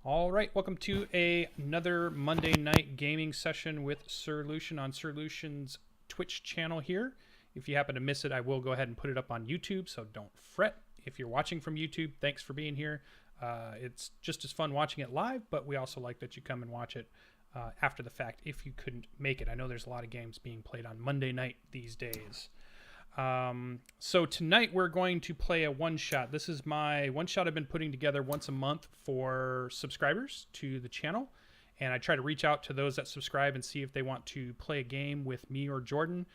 All right, welcome to another Monday night gaming session with Sir Lucian on Sir Lucian's Twitch channel here. If you happen to miss it, I will go ahead and put it up on YouTube, so don't fret. If you're watching from YouTube, thanks for being here. It's just as fun watching it live, but we also like that you come and watch it after the fact if you couldn't make it. I know there's a lot of games being played on Monday night these days. So tonight we're going to play a one-shot. This is my one-shot I've been putting together once a month for subscribers to the channel. And I try to reach out to those that subscribe and see if they want to play a game with me or Jordan.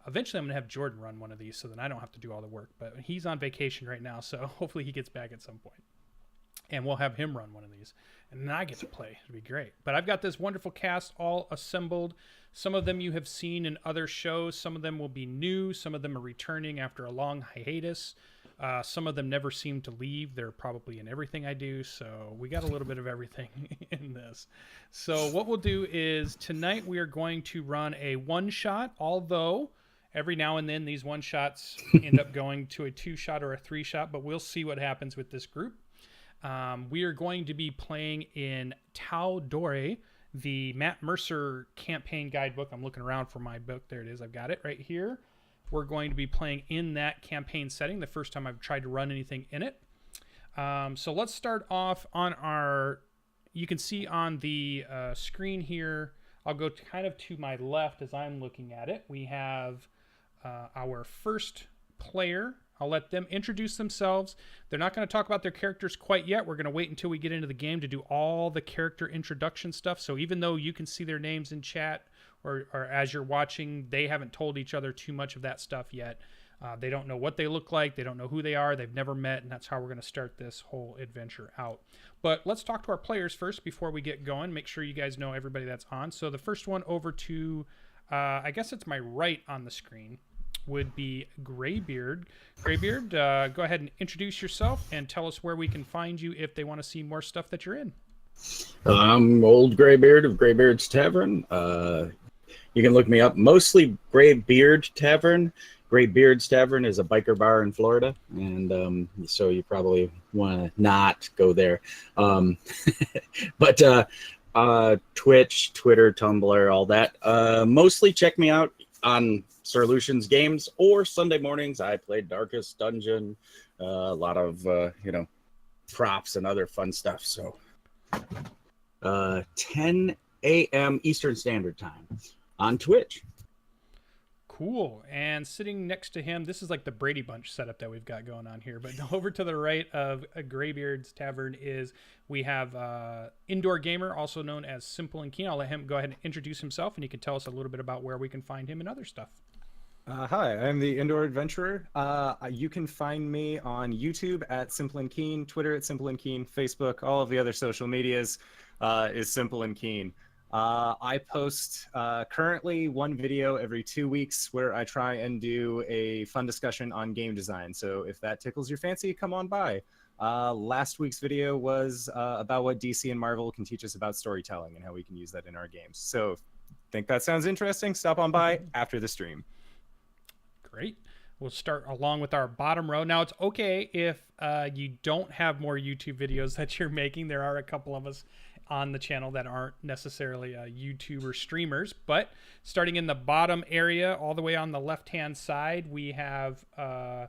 Eventually I'm going to have Jordan run one of these so then I don't have to do all the work. But he's on vacation right now, so hopefully he gets back at some point. And we'll have him run one of these. And then I get to play. It'll be great. But I've got this wonderful cast all assembled. Some of them you have seen in other shows. Some of them will be new. Some of them are returning after a long hiatus. Some of them never seem to leave. They're probably in everything I do. So we got a little bit of everything in this. So what we'll do is tonight we are going to run a one-shot, although every now and then these one-shots end up going to a two-shot or a three-shot. But we'll see what happens with this group. We are going to be playing in Tal Dorei, the Matt Mercer campaign guidebook. I'm looking around for my book. There it is. I've got it right here. We're going to be playing in that campaign setting, the first time I've tried to run anything in it. So let's start off on our, you can see on the screen here, I'll go kind of to my left as I'm looking at it. We have our first player. I'll let them introduce themselves. They're not going to talk about their characters quite yet. We're going to wait until we get into the game to do all the character introduction stuff. So even though you can see their names in chat or as you're watching, they haven't told each other too much of that stuff yet. They don't know what they look like. They don't know who they are. They've never met, and that's how we're going to start this whole adventure out. But let's talk to our players first before we get going. Make sure you guys know everybody that's on. So the first one over to, I guess it's my right on the screen, would be Graybeard. Graybeard, go ahead and introduce yourself and tell us where we can find you if they want to see more stuff that you're in. I'm Old Graybeard of Graybeard's Tavern. You can look me up, mostly Graybeard Tavern. Graybeard's Tavern is a biker bar in Florida, and so you probably want to not go there. But Twitch, Twitter, Tumblr, all that. Mostly check me out on Sir Lucian's games, or Sunday mornings I played Darkest Dungeon, a lot of props and other fun stuff. So 10 a.m. Eastern Standard Time on Twitch. Cool. And sitting next to him, this is like the Brady Bunch setup that we've got going on here. But over to the right of Graybeard's Tavern is we have Indoor Gamer, also known as Simple and Keen. I'll let him go ahead and introduce himself, and he can tell us a little bit about where we can find him and other stuff. Hi, I'm the Indoor Adventurer. You can find me on YouTube at Simple and Keen, Twitter at Simple and Keen, Facebook, all of the other social medias is Simple and Keen. I post currently one video every 2 weeks where I try and do a fun discussion on game design. So if that tickles your fancy, come on by. Last week's video was about what DC and Marvel can teach us about storytelling and how we can use that in our games. So if you think that sounds interesting, stop on by after the stream. Great. We'll start along with our bottom row. Now, it's okay if you don't have more YouTube videos that you're making. There are a couple of us on the channel that aren't necessarily YouTuber streamers, but starting in the bottom area, all the way on the left-hand side, we have, I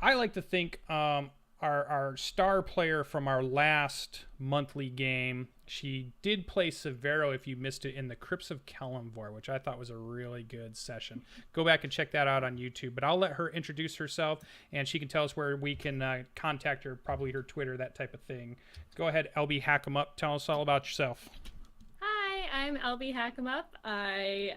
like to think our star player from our last monthly game. She did play Severo if you missed it in the Crypts of Kalimvor, which I thought was a really good session. Go back and check that out on YouTube. But I'll let her introduce herself, and she can tell us where we can contact her, probably her Twitter, that type of thing. Go ahead, LB Hack 'em Up. Tell us all about yourself. Hi, I'm LB Hack 'em Up. I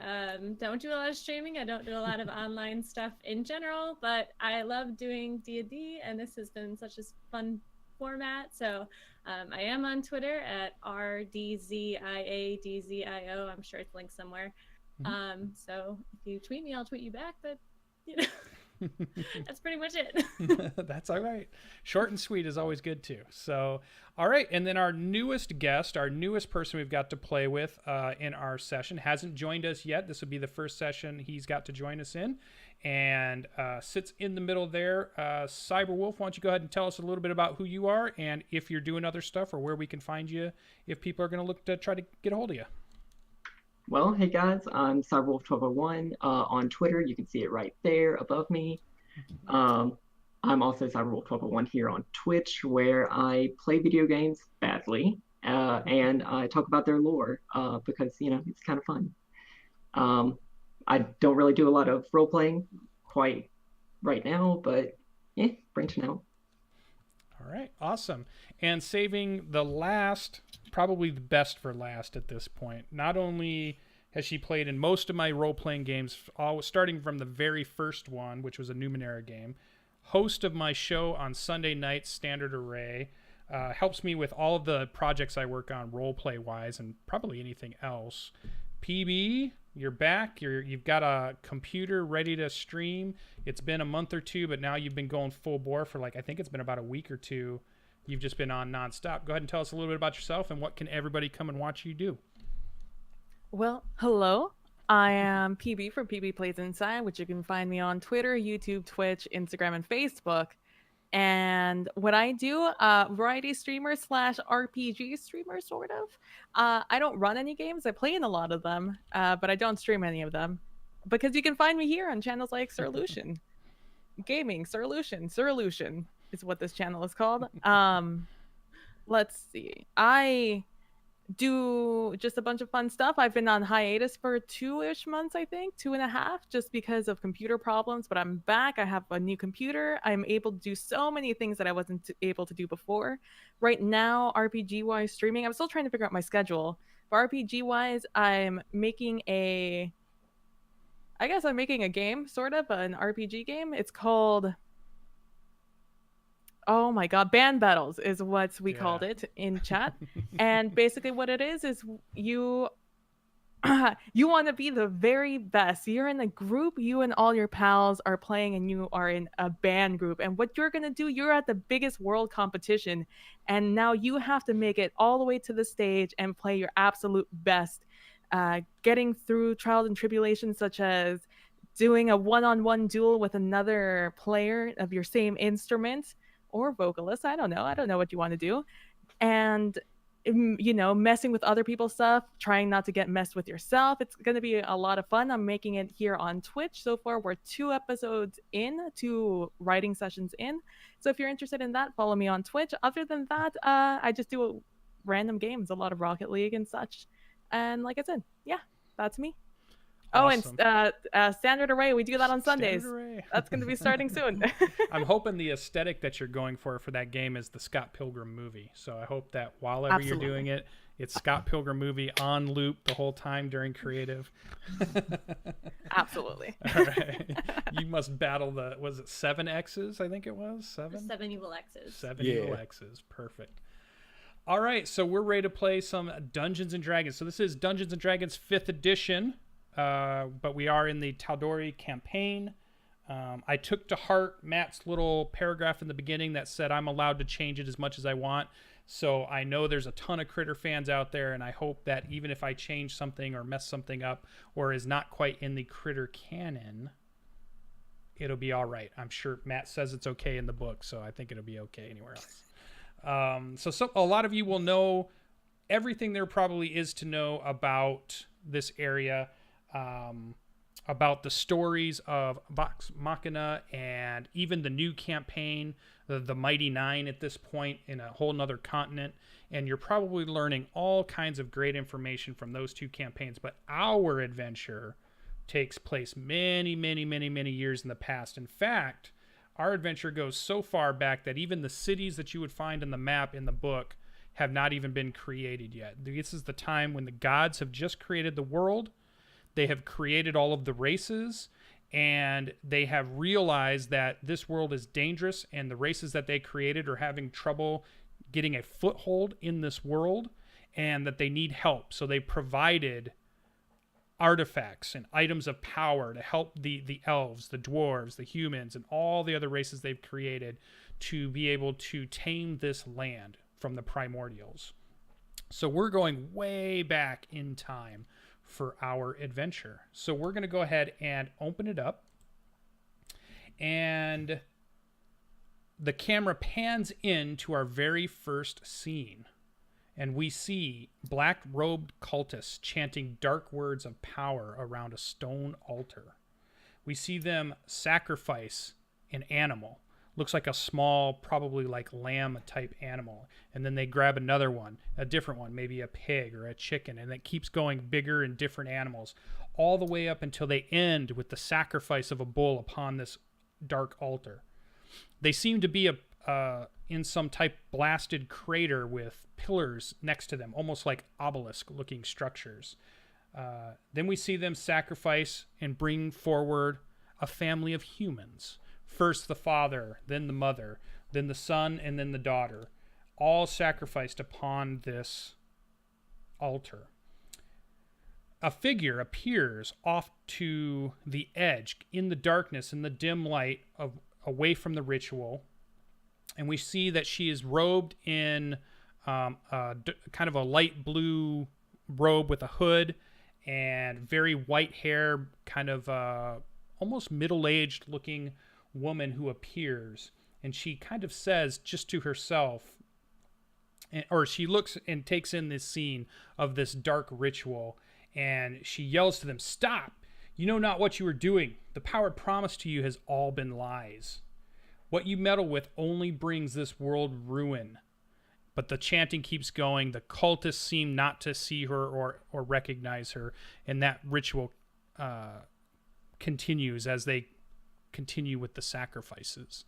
don't do a lot of streaming. I don't do a lot of online stuff in general, but I love doing D&D, and this has been such a fun format. So I am on Twitter at RDZIADZIO. I'm sure it's linked somewhere. So if you tweet me, I'll tweet you back. But That's pretty much it. That's all right. Short and sweet is always good too. So, all right. And then our newest guest, our newest person we've got to play with in our session, hasn't joined us yet. This would be the first session he's got to join us in, and sits in the middle there. Cyberwolf, why don't you go ahead and tell us a little bit about who you are and if you're doing other stuff or where we can find you if people are going to look to try to get a hold of you. Well, hey guys, I'm Cyberwolf1201 on Twitter. You can see it right there above me. I'm also Cyberwolf1201 here on Twitch, where I play video games badly, and I talk about their lore because, you know, it's kind of fun. I don't really do a lot of role playing quite right now, but yeah, branching out. All right, awesome. And saving the last, probably the best for last at this point. Not only has she played in most of my role-playing games, starting from the very first one, which was a Numenera game, host of my show on Sunday nights, Tal Dorei, helps me with all of the projects I work on role-play-wise and probably anything else. PB, you're back. You've got a computer ready to stream. It's been a month or two, but now you've been going full bore for I think it's been about a week or two. You've just been on nonstop. Go ahead and tell us a little bit about yourself and what can everybody come and watch you do. Well, hello. I am PB from PB Plays Inside, which you can find me on Twitter, YouTube, Twitch, Instagram, and Facebook. And what I do, variety streamer / RPG streamer, sort of. I don't run any games. I play in a lot of them, but I don't stream any of them because you can find me here on channels like Sirlution. Gaming, Sirlution is what this channel is called. Let's see. I do just a bunch of fun stuff. I've been on hiatus for 2-ish months, I think, 2.5, just because of computer problems, but I'm back. I have a new computer. I'm able to do so many things that I wasn't able to do before. Right now, RPG-wise streaming, I'm still trying to figure out my schedule. But RPG-wise, I'm making a game, sort of, an RPG game. It's called... Oh my God, band battles is what we called it in chat. And basically what it is you want to be the very best. You're in a group, you and all your pals are playing and you are in a band group. And what you're going to do, you're at the biggest world competition. And now you have to make it all the way to the stage and play your absolute best. Getting through trials and tribulations such as doing a one-on-one duel with another player of your same instrument. Or vocalist, I don't know what you want to do, and messing with other people's stuff, trying not to get messed with yourself. It's going to be a lot of fun. I'm making it here on Twitch. So far we're 2 episodes in, 2 writing sessions in, so if you're interested in that, follow me on Twitch. Other than that, I just do random games, a lot of Rocket League and such, and like I said, yeah, that's me. Awesome. Oh, and Tal Dorei, we do that on Sundays. That's going to be starting soon. I'm hoping the aesthetic that you're going for that game is the Scott Pilgrim movie. So I hope that while ever you're doing it, it's Scott Pilgrim movie on loop the whole time during creative. Absolutely. All right. You must battle was it 7 X's? I think it was 7. 7 evil X's. 7 evil X's. Perfect. All right. So we're ready to play some Dungeons and Dragons. So this is Dungeons and Dragons 5th edition. But we are in the Tal Dorei campaign. I took to heart Matt's little paragraph in the beginning that said I'm allowed to change it as much as I want. So I know there's a ton of Critter fans out there, and I hope that even if I change something or mess something up or is not quite in the Critter canon, it'll be all right. I'm sure Matt says it's okay in the book, so I think it'll be okay anywhere else. So a lot of you will know everything there probably is to know about this area. About the stories of Vox Machina and even the new campaign, the Mighty Nine at this point in a whole nother continent. And you're probably learning all kinds of great information from those 2 campaigns. But our adventure takes place many, many, many, many years in the past. In fact, our adventure goes so far back that even the cities that you would find on the map in the book have not even been created yet. This is the time when the gods have just created the world. They have created all of the races, and they have realized that this world is dangerous, and the races that they created are having trouble getting a foothold in this world, and that they need help. So they provided artifacts and items of power to help the elves, the dwarves, the humans, and all the other races they've created to be able to tame this land from the primordials. So we're going way back in time for our adventure. So we're going to go ahead and open it up. And the camera pans into our very first scene. And we see black-robed cultists chanting dark words of power around a stone altar. We see them sacrifice an animal. Looks like a small, probably like lamb-type animal. And then they grab another one, a different one, maybe a pig or a chicken. And it keeps going bigger and different animals, all the way up until they end with the sacrifice of a bull upon this dark altar. They seem to be in some type blasted crater with pillars next to them, almost like obelisk-looking structures. Then we see them sacrifice and bring forward a family of humans. First the father, then the mother, then the son, and then the daughter, all sacrificed upon this altar. A figure appears off to the edge in the darkness, in the dim light, away from the ritual. And we see that she is robed in kind of a light blue robe with a hood and very white hair, kind of almost middle-aged looking woman who appears. And she kind of says just to herself, or she looks and takes in this scene of this dark ritual, and she yells to them, "Stop! You know not what you are doing. The power promised to you has all been lies. What you meddle with only brings this world ruin." But the chanting keeps going. The cultists seem not to see her or recognize her, and that ritual continues as they continue with the sacrifices.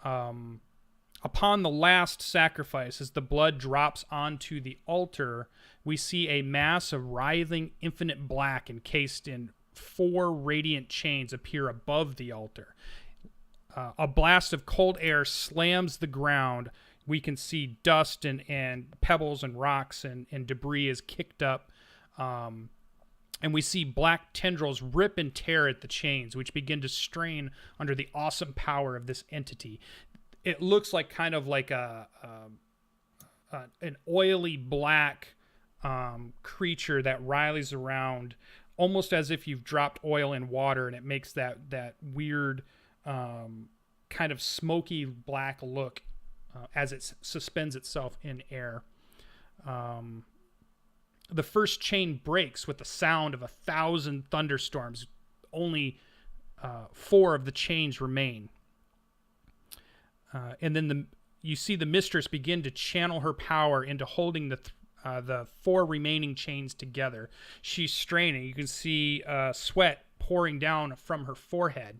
Upon the last sacrifice, as the blood drops onto the altar, we see a mass of writhing infinite black encased in 4 radiant chains appear above the altar. A blast of cold air slams the ground. We can see dust and pebbles and rocks and debris is kicked up. And we see black tendrils rip and tear at the chains, which begin to strain under the awesome power of this entity. It looks like kind of like an oily black creature that writhes around, almost as if you've dropped oil in water, and it makes that weird kind of smoky black look as it suspends itself in air. The first chain breaks with the sound of 1,000 thunderstorms. Only 4 of the chains remain. And then you see the mistress begin to channel her power into holding the 4 remaining chains together. She's straining. You can see sweat pouring down from her forehead.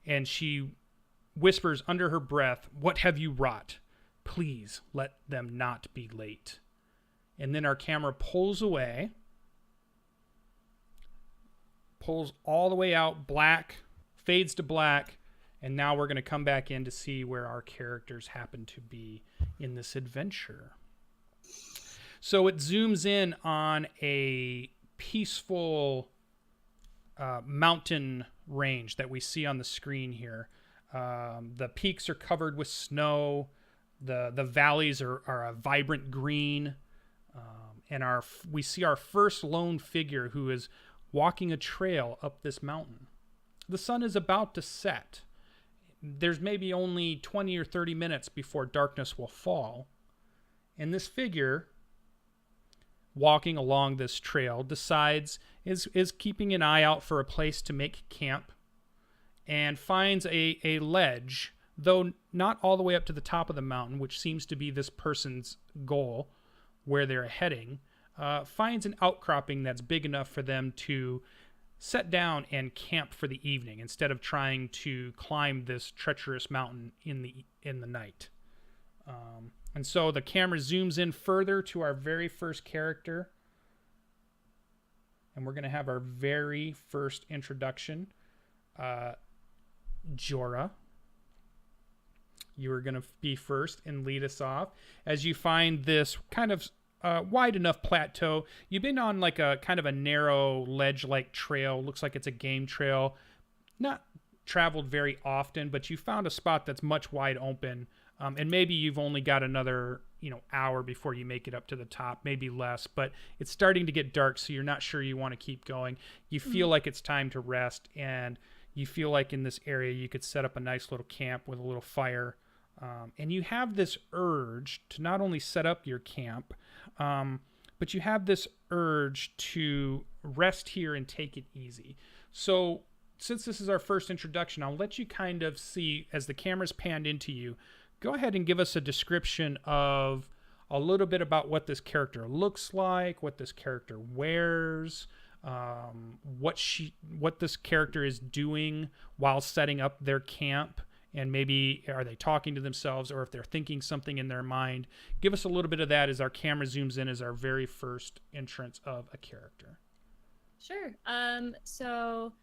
And she whispers under her breath, "What have you wrought? Please let them not be late." And then our camera pulls away, pulls all the way out, black, fades to black, and now we're going to come back in to see where our characters happen to be in this adventure. So it zooms in on a peaceful mountain range that we see on the screen here. The peaks are covered with snow. The valleys are a vibrant green. And we see our first lone figure who is walking a trail up this mountain. The sun is about to set. There's maybe only 20 or 30 minutes before darkness will fall. And this figure walking along this trail is keeping an eye out for a place to make camp, and finds a ledge, though not all the way up to the top of the mountain, which seems to be this person's goal, where they're heading. Finds an outcropping that's big enough for them to set down and camp for the evening instead of trying to climb this treacherous mountain in the night. And so the camera zooms in further to our very first character, and we're going to have our very first introduction. Jorah, you are going to be first and lead us off as you find this kind of wide enough plateau. You've been on like a kind of a narrow ledge-like trail. Looks like it's a game trail. Not traveled very often, but you found a spot that's much wide open. And maybe you've only got another, hour before you make it up to the top, maybe less, but it's starting to get dark, so you're not sure you want to keep going. You feel like it's time to rest, and you feel like in this area you could set up a nice little camp with a little fire. And you have this urge to not only set up your camp, but you have this urge to rest here and take it easy. So since this is our first introduction, I'll let you kind of see, as the camera's panned into you, go ahead and give us a description of a little bit about what this character looks like, what this character wears, what this character is doing while setting up their camp, and maybe are they talking to themselves, or if they're thinking something in their mind. Give us a little bit of that as our camera zooms in as our very first entrance of a character. Sure. So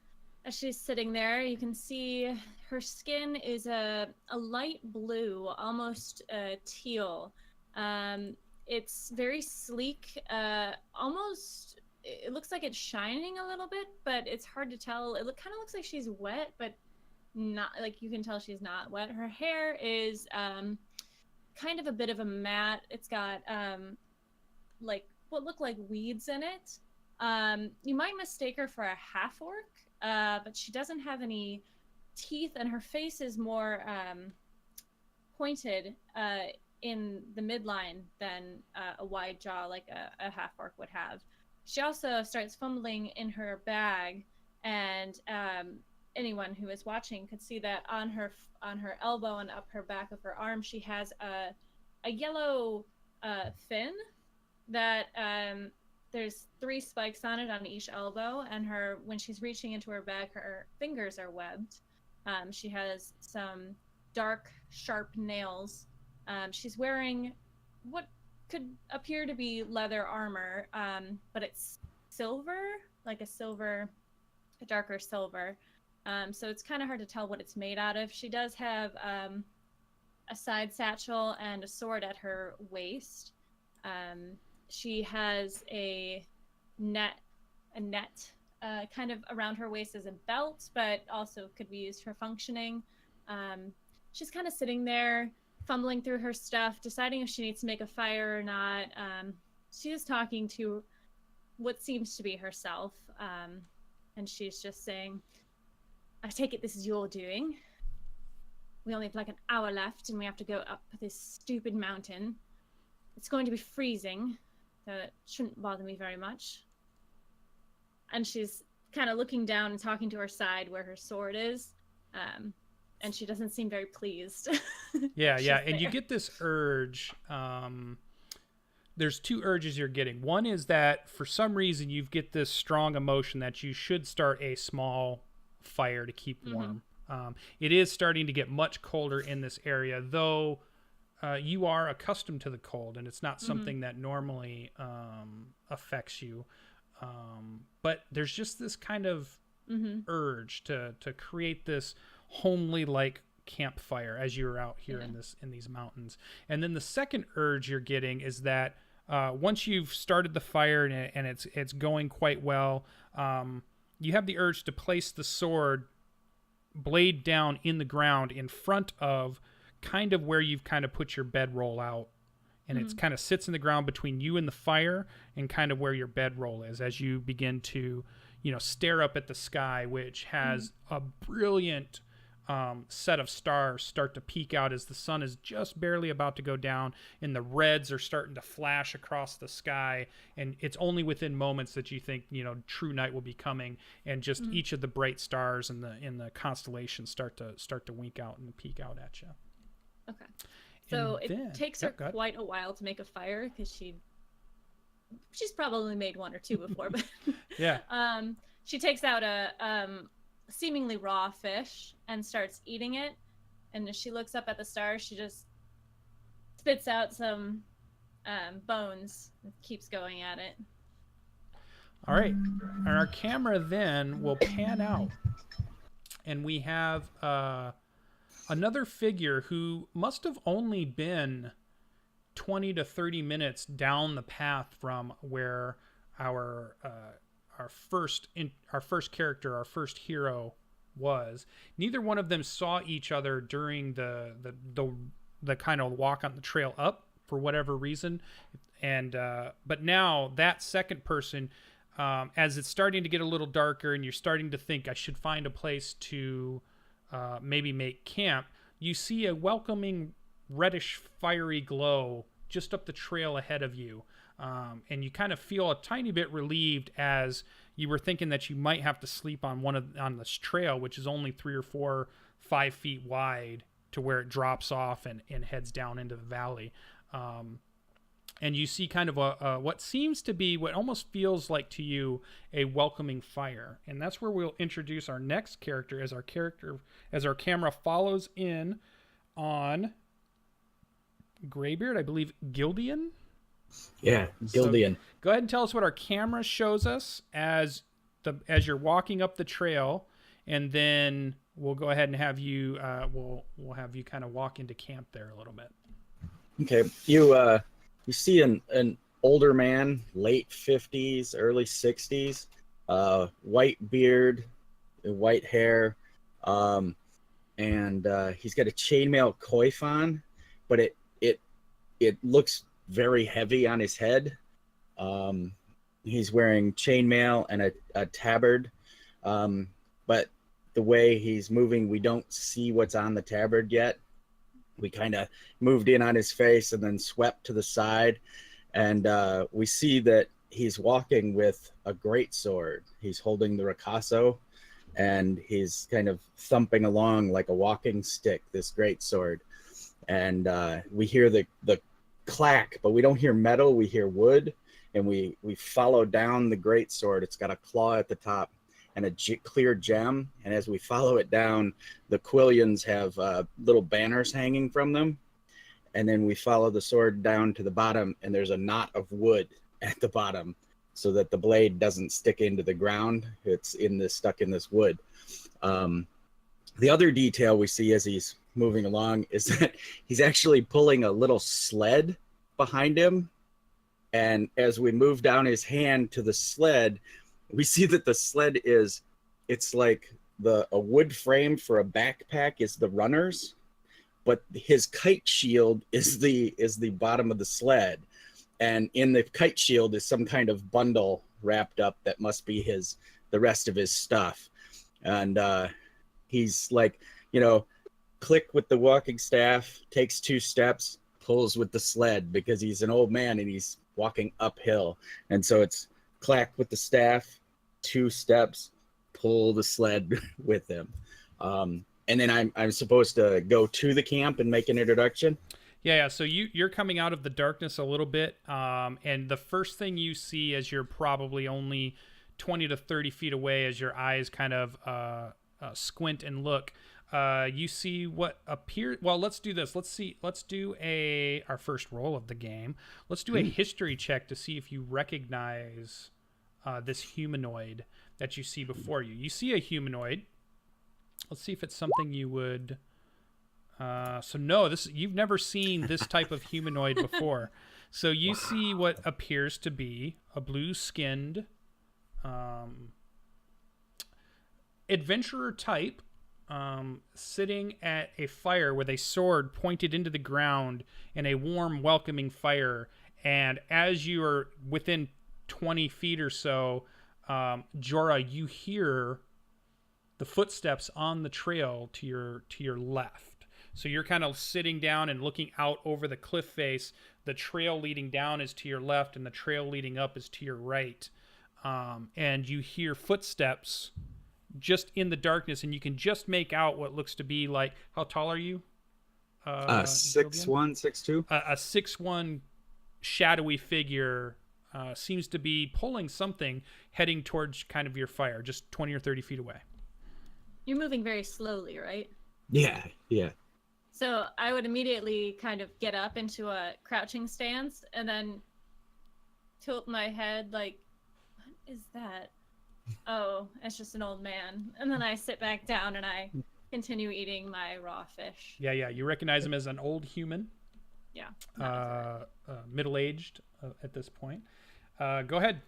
as she's sitting there, you can see her skin is a light blue, almost teal. It's very sleek, almost, it looks like it's shining a little bit, but it's hard to tell. It kind of looks like she's wet, but not, like, you can tell she's not wet. Her hair is kind of a bit of a mat. It's got like what look like weeds in it. You might mistake her for a half-orc, but she doesn't have any teeth, and her face is more pointed in the midline than a wide jaw like a half-orc would have. She also starts fumbling in her bag, and anyone who is watching could see that on her elbow and up her back of her arm, she has a yellow fin that there's 3 spikes on it on each elbow, and when she's reaching into her bag, her fingers are webbed. She has some dark, sharp nails. She's wearing what could appear to be leather armor, but it's silver, like a darker silver. So it's kind of hard to tell what it's made out of. She does have a side satchel and a sword at her waist. She has a net kind of around her waist as a belt, but also could be used for functioning. She's kind of sitting there, fumbling through her stuff, deciding if she needs to make a fire or not. She is talking to what seems to be herself, and she's just saying, I take it this is your doing. We only have like an hour left, and we have to go up this stupid mountain. It's going to be freezing, so it shouldn't bother me very much. And she's kind of looking down and talking to her side where her sword is, and she doesn't seem very pleased. Yeah. And you get this urge. There's 2 urges you're getting. One is that for some reason you get this strong emotion that you should start a small fire to keep warm. It is starting to get much colder in this area, though you are accustomed to the cold, and it's not something that normally affects you. But there's just this kind of urge to create this homely like campfire as you're out here in these mountains. And then the second urge you're getting is that once you've started the fire and it's going quite well, you have the urge to place the sword blade down in the ground in front of kind of where you've kind of put your bedroll out. And it's kind of sits in the ground between you and the fire, and kind of where your bedroll is as you begin to, stare up at the sky, which has a brilliant set of stars start to peek out as the sun is just barely about to go down, and the reds are starting to flash across the sky. And it's only within moments that you think, true night will be coming, and just each of the bright stars in the constellations start to wink out and peek out at you. Okay. So it takes her quite a while to make a fire, because she's probably made 1 or 2 before, but yeah. She takes out a seemingly raw fish and starts eating it. And as she looks up at the stars, she just spits out some bones and keeps going at it. All right. And our camera then will pan out, and we have another figure who must have only been 20 to 30 minutes down the path from where our first character, our first hero was. Neither one of them saw each other during the kind of walk on the trail up for whatever reason. And but now that second person, as it's starting to get a little darker and you're starting to think I should find a place to maybe make camp, you see a welcoming reddish fiery glow just up the trail ahead of you. And you kind of feel a tiny bit relieved, as you were thinking that you might have to sleep on on this trail, which is only 3 or 4, 5 feet wide, to where it drops off and heads down into the valley. And you see kind of what seems to be, what almost feels like to you, a welcoming fire. And that's where we'll introduce our next character as our camera follows in on Graybeard, I believe Gildian. Yeah, Gildian. So go ahead and tell us what our camera shows us as you're walking up the trail, and then we'll go ahead and have you we'll have you kind of walk into camp there a little bit. Okay, you see an older man, late 50s, early 60s, white beard, white hair, and he's got a chainmail coif on, but it looks very heavy on his head. He's wearing chainmail and a tabard, but the way he's moving, we don't see what's on the tabard yet. We kind of moved in on his face and then swept to the side, and we see that he's walking with a greatsword. He's holding the ricasso, and he's kind of thumping along like a walking stick, this greatsword. And we hear the clack, but we don't hear metal, we hear wood, and we follow down the greatsword. It's got a claw at the top and a clear gem, and as we follow it down, the quillions have little banners hanging from them, and then we follow the sword down to the bottom, and there's a knot of wood at the bottom so that the blade doesn't stick into the ground. It's stuck in this wood. The other detail we see as he's moving along is that he's actually pulling a little sled behind him, and as we move down his hand to the sled, we see that the sled it's like a wood frame for a backpack is the runners, but his kite shield is the bottom of the sled, and in the kite shield is some kind of bundle wrapped up that must be the rest of his stuff. And he's like, click with the walking staff, takes 2 steps, pulls with the sled, because he's an old man and he's walking uphill. And so it's clack with the staff, 2 steps, pull the sled with him. And then I'm supposed to go to the camp and make an introduction. Yeah. So you're coming out of the darkness a little bit, and the first thing you see, as you're probably only 20 to 30 feet away, as your eyes kind of squint and look, you see what appears. Well, let's do this. Let's do our first roll of the game. Let's do a history check to see if you recognize this humanoid that you see before you. You see a humanoid. Let's see if it's something you would. So no, you've never seen this type of humanoid before. So you see what appears to be a blue-skinned adventurer type, sitting at a fire with a sword pointed into the ground and a warm, welcoming fire. And as you are within 20 feet or so, Jorah, you hear the footsteps on the trail to your left. So you're kind of sitting down and looking out over the cliff face. The trail leading down is to your left, and the trail leading up is to your right. And you hear footsteps just in the darkness, and you can just make out what looks to be like, how tall are you? 6'1", 6'2". A 6'1" shadowy figure seems to be pulling something, heading towards kind of your fire, just 20 or 30 feet away. You're moving very slowly, right? Yeah. So I would immediately kind of get up into a crouching stance and then tilt my head like, what is that? Oh, it's just an old man. And then I sit back down and I continue eating my raw fish. Yeah. You recognize him as an old human. Yeah. that was middle-aged at this point. Go ahead.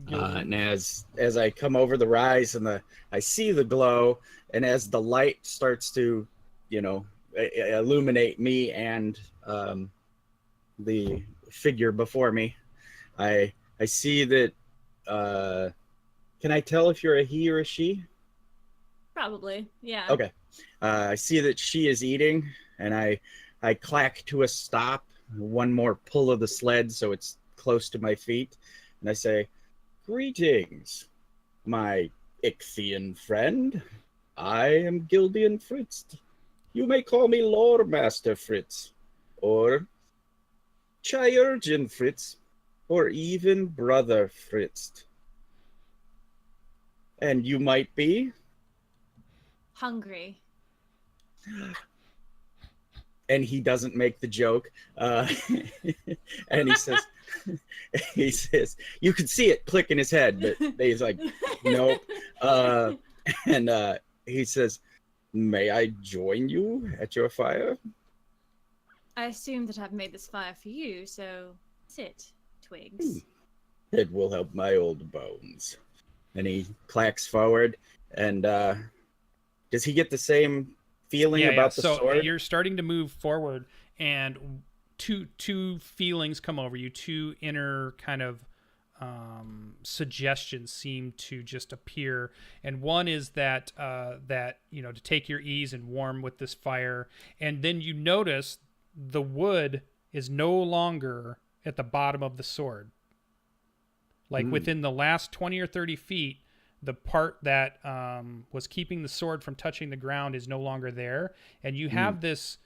Gilbert. And as I come over the rise and I see the glow, and as the light starts to, illuminate me and the figure before me, I see that. Can I tell if you're a he or a she? Probably. Yeah. Okay. I see that she is eating, and I clack to a stop. One more pull of the sled so it's close to my feet, and I say, "Greetings, my Ichthian friend. I am Gildian Fritz. You may call me Lore Master Fritz, or Chirurgeon Fritz, or even Brother Fritz. And you might be..." Hungry. And he doesn't make the joke. And he says, you can see it click in his head, but he's like, nope. And he says, "May I join you at your fire?" I assume that I've made this fire for you, so sit, Twigs. "It will help my old bones." And he clacks forward, and does he get the same feeling about the so sword? You're starting to move forward, and two feelings come over you. Two inner kind of suggestions seem to just appear, and one is that to take your ease and warm with this fire, and then you notice the wood is no longer at the bottom of the sword. Like within the last 20 or 30 feet, the part that was keeping the sword from touching the ground is no longer there. And you have this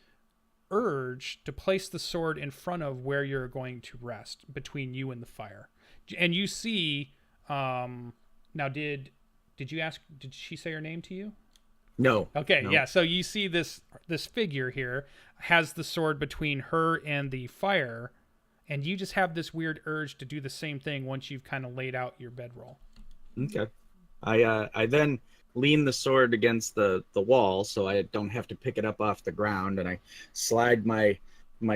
urge to place the sword in front of where you're going to rest, between you and the fire. And you see, now did she say her name to you? No. Okay, no. yeah. So you see this figure here has the sword between her and the fire, and you just have this weird urge to do the same thing once you've kind of laid out your bedroll. Okay. I then lean the sword against the wall so I don't have to pick it up off the ground, and I slide my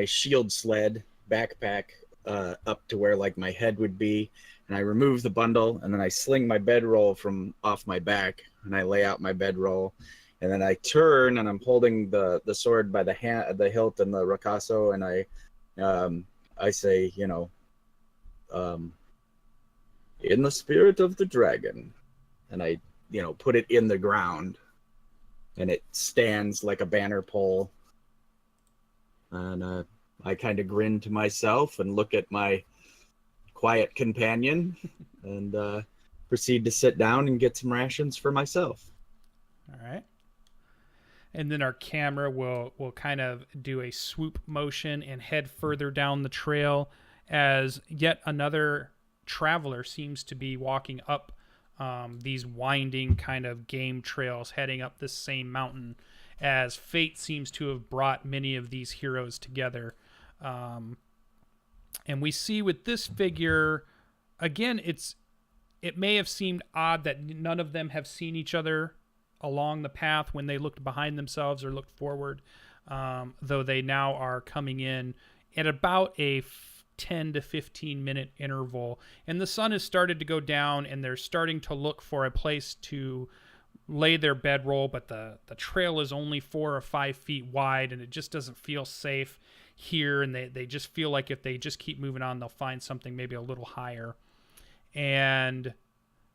shield sled backpack up to where like my head would be, and I remove the bundle, and then I sling my bedroll from off my back, and I lay out my bedroll, and then I turn, and I'm holding the sword by the hilt and the ricasso, and I say, "In the spirit of the dragon," and I, put it in the ground, and it stands like a banner pole. And I kind of grin to myself and look at my quiet companion, and proceed to sit down and get some rations for myself. All right. And then our camera will kind of do a swoop motion and head further down the trail as yet another traveler seems to be walking up these winding kind of game trails, heading up this same mountain, as fate seems to have brought many of these heroes together. And we see with this figure, again, it may have seemed odd that none of them have seen each other along the path when they looked behind themselves or looked forward, though they now are coming in at about a 10 to 15 minute interval, and the sun has started to go down, and they're starting to look for a place to lay their bedroll, but the trail is only 4 or 5 feet wide, and it just doesn't feel safe here, and they just feel like if they just keep moving on, they'll find something maybe a little higher. And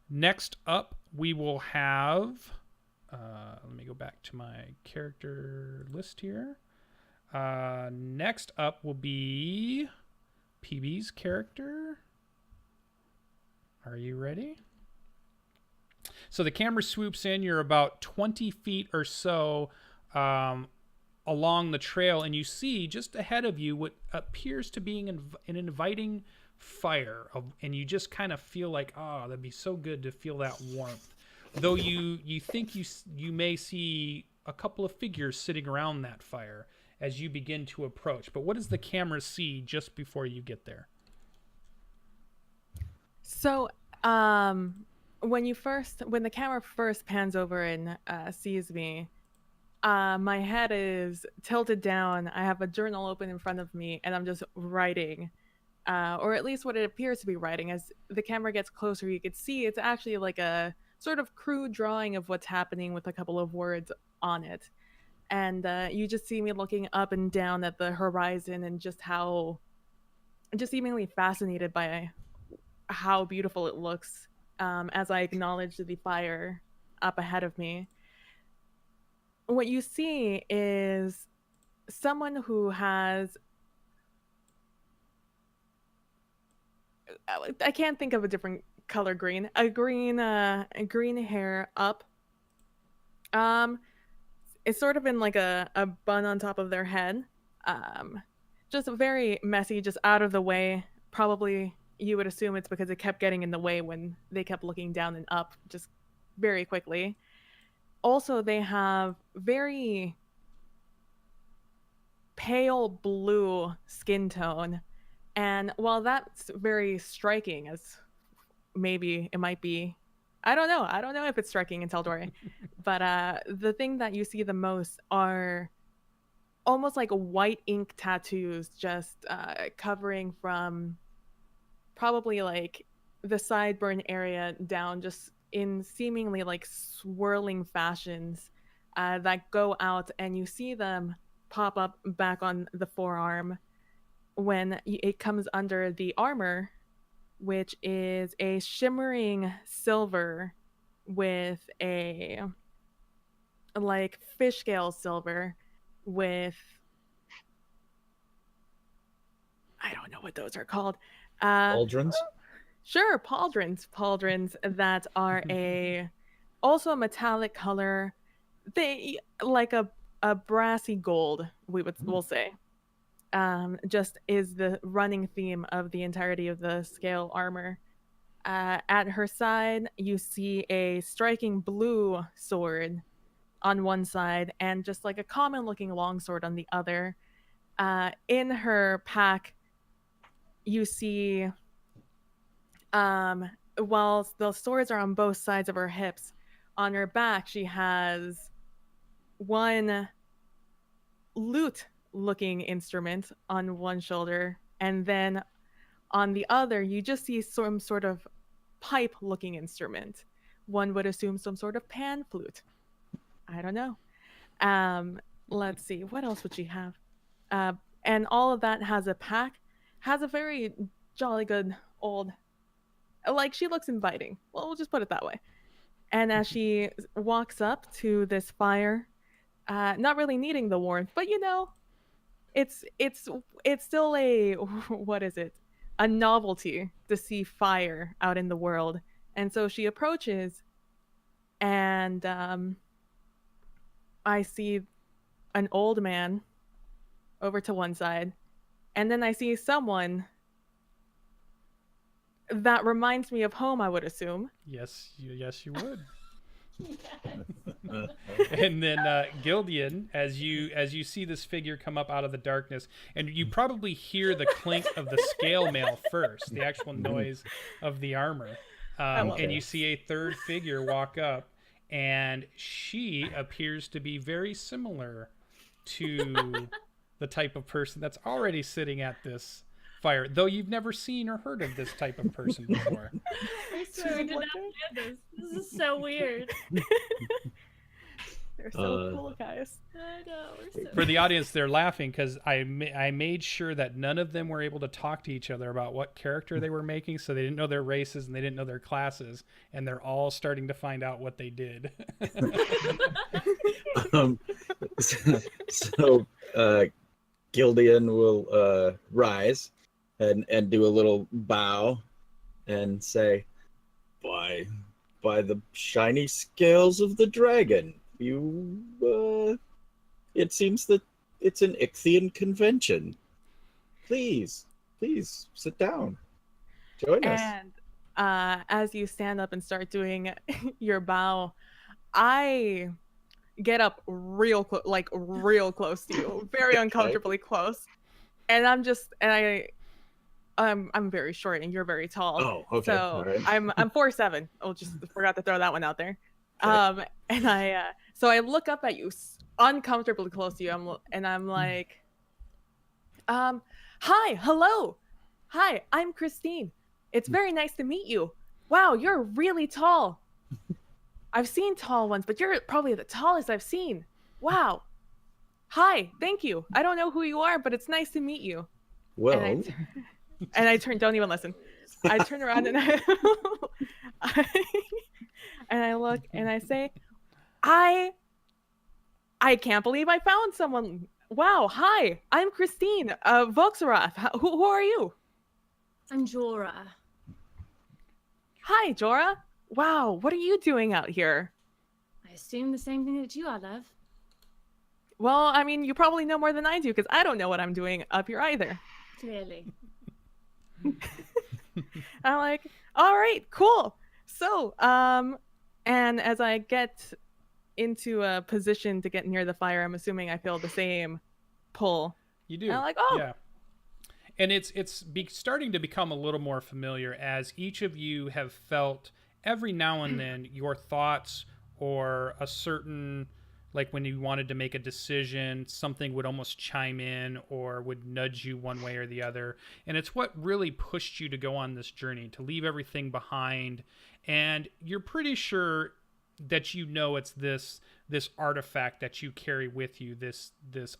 next up we will have let me go back to my character list here. Next up will be PB's character. Are you ready? So the camera swoops in. You're about 20 feet or so along the trail, and you see just ahead of you what appears to be an inviting fire. And you just kind of feel like, oh, that'd be so good to feel that warmth. Though you think you may see a couple of figures sitting around that fire as you begin to approach. But what does the camera see just before you get there? So, when the camera first pans over and sees me, My head is tilted down. I have a journal open in front of me, and I'm just writing, or at least what it appears to be writing. As the camera gets closer, you can see it's actually like a sort of crude drawing of what's happening with a couple of words on it. And you just see me looking up and down at the horizon and just seemingly fascinated by how beautiful it looks as I acknowledge the fire up ahead of me. What you see is someone who has, I can't think of a different color green, a green hair up. It's sort of in like a bun on top of their head. Just very messy, just out of the way. Probably you would assume it's because it kept getting in the way when they kept looking down and up just very quickly. Also, they have very pale blue skin tone. And while that's very striking, as maybe it might be, I don't know. I don't know if it's striking in Tal Dorei. But the thing that you see the most are almost like white ink tattoos just covering from probably like the sideburn area down, just in seemingly like swirling fashions that go out, and you see them pop up back on the forearm when it comes under the armor, which is a shimmering silver with a like fish scale silver with, I don't know what those are called. Aldrins? Sure, pauldrons that are also a metallic color. They like a brassy gold, we'll say. Just is the running theme of the entirety of the scale armor. At her side, you see a striking blue sword on one side and just like a common looking longsword on the other. In her pack, you see, while the swords are on both sides of her hips, on her back she has one lute looking instrument on one shoulder, and then on the other you just see some sort of pipe looking instrument. One would assume some sort of pan flute. I don't know. Let's see, what else would she have? And all of that has a very jolly good old, like, she looks inviting. Well, we'll just put it that way. And as she walks up to this fire, not really needing the warmth, but it's still a what is it? A novelty to see fire out in the world. And so she approaches, and I see an old man over to one side, and then I see someone that reminds me of home, I would assume. Yes, you would. And then Gildian, as you see this figure come up out of the darkness, and you probably hear the clink of the scale mail first, the actual noise of the armor, and you see a third figure walk up, and she appears to be very similar to the type of person that's already sitting at this fire, though you've never seen or heard of this type of person before. I swear we did not plan this. This is so weird. They're so cool, guys. I know, we're so For the audience, they're laughing because I made sure that none of them were able to talk to each other about what character they were making, so they didn't know their races and they didn't know their classes, and they're all starting to find out what they did. So Gildian will rise and do a little bow and say, by the shiny scales of the dragon, it seems that it's an Ichthian convention. Please sit down. Join us. And as you stand up and start doing your bow, I get up real close to you, very uncomfortably close. And I'm very short and you're very tall. Oh, okay. So All right. I'm 4'7". Oh, just forgot to throw that one out there. Okay. And I look up at you uncomfortably close to you. I'm like, hi, hello, hi, I'm Christine. It's very nice to meet you. Wow, you're really tall. I've seen tall ones, but you're probably the tallest I've seen. Wow. Hi, thank you. I don't know who you are, but it's nice to meet you. Well, And I turn. Don't even listen. I turn around and I look and I say, I can't believe I found someone. Wow. Hi, I'm Christine. Voxerath. Who are you? I'm Jorah. Hi, Jorah. Wow. What are you doing out here? I assume the same thing that you are, love. Well, I mean, you probably know more than I do because I don't know what I'm doing up here either. Clearly. I'm like, all right, cool. So, and as I get into a position to get near the fire, I'm assuming I feel the same pull. You do. And I'm like, oh. Yeah. And it's starting to become a little more familiar as each of you have felt every now and then your thoughts or a certain, like when you wanted to make a decision, something would almost chime in or would nudge you one way or the other. And it's what really pushed you to go on this journey, to leave everything behind. And you're pretty sure that you know it's this artifact that you carry with you, this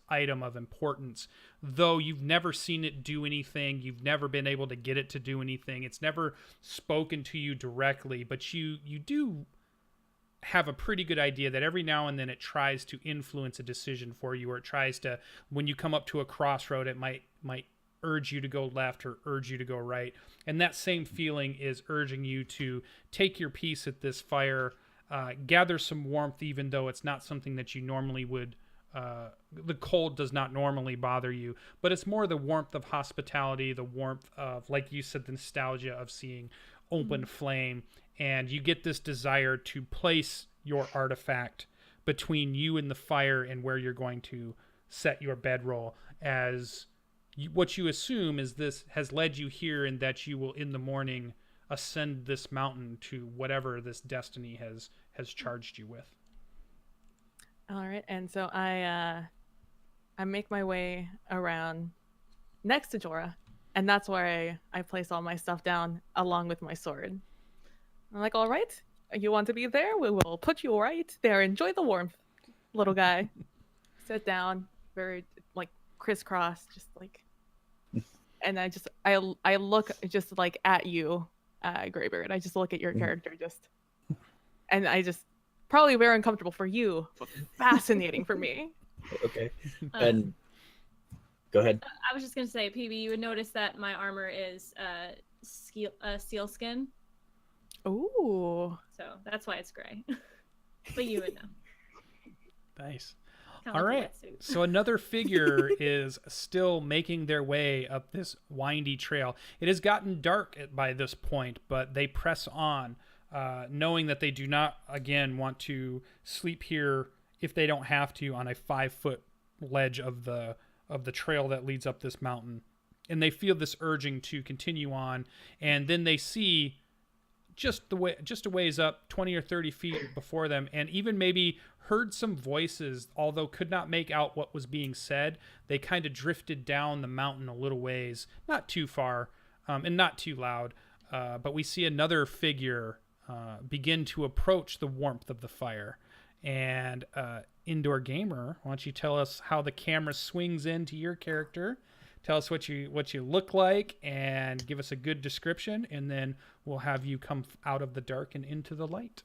item of importance, though you've never seen it do anything, you've never been able to get it to do anything, it's never spoken to you directly, but you do have a pretty good idea that every now and then it tries to influence a decision for you, or it tries to, when you come up to a crossroad, it might urge you to go left or urge you to go right. And that same feeling is urging you to take your piece at this fire, gather some warmth, even though it's not something that you normally would. The cold does not normally bother you, but it's more the warmth of hospitality, the warmth of, like you said, the nostalgia of seeing open flame. And you get this desire to place your artifact between you and the fire and where you're going to set your bedroll, as what you assume is this has led you here, and that you will in the morning ascend this mountain to whatever this destiny has charged you with. All right, and so I make my way around next to Jorah, and that's where I place all my stuff down along with my sword. I'm like, all right, you want to be there? We will put you right there. Enjoy the warmth, little guy. Sit down, very like crisscross, just like, and I look just like at you, Greybeard. I just look at your character, just, and I just probably very uncomfortable for you, but fascinating for me. Okay, and go ahead. I was just gonna say, PB, you would notice that my armor is seal skin. Ooh. So that's why it's gray. But you would know. Nice. Kinda All like a right. wetsuit. So another figure is still making their way up this windy trail. It has gotten dark by this point, but they press on, knowing that they do not, again, want to sleep here if they don't have to on a 5-foot ledge of the trail that leads up this mountain. And they feel this urging to continue on, and then they see just a ways up, 20 or 30 feet before them, and even maybe heard some voices, although could not make out what was being said. They kind of drifted down the mountain a little ways, not too far, and not too loud, but we see another figure begin to approach the warmth of the fire. And Indoor Gamer, why don't you tell us how the camera swings into your character? Tell us what you look like and give us a good description, and then we'll have you come out of the dark and into the light.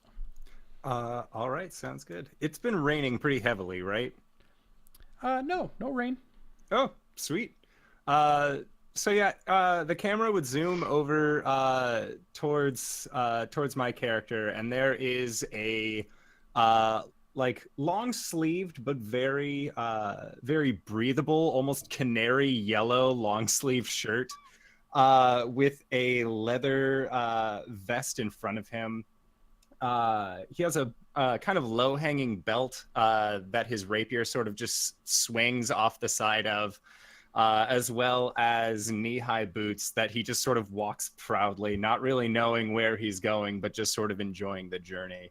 All right, sounds good. It's been raining pretty heavily, right? No rain. Oh, sweet. So yeah, the camera would zoom over towards my character, and there is a like long-sleeved but very breathable, almost canary yellow long-sleeved shirt with a leather vest in front of him. He has a kind of low-hanging belt that his rapier sort of just swings off the side of, as well as knee-high boots that he just sort of walks proudly, not really knowing where he's going, but just sort of enjoying the journey.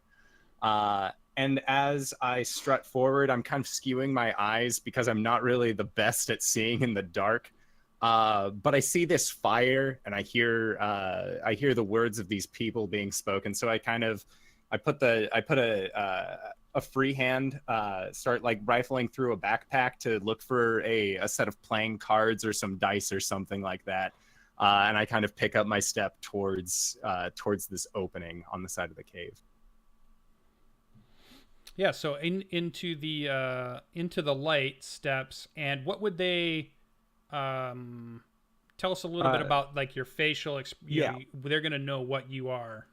And as I strut forward, I'm kind of skewing my eyes because I'm not really the best at seeing in the dark. But I see this fire, and I hear the words of these people being spoken. So I put a free hand, start like rifling through a backpack to look for a set of playing cards or some dice or something like that. And I kind of pick up my step towards this opening on the side of the cave. Yeah, so into the light steps, and what would they tell us a little bit about, like, your facial they're gonna know what you are.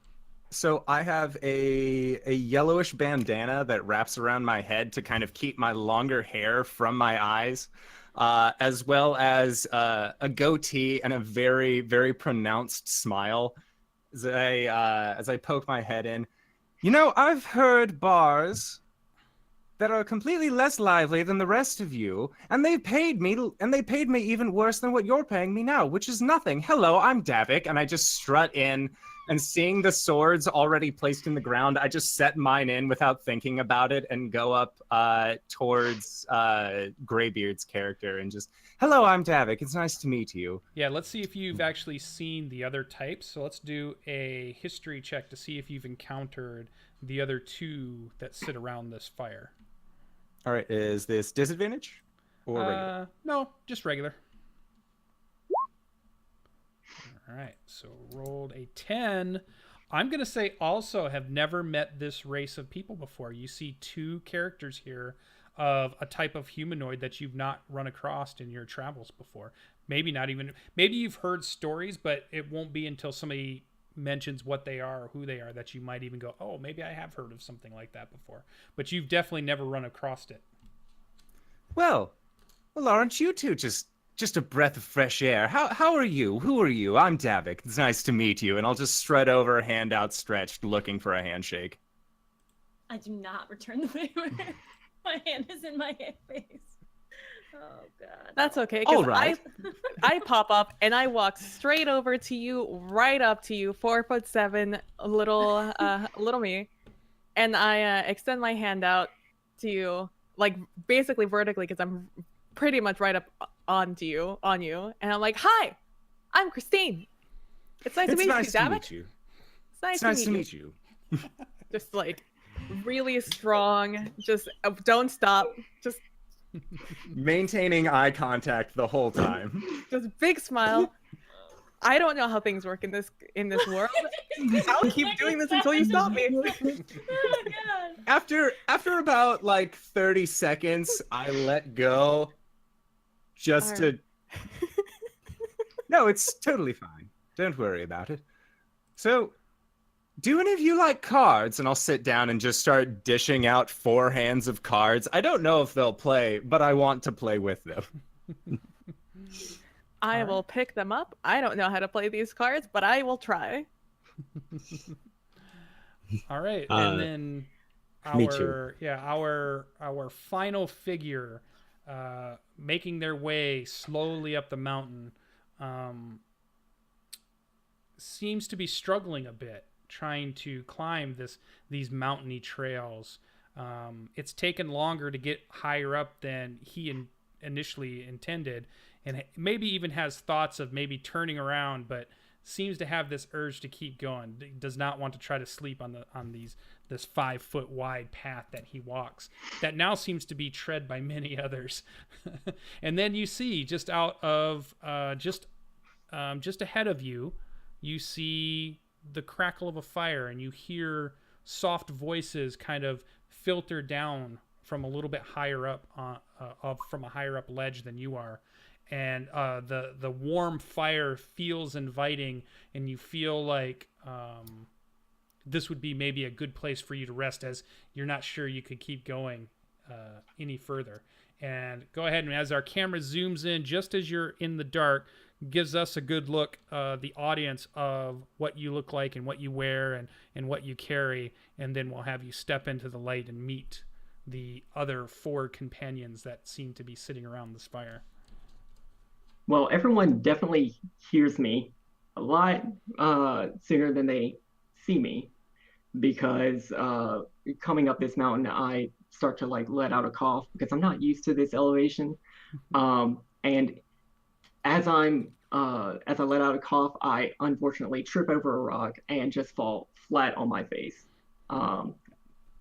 So I have a yellowish bandana that wraps around my head to kind of keep my longer hair from my eyes, as well as a goatee and a very, very pronounced smile as I poke my head in. You know, I've heard bars that are completely less lively than the rest of you, and they paid me even worse than what you're paying me now, which is nothing. Hello, I'm Davik, and I just strut in, and seeing the swords already placed in the ground, I just set mine in without thinking about it and go up towards Greybeard's character and just, hello, I'm Davik. It's nice to meet you. Yeah, let's see if you've actually seen the other types. So let's do a history check to see if you've encountered the other two that sit around this fire. All right, is this disadvantage or regular? No, just regular. All right, so rolled a 10. I'm going to say also have never met this race of people before. You see two characters here of a type of humanoid that you've not run across in your travels before. Maybe you've heard stories, but it won't be until somebody mentions what they are or who they are that you might even go, oh, maybe I have heard of something like that before. But you've definitely never run across it. Well, aren't you two just a breath of fresh air? How are you? Who are you? I'm Davik. It's nice to meet you. And I'll just strut over, hand outstretched, looking for a handshake. I do not return the favor. My hand is in my face. Oh god. That's okay. All right. I pop up and I walk straight over to you, right up to you, 4'7", little me, and I extend my hand out to you, like basically vertically, because I'm pretty much right up on you, and I'm like, "Hi, I'm Christine. It's nice to meet you, Davik. It's nice to meet you." Just like really strong. Just don't stop. Just maintaining eye contact the whole time. Just big smile. I don't know how things work in this world. I'll keep doing this until you stop me. Oh god. After about like 30 seconds, I let go. Just to. No, it's totally fine. Don't worry about it. So, do any of you like cards? And I'll sit down and just start dishing out 4 hands of cards. I don't know if they'll play, but I want to play with them. I will pick them up. I don't know how to play these cards, but I will try. All right, and then our final figure, making their way slowly up the mountain, seems to be struggling a bit, trying to climb these mountainy trails. It's taken longer to get higher up than he initially intended, and maybe even has thoughts of maybe turning around, but seems to have this urge to keep going. Does not want to try to sleep on this 5-foot wide path that he walks, that now seems to be tread by many others. And then you see just out of just ahead of you, you see the crackle of a fire, and you hear soft voices kind of filter down from a little bit higher up from a higher up ledge than you are, and the warm fire feels inviting, and you feel like this would be maybe a good place for you to rest, as you're not sure you could keep going any further. And go ahead, and as our camera zooms in just as you're in the dark, gives us a good look, the audience, of what you look like and what you wear and what you carry, and then we'll have you step into the light and meet the other 4 companions that seem to be sitting around this fire. Well, everyone definitely hears me a lot sooner than they see me. because coming up this mountain, I start to like let out a cough because I'm not used to this elevation. And as I let out a cough, I unfortunately trip over a rock and just fall flat on my face. Um,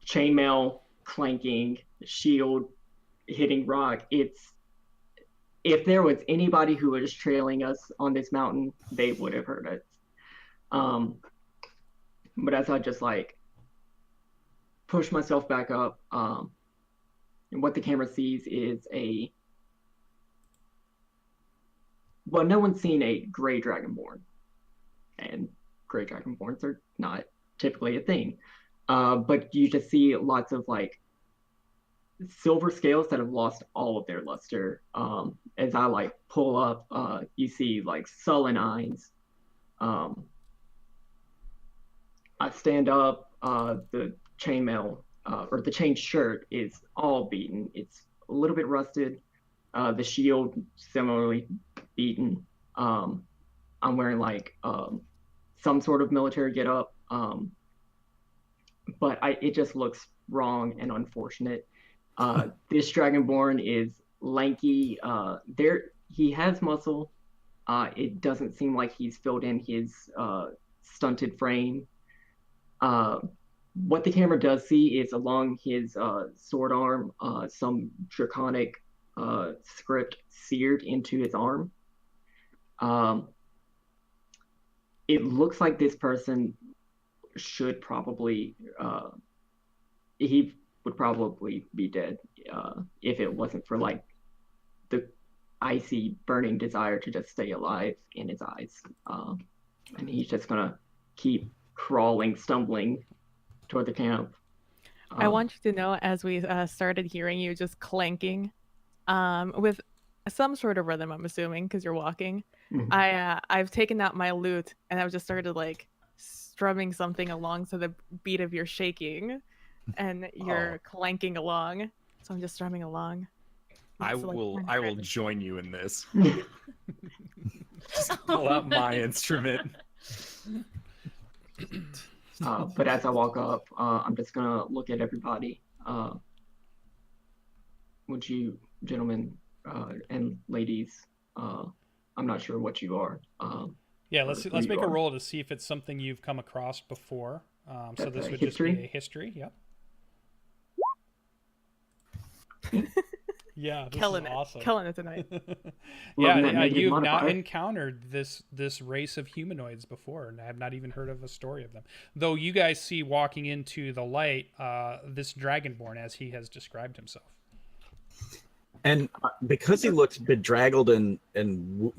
Chainmail clanking, shield hitting rock. It's If there was anybody who was trailing us on this mountain, they would have heard us. But as I just like push myself back up, and what the camera sees is no one's seen a gray dragonborn, and gray dragonborns are not typically a thing. But you just see lots of like silver scales that have lost all of their luster. As I like pull up, you see like sullen eyes. I stand up. The chainmail or the chain shirt is all beaten. It's a little bit rusted. The shield similarly beaten. I'm wearing like some sort of military getup, but it just looks wrong and unfortunate. This dragonborn is lanky. He has muscle. It doesn't seem like he's filled in his stunted frame. What the camera does see is along his sword arm, some draconic script seared into his arm. It looks like this person should probably he would probably be dead if it wasn't for like the icy burning desire to just stay alive in his eyes. And he's just gonna keep crawling, stumbling toward the camp. I want you to know, as we started hearing you just clanking with some sort of rhythm, I'm assuming, because you're walking. Mhm. I've taken out my lute and I've just started like strumming something along to the beat of your shaking, and you're clanking along. So I'm just strumming along. I It's, like, will kinda I will random. join you in this. Just pull out my instrument. But as I walk up, I'm just gonna look at everybody. Would you, gentlemen and ladies, I'm not sure what you are. Yeah, or let's who make you a are. roll to see if it's something you've come across before. So That's this a would just be history? a history. Yep. Yeah, this Killing is it. awesome. Killing it tonight. Loving that Yeah, negative you've not modifier. encountered this race of humanoids before, and I have not even heard of a story of them. Though you guys see walking into the light, this dragonborn as he has described himself. And because he looks bedraggled and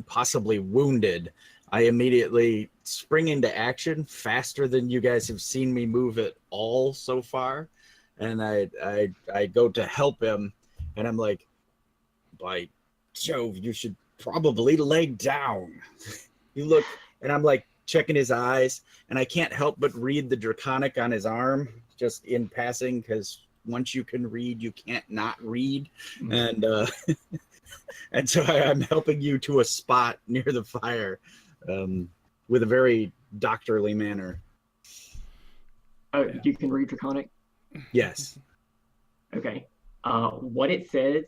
possibly wounded, I immediately spring into action faster than you guys have seen me move at all so far. And I go to help him, and I'm like, by Jove, you should probably lay down. You look, and I'm like checking his eyes, and I can't help but read the draconic on his arm just in passing, because once you can read, you can't not read. And and so I'm helping you to a spot near the fire with a very doctorly manner. You can read Draconic? Yes. Okay. What it says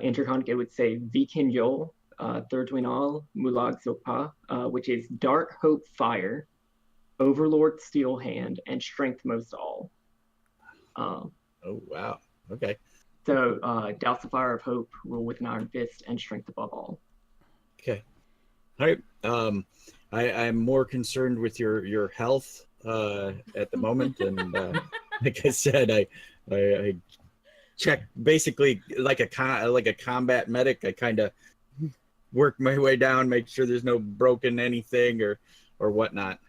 in Draconic, it would say Vikin Yol, Thirduinal, Mulag Zokpa, which is Dark Hope Fire, Overlord Steel Hand, and Strength Most All. Oh, wow. Okay. So, Douse the Fire of Hope, Rule with an Iron Fist, and Strength Above All. Okay. All right. I'm more concerned with your health at the moment, and like I said, I check basically like a combat medic. I kind of work my way down, make sure there's no broken anything or whatnot.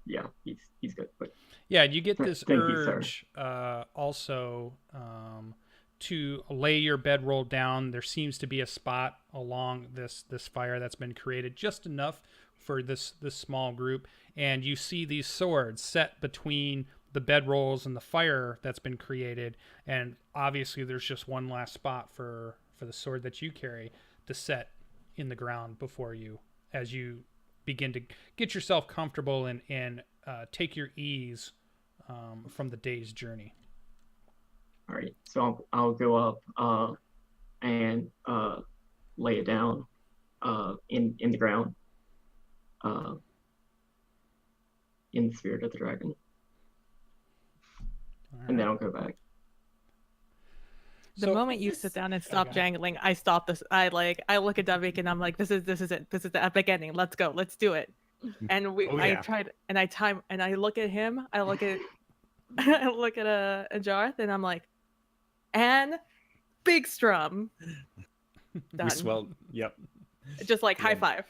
Yeah, he's good. But Yeah, you get this thank you, sir. urge also to lay your bedroll down. There seems to be a spot along this fire that's been created, just enough for this small group, and you see these swords set between the bedrolls and the fire that's been created, and obviously there's just one last spot for the sword that you carry to set in the ground before you, as you begin to get yourself comfortable and take your ease from the day's journey. All right, so I'll go up and lay it down in the ground in the spirit of the dragon, and then I'll go back. The moment you sit down and stop jangling, I stop this. I look at Davik and I'm like, this is it. This is the epic ending. Let's go. Let's do it. And I tried and I look at him. I look at I look at a Jarth and I'm like, and big strum. Done. We swelled. Yep. Just like high five.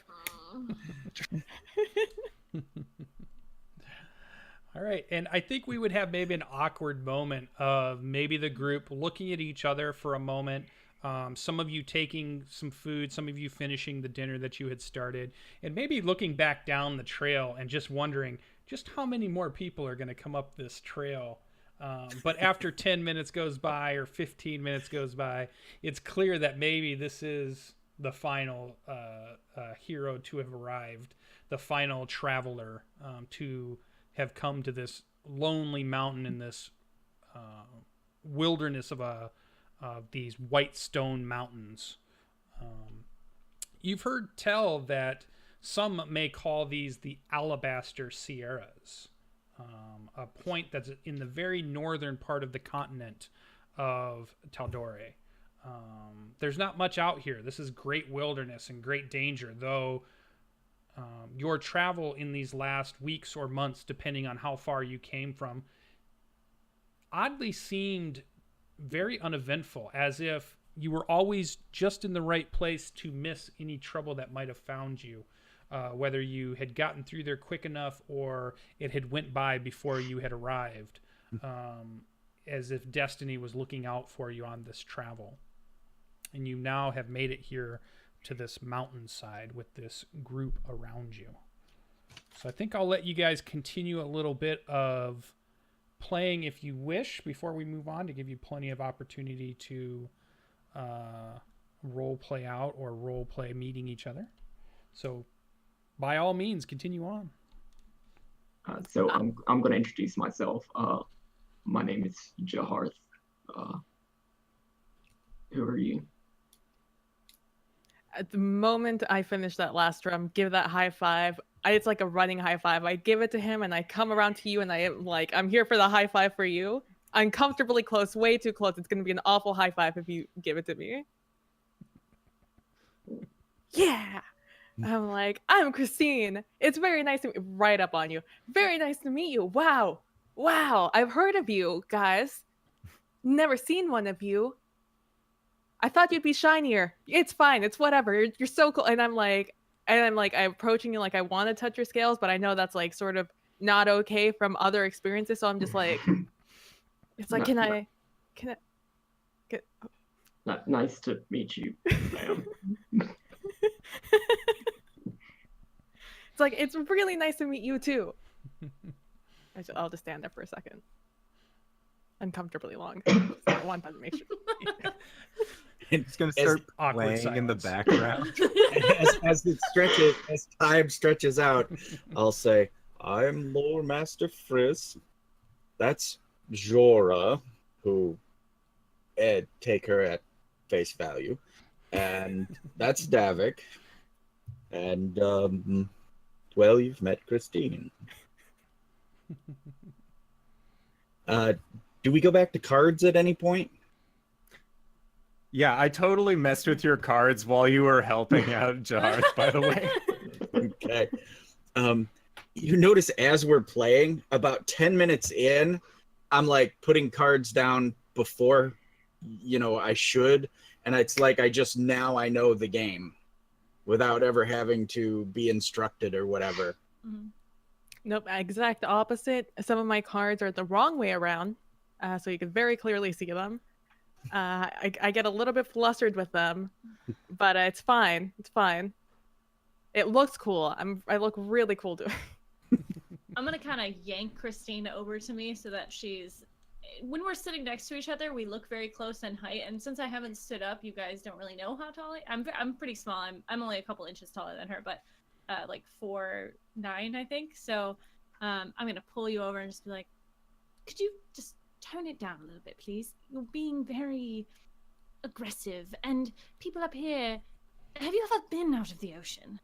All right, and I think we would have maybe an awkward moment of maybe the group looking at each other for a moment. Some of you taking some food, some of you finishing the dinner that you had started, and maybe looking back down the trail and just wondering just how many more people are going to come up this trail. But after 10 minutes goes by or 15 minutes goes by, it's clear that maybe this is the final hero to have arrived, the final traveler to have come to this lonely mountain in this wilderness of these white stone mountains. You've heard tell that some may call these the Alabaster Sierras, a point that's in the very northern part of the continent of Tal Dorei. There's not much out here. This is great wilderness and great danger, though your travel in these last weeks or months, depending on how far you came from, oddly seemed very uneventful, as if you were always just in the right place to miss any trouble that might have found you, whether you had gotten through there quick enough or it had went by before you had arrived, as if destiny was looking out for you on this travel. And you now have made it here to this mountainside with this group around you. So I think I'll let you guys continue a little bit of playing if you wish before we move on, to give you plenty of opportunity to role play out or role play meeting each other. So by all means, continue on. So I'm going to introduce myself. My name is Jaharth. Who are you? At the moment I finish that last drum, give that high five. It's like a running high five. I give it to him and I come around to you and I am like, I'm here for the high five for you. Uncomfortably close, way too close. It's going to be an awful high five if you give it to me. Yeah. I'm like, I'm Christine. It's very nice to right up on you. Very nice to meet you. Wow. Wow. I've heard of you guys. Never seen one of you. I thought you'd be shinier. It's fine. It's whatever. You're so cool. And I'm like, I'm approaching you like I want to touch your scales, but I know that's like sort of not okay from other experiences. So I'm just like, it's like, can I? Nice to meet you, ma'am. It's like, it's really nice to meet you too. I'll just stand there for a second. Uncomfortably long. So I want to make sure. It's going to start awkward playing in the silence. background. as time stretches out, I'll say, I'm Lore Master Frisk. That's Jorah, who take her at face value. And that's Davik. And, well, you've met Christine. Do we go back to cards at any point? Yeah, I totally messed with your cards while you were helping out Jarth, by the way. Okay. You notice as we're playing, about 10 minutes in, I'm like putting cards down before, I should. And it's like I know the game without ever having to be instructed or whatever. Mm-hmm. Nope, exact opposite. Some of my cards are the wrong way around, so you can very clearly see them. I get a little bit flustered with them, but it's fine. It's fine. It looks cool. I look really cool doing it. I'm gonna kind of yank Christine over to me so that when we're sitting next to each other, we look very close in height. And since I haven't stood up, you guys don't really know how tall I'm pretty small. I'm only a couple inches taller than her, but like 4'9", I think. So I'm gonna pull you over and just be like, could you just tone it down a little bit, please? You're being very aggressive, and people up here. Have you ever been out of the ocean?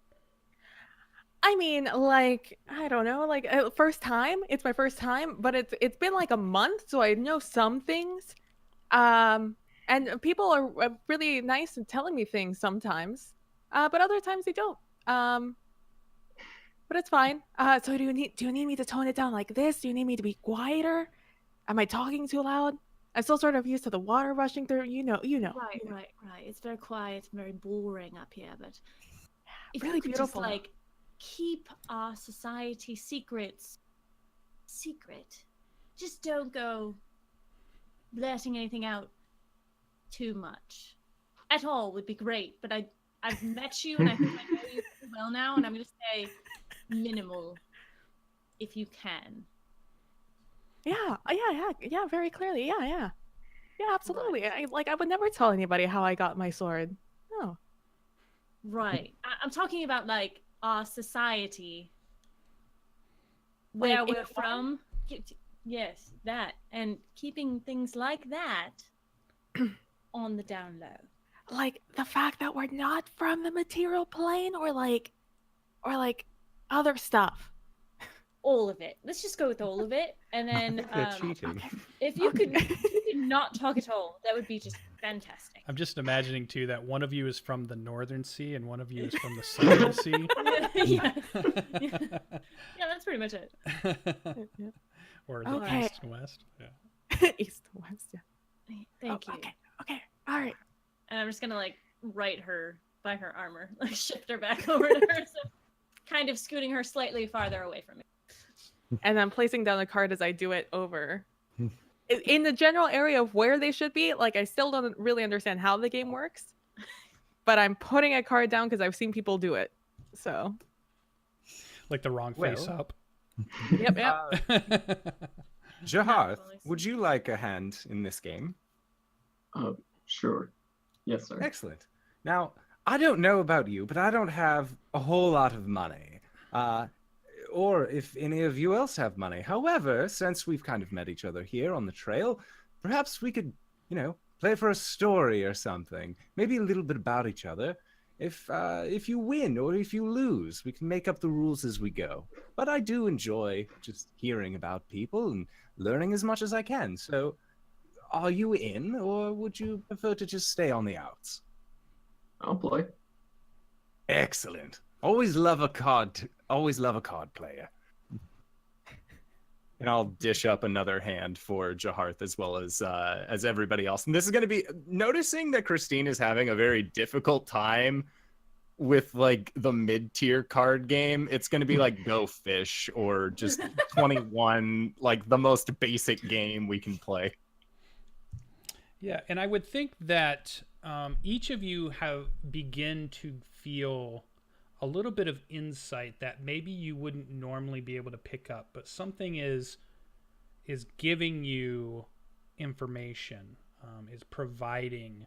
I mean, like, I don't know, like first time. It's my first time, but it's been like a month, so I know some things. And people are really nice and telling me things sometimes, but other times they don't. But it's fine. So do you need me to tone it down like this? Do you need me to be quieter? Am I talking too loud? I'm still sort of used to the water rushing through. Right. It's very quiet and very boring up here, but if Really you could just beautiful. like keep our society secrets secret, just don't go blurting anything out too much. At all would be great, but I've met you and I think I know you pretty well now, and I'm gonna say minimal if you can. Yeah, very clearly. Yeah, absolutely. I would never tell anybody how I got my sword. No. Right. I'm talking about like our society, where Like, we're from. Yes, that, and keeping things like that on the down low. like the fact that we're not from the material plane, or like other stuff. All of it. Let's just go with all of it, and I then think they're cheating. if you could not talk at all, that would be just fantastic. I'm just imagining too that one of you is from the northern sea and one of you is from the southern sea. yeah, that's pretty much it. Or the Okay. east and west. Yeah. East to west. Yeah. Thank you. Okay. All right. And I'm just gonna like right her by her armor, like shift her back over to her, so kind of scooting her slightly farther away from me. And I'm placing down a card as I do it over. In the general area of where they should be, like I still don't really understand how the game works, but I'm putting a card down because I've seen people do it. So. Like the wrong face up. Yep. Jaharth, would you like a hand in this game? Sure. Yes, sir. Excellent. Now, I don't know about you, but I don't have a whole lot of money. Or if any of you else have money. However, since we've kind of met each other here on the trail, perhaps we could, play for a story or something. Maybe a little bit about each other. If you win or if you lose, we can make up the rules as we go. But I do enjoy just hearing about people and learning as much as I can. So, are you in, or would you prefer to just stay on the outs? I'll play. Excellent. Always love a card player. And I'll dish up another hand for Jaharth as well as everybody else. And this is going to be noticing that Christine is having a very difficult time with like the mid-tier card game. It's going to be like Go Fish or just 21, like the most basic game we can play. Yeah, and I would think that each of you have begin to feel a little bit of insight that maybe you wouldn't normally be able to pick up, but something is giving you information, is providing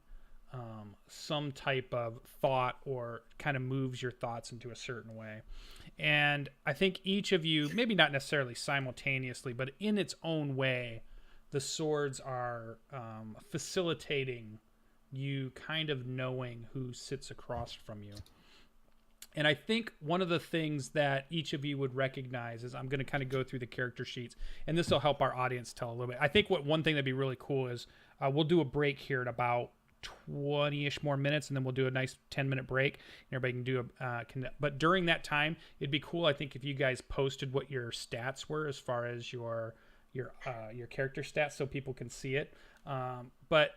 some type of thought, or kind of moves your thoughts into a certain way. And I think each of you, maybe not necessarily simultaneously, but in its own way, the swords are facilitating you kind of knowing who sits across from you. And I think one of the things that each of you would recognize is, I'm going to kind of go through the character sheets, and this will help our audience tell a little bit. I think one thing that'd be really cool is we'll do a break here at about 20-ish more minutes, and then we'll do a nice 10-minute break. And everybody can do but during that time, it'd be cool, I think, if you guys posted what your stats were as far as your character stats, so people can see it. But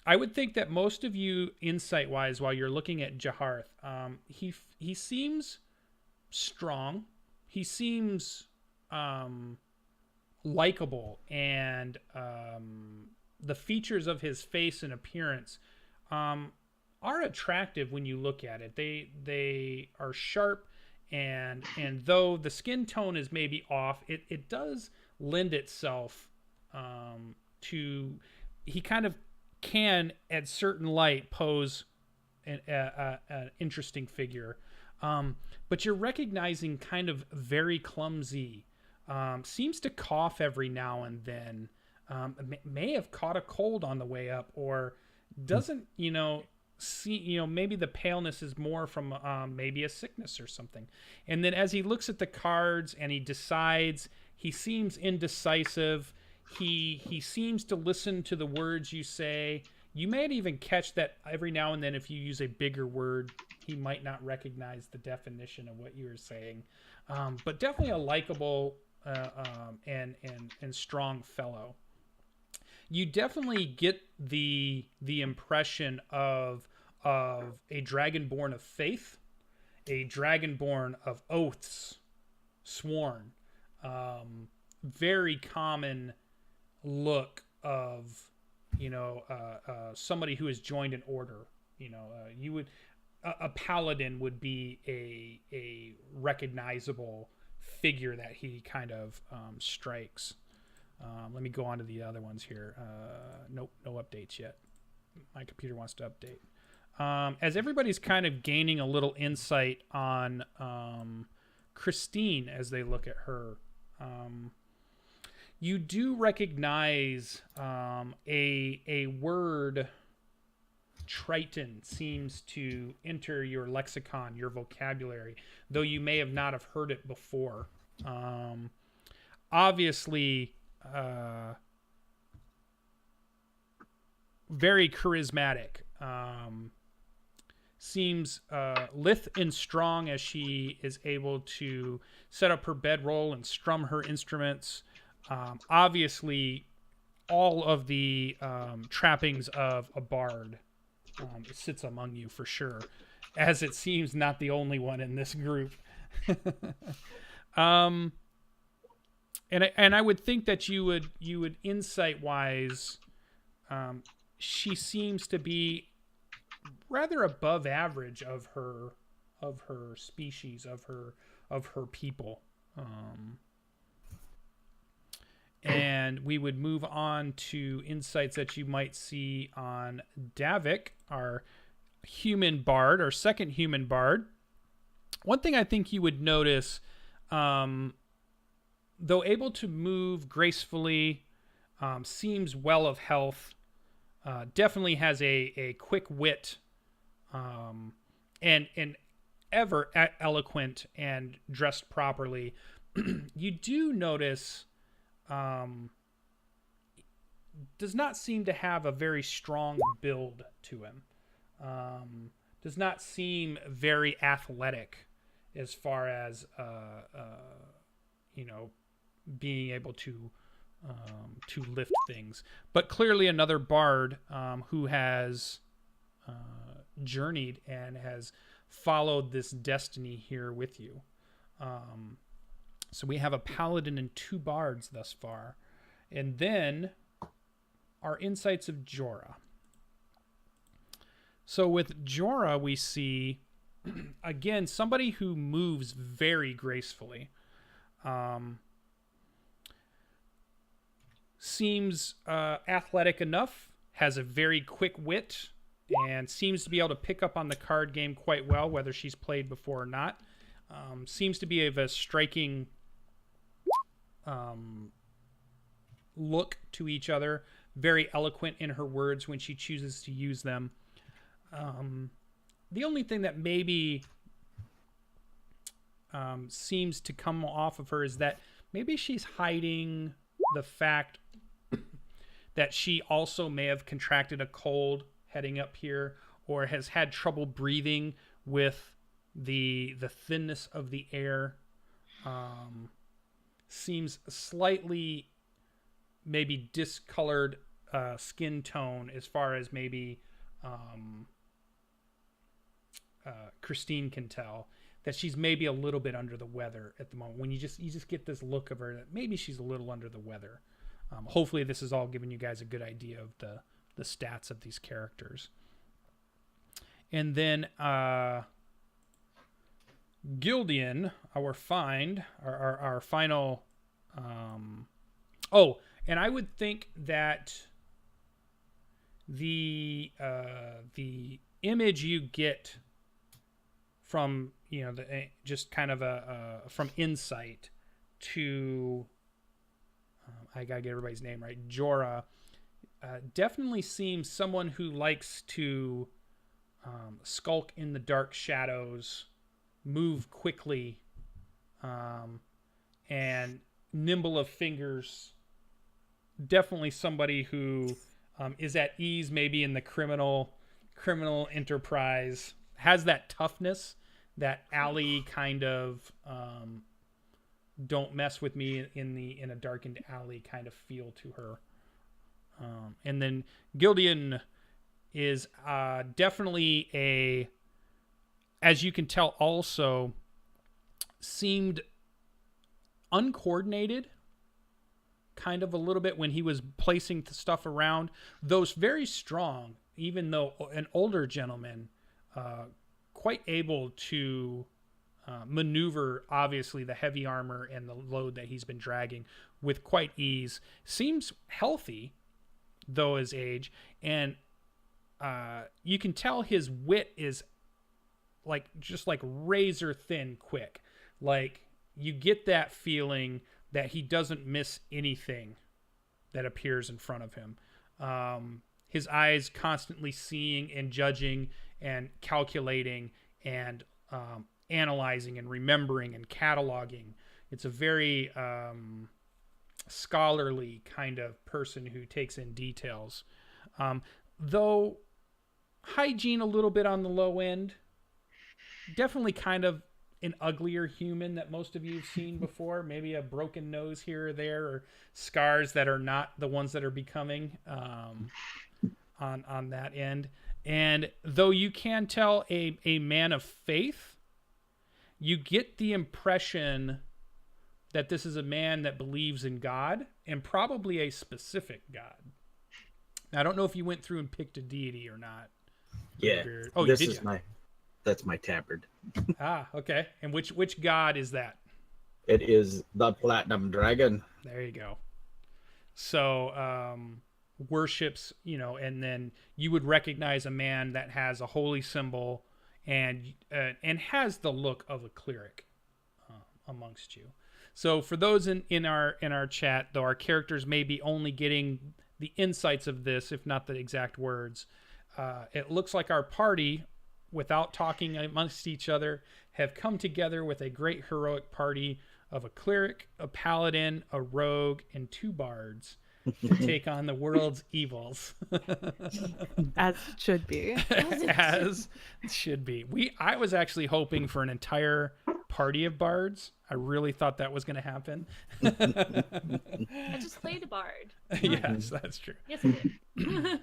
I would think that most of you, insight-wise, while you're looking at Jaharth, he seems strong. He seems likable, and the features of his face and appearance are attractive when you look at it. They are sharp, and though the skin tone is maybe off, it does lend itself to, he kind of can at certain light pose an interesting figure. But you're recognizing kind of very clumsy. Seems to cough every now and then. May have caught a cold on the way up, or doesn't, see, maybe the paleness is more from maybe a sickness or something. And then as he looks at the cards and he decides, he seems indecisive. He seems to listen to the words you say. You may even catch that every now and then if you use a bigger word, he might not recognize the definition of what you were saying. But definitely a likable and strong fellow. You definitely get the impression of a dragonborn of faith, a dragonborn of oaths sworn. Very common look of somebody who has joined an order. You would a paladin would be a recognizable figure that he kind of strikes. Let me go on to the other ones here. Nope, no updates yet. My computer wants to update. As everybody's kind of gaining a little insight on Christine as they look at her, you do recognize a word, Triton, seems to enter your lexicon, your vocabulary, though you may have not have heard it before. Obviously, very charismatic. Seems lithe and strong as she is able to set up her bedroll and strum her instruments. Obviously, all of the trappings of a bard sits among you for sure, as it seems not the only one in this group. And I would think that you would insight wise, she seems to be rather above average of her species, of her people. And we would move on to insights that you might see on Davik, our human bard, our second human bard. One thing I think you would notice, though able to move gracefully, seems well of health, definitely has a quick wit, and ever eloquent and dressed properly. You do notice does not seem to have a very strong build to him. Does not seem very athletic as far as being able to lift things. But clearly another bard who has journeyed and has followed this destiny here with you. So we have a paladin and two bards thus far. And then our insights of Jorah. So with Jorah, we see, again, somebody who moves very gracefully. Seems athletic enough, has a very quick wit, and seems to be able to pick up on the card game quite well, whether she's played before or not. Seems to be of a striking look to each other, very eloquent in her words when she chooses to use them. The only thing that maybe seems to come off of her is that maybe she's hiding the fact that she also may have contracted a cold heading up here, or has had trouble breathing with the thinness of the air. Seems slightly maybe discolored skin tone as far as maybe Christine can tell, that she's maybe a little bit under the weather at the moment. When you just get this look of her that maybe she's a little under the weather. Hopefully this is all giving you guys a good idea of the stats of these characters. And then Gildian, our final. And I would think that the image you get from just kind of from insight to I gotta get everybody's name right. Jorah definitely seems someone who likes to skulk in the dark shadows, move quickly, and nimble of fingers. Definitely somebody who is at ease, maybe in the criminal enterprise, has that toughness, that alley kind of don't mess with me in a darkened alley kind of feel to her. And then Gildian is definitely as you can tell, also seemed uncoordinated kind of a little bit when he was placing the stuff around, though very strong, even though an older gentleman, quite able to maneuver obviously the heavy armor and the load that he's been dragging with quite ease. Seems healthy though his age, and you can tell his wit is just like razor thin quick. Like you get that feeling that he doesn't miss anything that appears in front of him. His eyes constantly seeing and judging and calculating and analyzing and remembering and cataloging. It's a very scholarly kind of person who takes in details. Though hygiene a little bit on the low end. Definitely kind of an uglier human that most of you have seen before. Maybe a broken nose here or there, or scars that are not the ones that are becoming on that end. And though you can tell a man of faith, you get the impression that this is a man that believes in God, and probably a specific God. Now, I don't know if you went through and picked a deity or not. Yeah. Oh, this did is you? That's my tabard. Ah, okay. And which God is that? It is the Platinum Dragon. There you go. So worships, and then you would recognize a man that has a holy symbol and has the look of a cleric amongst you. So for those in our chat, though our characters may be only getting the insights of this, if not the exact words, it looks like our party, without talking amongst each other, have come together with a great heroic party of a cleric, a paladin, a rogue, and 2 bards to take on the world's evils. As should be. As should be. I was actually hoping for an entire party of bards. I really thought that was going to happen. I just played a bard. Yes, that's true. Yes, I did.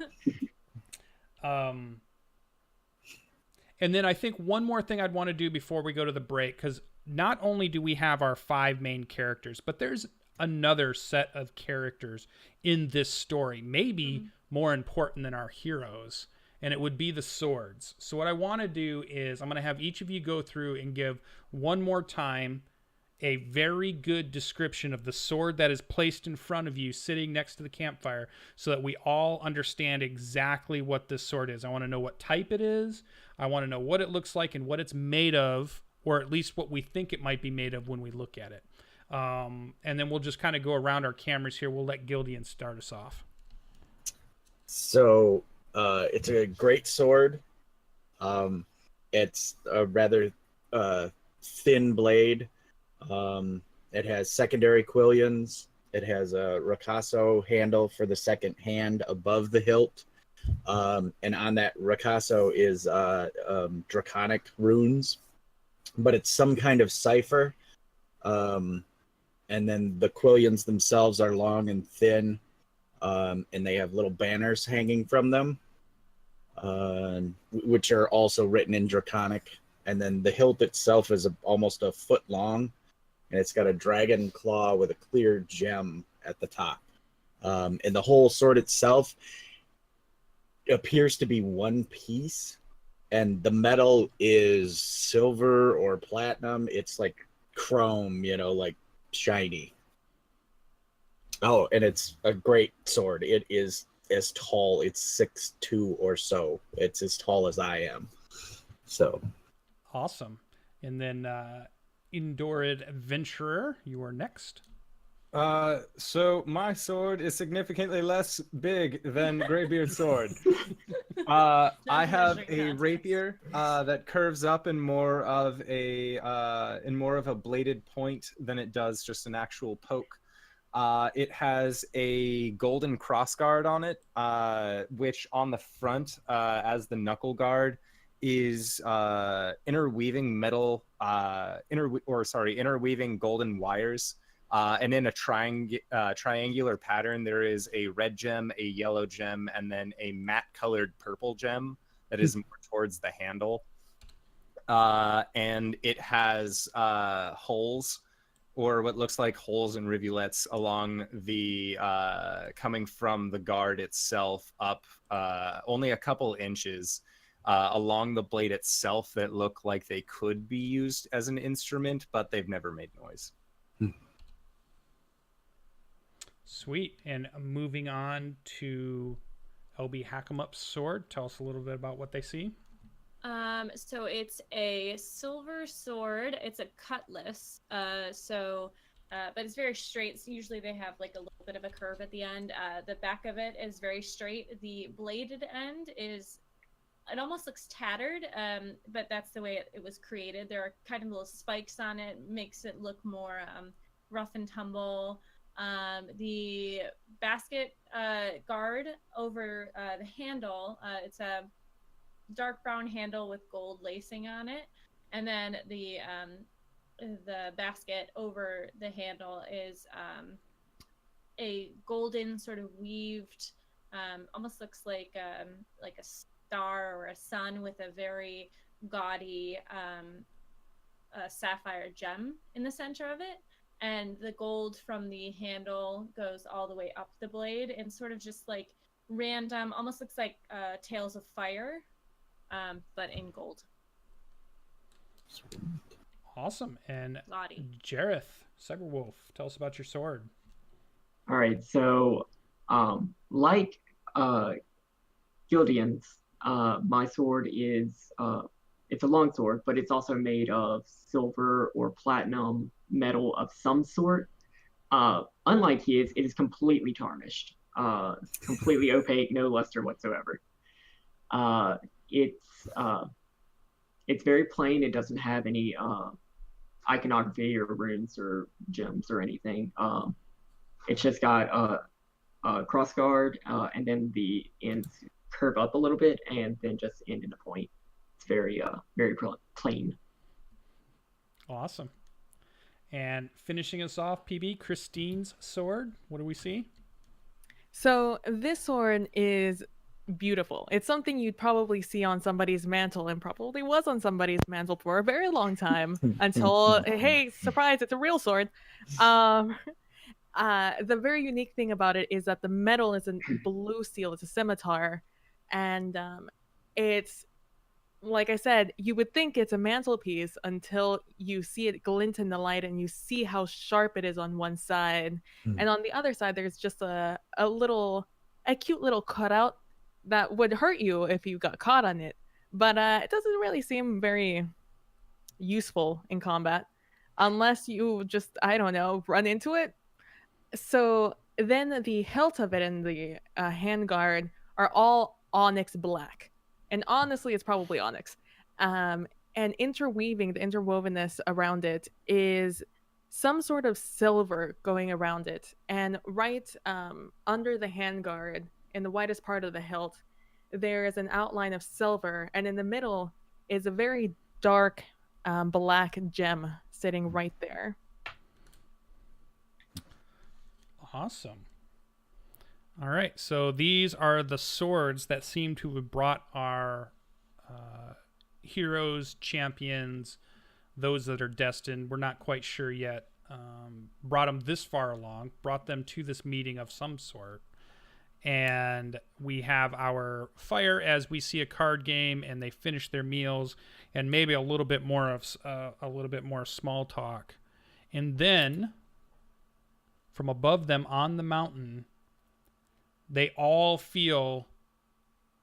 And then I think one more thing I'd want to do before we go to the break, because not only do we have our 5 main characters, but there's another set of characters in this story, maybe more important than our heroes, and it would be the swords. So what I want to do is I'm going to have each of you go through and give one more time a very good description of the sword that is placed in front of you sitting next to the campfire, so that we all understand exactly what this sword is. I want to know what type it is. I want to know what it looks like and what it's made of, or at least what we think it might be made of when we look at it. And then we'll just kind of go around our cameras here. We'll let Gildian start us off. So it's a great sword. It's a rather thin blade. It has secondary quillions. It has a ricasso handle for the second hand above the hilt. And on that ricasso is draconic runes, but it's some kind of cipher. And then the quillions themselves are long and thin, and they have little banners hanging from them, which are also written in draconic. And then the hilt itself is almost a foot long, and it's got a dragon claw with a clear gem at the top. And the whole sword itself appears to be one piece, and the metal is silver or platinum. It's like chrome, like shiny. Oh, and it's a great sword. It is as tall. It's 6'2" or so. It's as tall as I am. So Awesome. And then Indoor Adventurer, you are next. So my sword is significantly less big than Greybeard's sword. I have measuring a contest. rapier that curves up in more of a bladed point than it does just an actual poke. It has a golden crossguard on it, which on the front, as the knuckle guard, is interweaving golden wires. And in a triangular pattern, there is a red gem, a yellow gem, and then a matte-colored purple gem that is more towards the handle. And it has holes, or what looks like holes and rivulets along the coming from the guard itself up only a couple inches along the blade itself that look like they could be used as an instrument, but they've never made noise. Sweet. And moving on to LB Hackamup's sword. Tell us a little bit about what they see. So it's a silver sword. It's a cutlass. But it's very straight. So usually they have like a little bit of a curve at the end. The back of it is very straight. The bladed end it almost looks tattered, but that's the way it was created. There are kind of little spikes on it, makes it look more rough and tumble. The basket guard over the handle, it's a dark brown handle with gold lacing on it, and then the basket over the handle is a golden sort of weaved, almost looks like a star or a sun with a very gaudy sapphire gem in the center of it. And the gold from the handle goes all the way up the blade and sort of just like random, almost looks like Tails of Fire, but in gold. Awesome. And Lottie. Jareth, Cyberwolf, tell us about your sword. All right, so like Gildian's, my sword is it's a long sword, but it's also made of silver or platinum metal of some sort. Unlike his, it is completely tarnished, completely opaque, no luster whatsoever. It's very plain. It doesn't have any iconography or runes or gems or anything. It's just got a cross guard, and then the ends curve up a little bit, and then just end in a point. It's very plain. Awesome. And finishing us off, PB, Christine's sword. What do we see? So this sword is beautiful. It's something you'd probably see on somebody's mantle, and probably was on somebody's mantle for a very long time until, hey, surprise, it's a real sword. The very unique thing about it is that the metal is a blue steel. It's a scimitar, and it's, like I said, you would think it's a mantelpiece until you see it glint in the light and you see how sharp it is on one side. And on the other side, there's just a cute little cutout that would hurt you if you got caught on it. But it doesn't really seem very useful in combat unless you just, I don't know, run into it. So then the hilt of it and the handguard are all onyx black. And honestly, it's probably onyx. And interweaving, the interwovenness around it is some sort of silver going around it. And right under the handguard, in the widest part of the hilt, there is an outline of silver. And in the middle is a very dark black gem sitting right there. Awesome. All right, so these are the swords that seem to have brought our heroes, champions, those that are destined. We're not quite sure yet. Brought them this far along, brought them to this meeting of some sort. And we have our fire as we see a card game, and they finish their meals, and maybe a little bit more small talk, and then from above them on the mountain, they all feel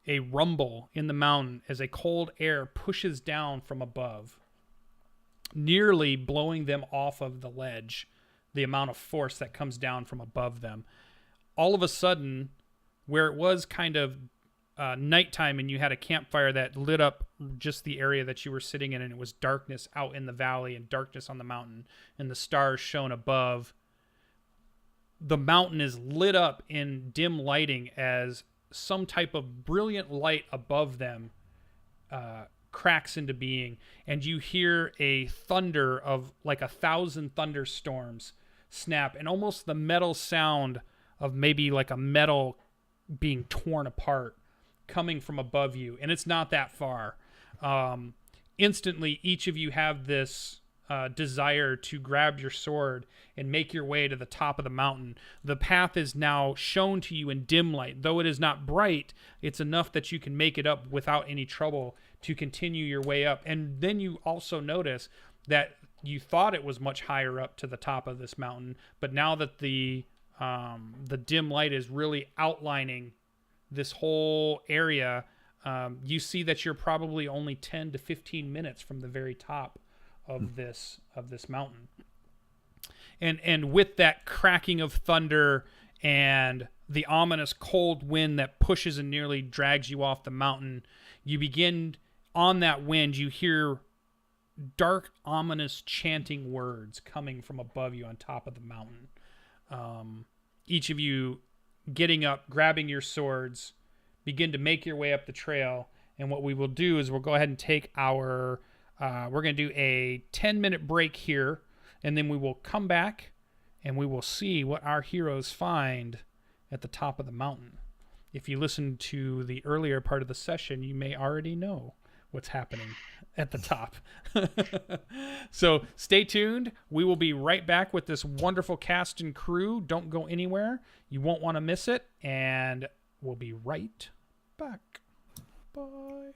a rumble in the mountain as a cold air pushes down from above, nearly blowing them off of the ledge, the amount of force that comes down from above them. All of a sudden, where it was kind of nighttime and you had a campfire that lit up just the area that you were sitting in, and it was darkness out in the valley and darkness on the mountain and the stars shone above, the mountain is lit up in dim lighting as some type of brilliant light above them cracks into being, and you hear a thunder of like 1,000 thunderstorms snap, and almost the metal sound of maybe like a metal being torn apart coming from above you, and it's not that far. Instantly, each of you have this desire to grab your sword and make your way to the top of the mountain. The path is now shown to you in dim light. Though it is not bright, it's enough that you can make it up without any trouble to continue your way up. And then you also notice that you thought it was much higher up to the top of this mountain, but now that the dim light is really outlining this whole area, you see that you're probably only 10 to 15 minutes from the very top of this mountain. And with that cracking of thunder and the ominous cold wind that pushes and nearly drags you off the mountain, you begin, on that wind, you hear dark, ominous chanting words coming from above you on top of the mountain. Each of you getting up, grabbing your swords, begin to make your way up the trail. And what we will do is we'll go ahead and take our we're going to do a 10-minute break here, and then we will come back and we will see what our heroes find at the top of the mountain. If you listened to the earlier part of the session, you may already know what's happening at the top. So stay tuned. We will be right back with this wonderful cast and crew. Don't go anywhere. You won't want to miss it, and we'll be right back. Bye.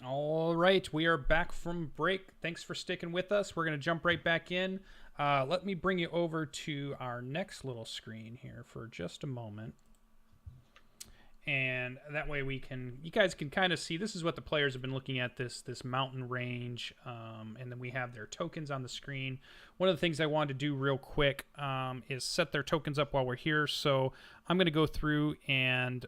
All right, we are back from break. Thanks for sticking with us. We're going to jump right back in. Let me bring you over to our next little screen here for just a moment. And that way you guys can kind of see, this is what the players have been looking at, this mountain range. And then we have their tokens on the screen. One of the things I wanted to do real quick is set their tokens up while we're here. So I'm going to go through and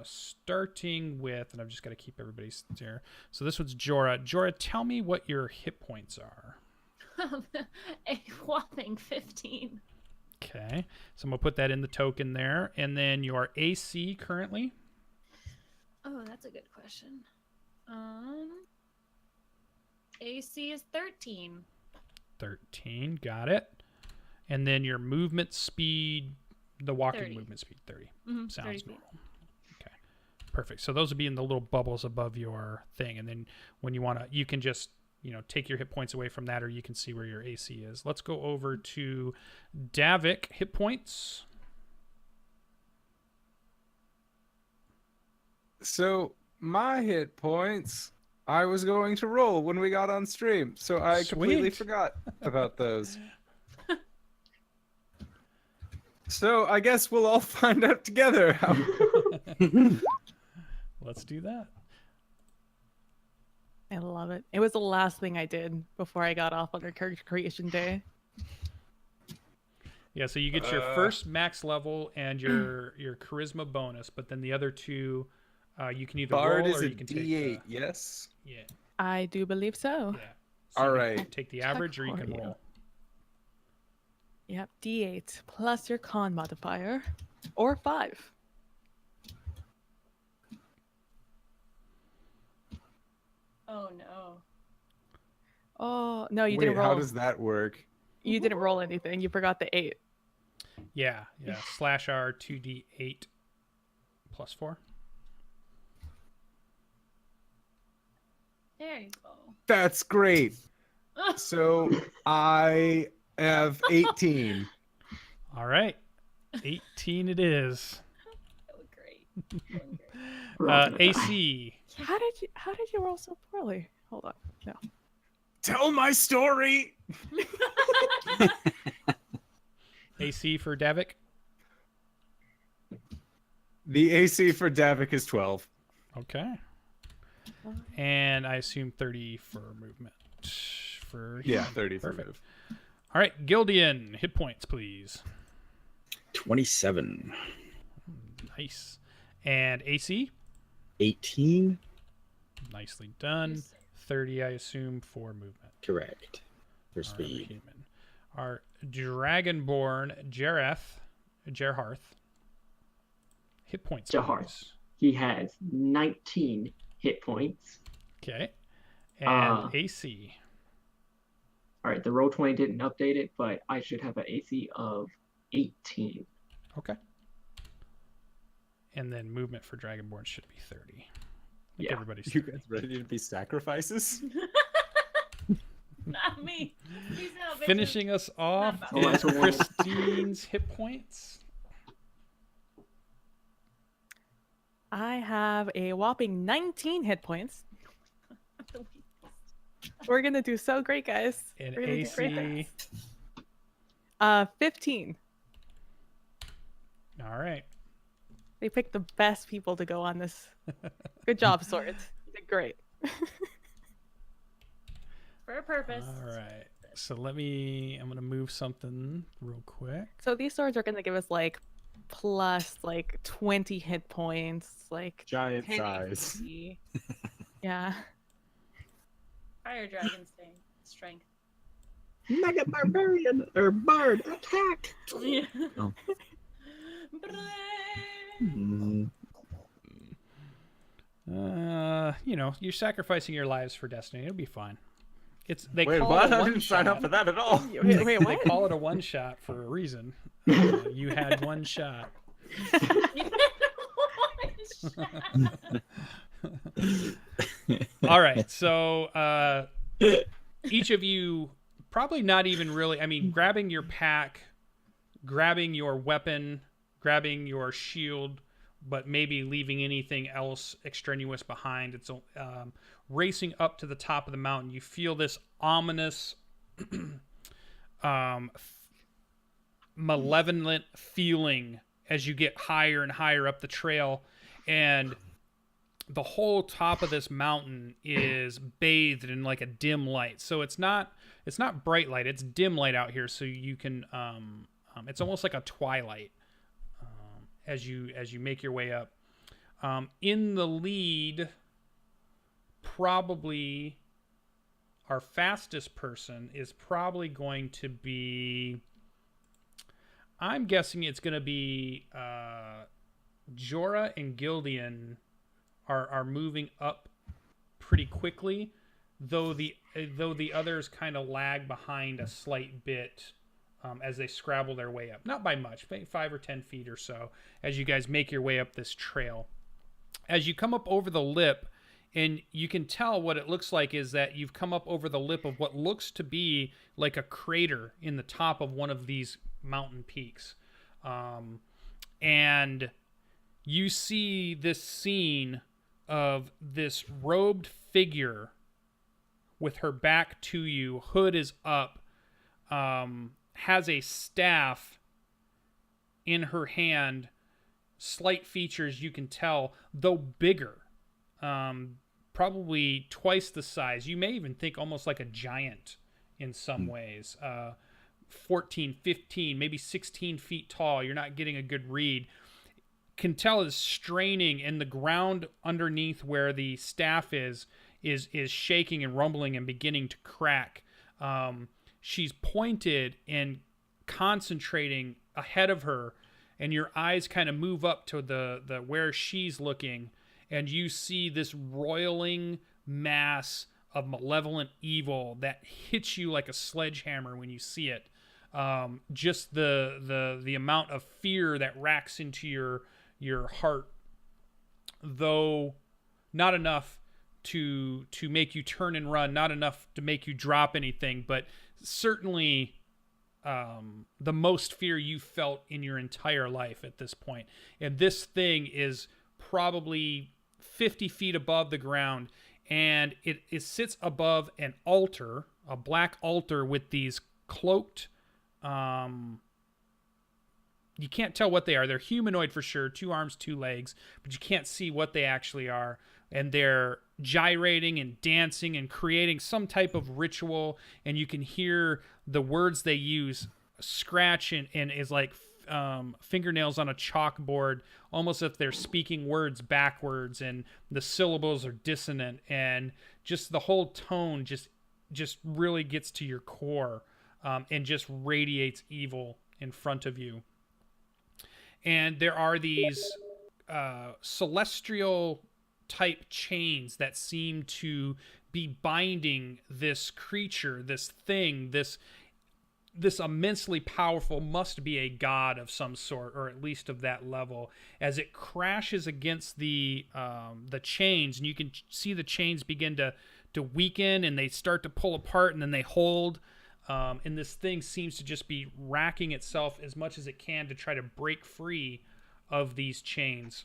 starting with, and I've just got to keep everybody's there. So this one's Jorah. Jorah, tell me what your hit points are. A whopping 15. Okay, so I'm going to put that in the token there. And then your AC currently? Oh, that's a good question. AC is 13. 13, got it. And then your movement speed, the walking 30. movement speed, 30. Mm-hmm, Sounds 30 feet. normal. Okay, perfect. So those would be in the little bubbles above your thing. And then when you want to, you can just, take your hit points away from that, or you can see where your AC is. Let's go over to Davik, hit points. So my hit points, I was going to roll when we got on stream, so I completely Sweet. forgot about those. So I guess we'll all find out together how. Let's do that. I love it. It was the last thing I did before I got off on our character creation day. Yeah, so you get your first max level and your charisma bonus, but then the other two, you can either Bard roll is or a you can D8, take. yes? Yeah. I do believe so. Yeah. So All you right. can take the average, or you for can you. roll. Yep, D8 plus your con modifier, or 5. Oh no. Oh no, you Wait, didn't roll. how does that work? You didn't roll anything. You forgot the 8. Yeah. Slash R 2d8 plus 4. There you go. That's great. So I have 18. All right, 18 it is. That was great. We're all gonna die. AC. How did you roll so poorly? Hold on. No. Tell my story. AC for Davik. The AC for Davik is 12. Okay. And I assume 30 for movement. Yeah, 30 for Perfect. move. All right, Gildian, hit points, please. 27. Nice. And AC, 18. nicely done. 30, I assume, for movement. Correct. For Our speed. human. Our Dragonborn, Gerharth. Hit points, Jaharth. please. He has 19 hit points. Okay. And Uh, AC. All right, the Roll20 didn't update it, but I should have an AC of 18. Okay. And then movement for Dragonborn should be 30. I think Yeah. everybody's You 30. guys ready to be sacrifices? Not me. Peace out, bitches. Finishing us off Not about is it. Christine's hit points. I have a whopping 19 hit points. We're gonna do so great, guys. And We're gonna do great AC. things. 15. All right. They picked the best people to go on this. Good job, Swords. You did great. For a purpose. All right. So I'm going to move something real quick. So these swords are gonna give us like plus like 20 hit points, like Giant 10 size. HP. Yeah. Fire dragon strength. Mega Barbarian or Bard attack. Yeah. Oh. Hmm. You're sacrificing your lives for Destiny. It'll be fine. They Wait, call what? it a I one didn't sign up shot. for that at all. Wait, They what? call it a one shot for a reason. You had one shot. All right. So each of you probably not even really, I mean, grabbing your pack, grabbing your weapon, grabbing your shield but maybe leaving anything else extraneous behind. It's racing up to the top of the mountain. You feel this ominous, malevolent feeling as you get higher and higher up the trail, and the whole top of this mountain is bathed in like a dim light. So it's not bright light, it's dim light out here, so you can it's almost like a twilight as you make your way up. In the lead, probably our fastest person is probably going to be, I'm guessing it's going to be Jorah and Gildian are moving up pretty quickly, though the others kind of lag behind a slight bit as they scrabble their way up. Not by much, maybe 5 or 10 feet or so, as you guys make your way up this trail. As you come up over the lip, and you can tell what it looks like is that you've come up over the lip of what looks to be like a crater in the top of one of these mountain peaks. And you see this scene of this robed figure with her back to you, hood is up, has a staff in her hand, slight features you can tell, though bigger, probably twice the size. You may even think almost like a giant in some ways. 14, 15, maybe 16 feet tall. You're not getting a good read. Can tell is straining, and the ground underneath where the staff is shaking and rumbling and beginning to crack. She's pointed and concentrating ahead of her, and your eyes kind of move up to the where she's looking, and you see this roiling mass of malevolent evil that hits you like a sledgehammer when you see it. Just the amount of fear that racks into your heart, though not enough to make you turn and run, not enough to make you drop anything, but certainly the most fear you felt in your entire life at this point. And this thing is probably 50 feet above the ground, and it sits above an altar, a black altar with these cloaked, you can't tell what they are. They're humanoid for sure, 2 arms, 2 legs, but you can't see what they actually are. And they're gyrating and dancing and creating some type of ritual, and you can hear the words they use scratch and is like fingernails on a chalkboard, almost if they're speaking words backwards, and the syllables are dissonant, and just the whole tone just really gets to your core, and just radiates evil in front of you. And there are these celestial type chains that seem to be binding this creature, this thing, this immensely powerful, must be a god of some sort, or at least of that level, as it crashes against the chains, and you can see the chains begin to weaken, and they start to pull apart, and then they hold. And this thing seems to just be racking itself as much as it can to try to break free of these chains.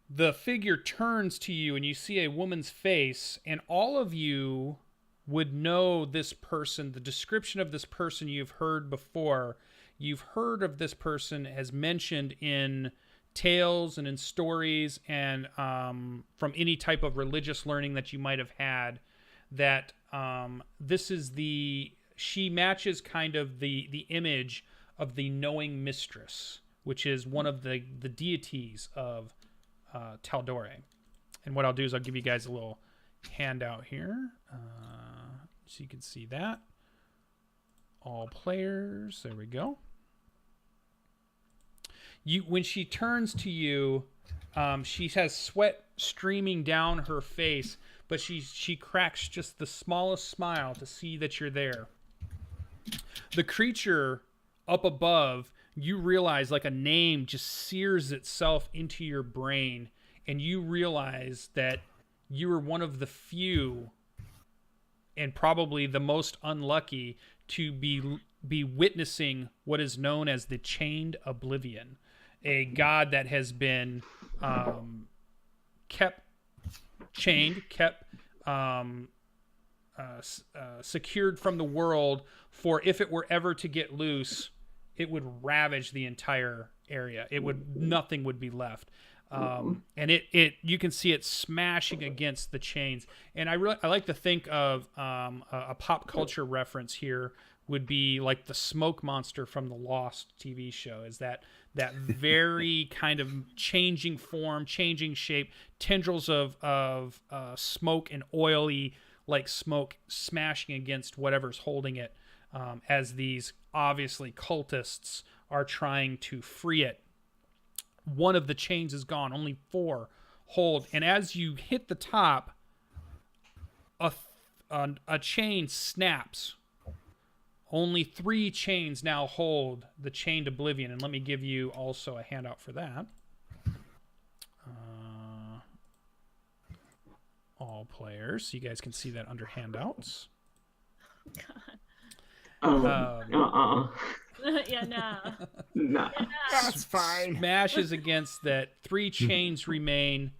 The figure turns to you, and you see a woman's face, and all of you would know this person. The description of this person you've heard before. You've heard of this person as mentioned in tales and in stories, and from any type of religious learning that you might have had, that this is she matches kind of the image of the knowing mistress, which is one of the deities of Tal Dorei. And what I'll do is I'll give you guys a little handout here, so you can see that. All players, there we go. When she turns to you, she has sweat streaming down her face, but she cracks just the smallest smile to see that you're there. The creature up above, you realize like a name just sears itself into your brain, and you realize that you are one of the few, and probably the most unlucky, to be witnessing what is known as the Chained Oblivion. a god that has been kept chained, kept secured from the world, for if it were ever to get loose, it would ravage the entire area. Nothing would be left. And you can see it smashing against the chains. And I like to think of a pop culture reference here would be like the smoke monster from the Lost TV show. Is that very kind of changing form, changing shape, tendrils of smoke and oily like smoke smashing against whatever's holding it, as these obviously cultists are trying to free it. One of the chains is gone, only 4 hold, and as you hit the top, a chain snaps. Only 3 chains now hold the chained oblivion, and let me give you also a handout for that. All players, so you guys can see that under handouts. Yeah, no. No. That's fine. Smashes against that. 3 chains remain.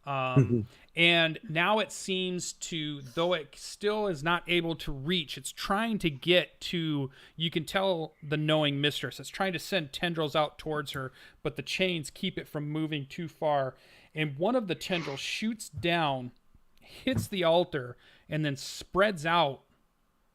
And now it seems to, though it still is not able to reach, it's trying to get to, you can tell the knowing mistress. It's trying to send tendrils out towards her, but the chains keep it from moving too far. And one of the tendrils shoots down, hits the altar, and then spreads out,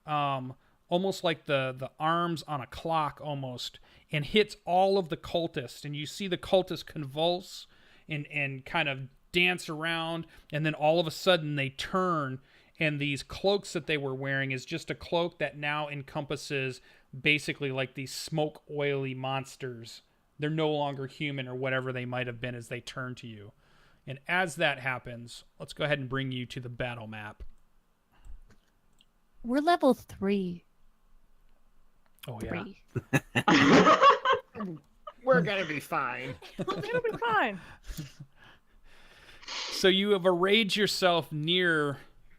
almost like the arms on a clock almost, and hits all of the cultists. And you see the cultists convulse and kind of dance around, and then all of a sudden they turn, and these cloaks that they were wearing is just a cloak that now encompasses basically like these smoke oily monsters. They're no longer human or whatever they might have been as they turn to you. And as that happens, let's go ahead and bring you to the battle map. We're level 3. Oh yeah. 3. We're gonna be fine. It'll be fine. So you have arrayed yourself near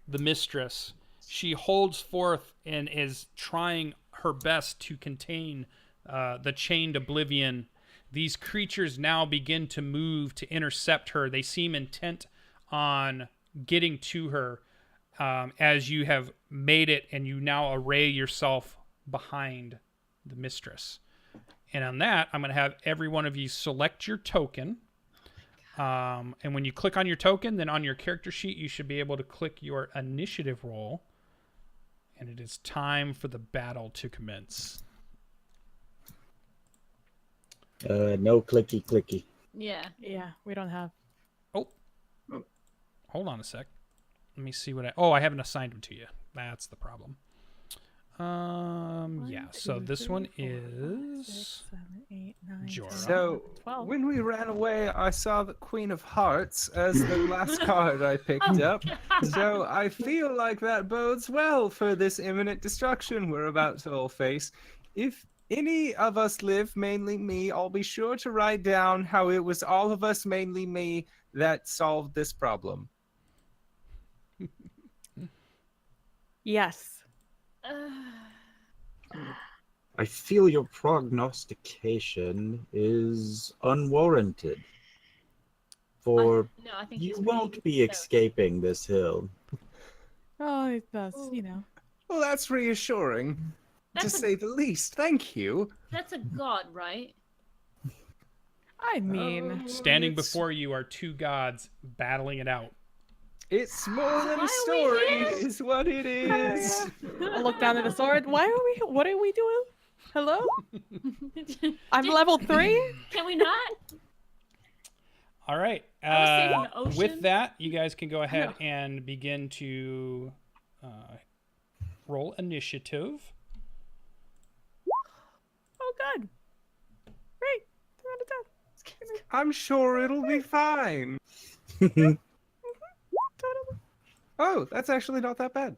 the mistress. She holds forth and is trying her best to contain the chained oblivion. These creatures now begin to move to intercept her. They seem intent on getting to her, as you have made it, and you now array yourself behind the mistress. And on that, I'm going to have every one of you select your token. And when you click on your token, then on your character sheet, you should be able to click your initiative roll. And it is time for the battle to commence. No clicky. Yeah. Yeah, we don't have. Oh. Hold on a sec. Let me see what I haven't assigned them to you. That's the problem. Yeah, so this one is 6, 7, 8, 9, Jorah. 10, So 12. when we ran away, I saw the Queen of Hearts as the last card I picked up. So I feel like that bodes well for this imminent destruction we're about to all face. If any of us live, mainly me, I'll be sure to write down how it was all of us, mainly me, that solved this problem. Yes. I feel your prognostication is unwarranted. For No, I think you he's won't pretty be stoked. escaping this hill. Oh, it does, you know. Well, that's reassuring, to That's a, say the least. Thank you. that's a god, right? I mean, standing It's- before you are 2 gods battling it out. It's more than Why a are we story, here? is what it is. I'll look down at the sword. What are we doing? Hello? I'm level 3? Can we not? All right. I was thinking ocean. With that, you guys can go ahead and begin to roll initiative. Oh, good. Great. 10 out of 10. I'm sure it'll be fine. Totally. Oh, that's actually not that bad.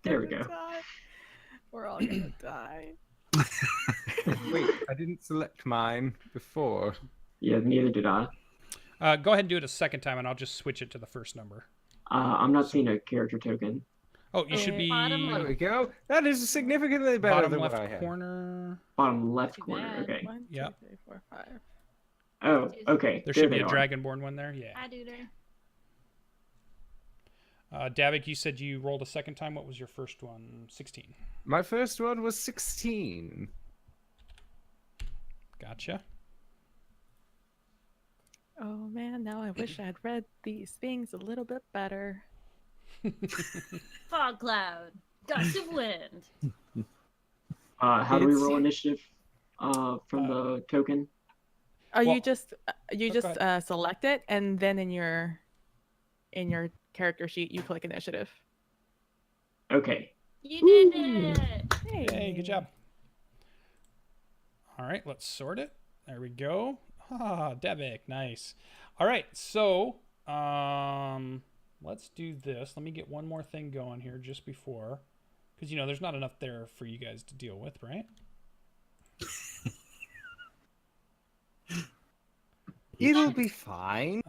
There we go. Die. We're all gonna die. Wait, I didn't select mine before. Yeah, neither did I. Go ahead and do it a second time, and I'll just switch it to the first number. I'm not seeing a character token. Oh, you should be Bottom There left. we go. That is significantly better bottom than left what I had. corner. Bottom left Too corner. bad. Okay. 1, 2, Yep. 3, 4, 5. Oh, okay. There should be they a are. Dragonborn one there. Yeah. Hi, Duder. Davik, you said you rolled a second time. What was your first one? 16. My first one was 16. Gotcha. Oh man, now I wish I'd read these things a little bit better. Fog cloud. Gust of wind. How do we It's- roll initiative from the token? Oh, Well- you just go ahead. select it, and then in your character sheet you click initiative. Okay. You did it. Hey, good job. All right, let's sort it. There we go. Ah, Davik, nice. All right, so let's do this. Let me get one more thing going here just before, because there's not enough there for you guys to deal with, right? It'll be fine.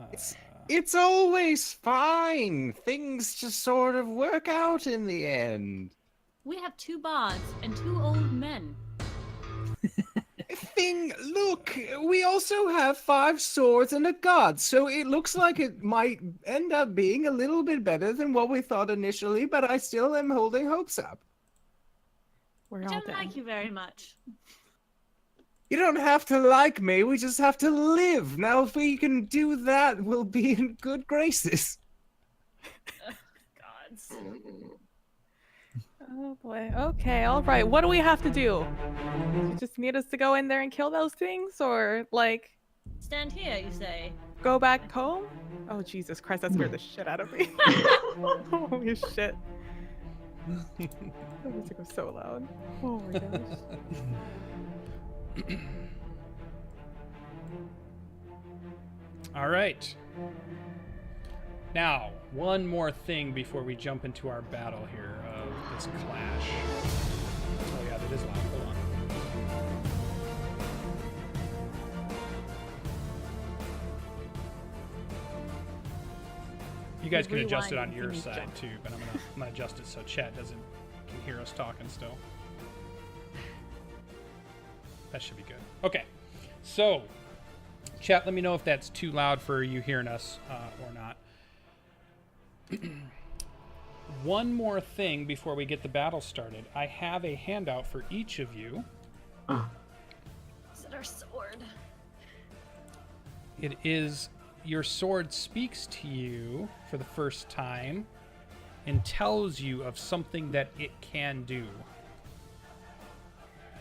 It's always fine. Things just sort of work out in the end. We have 2 bards and 2 old men. Look, we also have 5 swords and a god, so it looks like it might end up being a little bit better than what we thought initially, but I still am holding hopes up. We're I all don't down. like you very much. You don't have to like me, we just have to live. Now, if we can do that, we'll be in good graces. Gods. Oh boy. Okay. All right. What do we have to do? You just need us to go in there and kill those things, or like Stand here, you say. go back home? Oh Jesus Christ! That scared the shit out of me. Holy shit! The music was so loud. Oh my gosh. All right. Now, one more thing before we jump into our battle here of this clash. Oh yeah, that is loud. Hold on. You guys can adjust it on Rewind your if you need side to. too, but I'm gonna adjust it so chat can hear us talking still. That should be good. Okay, so chat, let me know if that's too loud for you hearing us or not. One more thing before we get the battle started. I have a handout for each of you. Is it our sword? It is your sword speaks to you for the first time and tells you of something that it can do.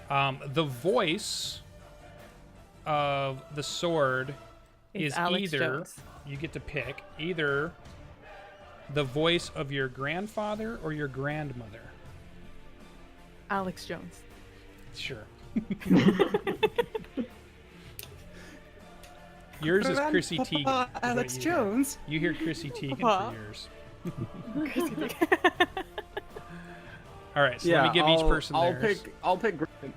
The voice of the sword It's is Alex either Jones. you get to pick either the voice of your grandfather or your grandmother. Alex Jones. Sure. Yours is Chrissy Teigen. is what Alex you hear. Jones. You hear Chrissy Teigen Papa. for yours. All right, so let me give each person theirs. I'll pick Griffin.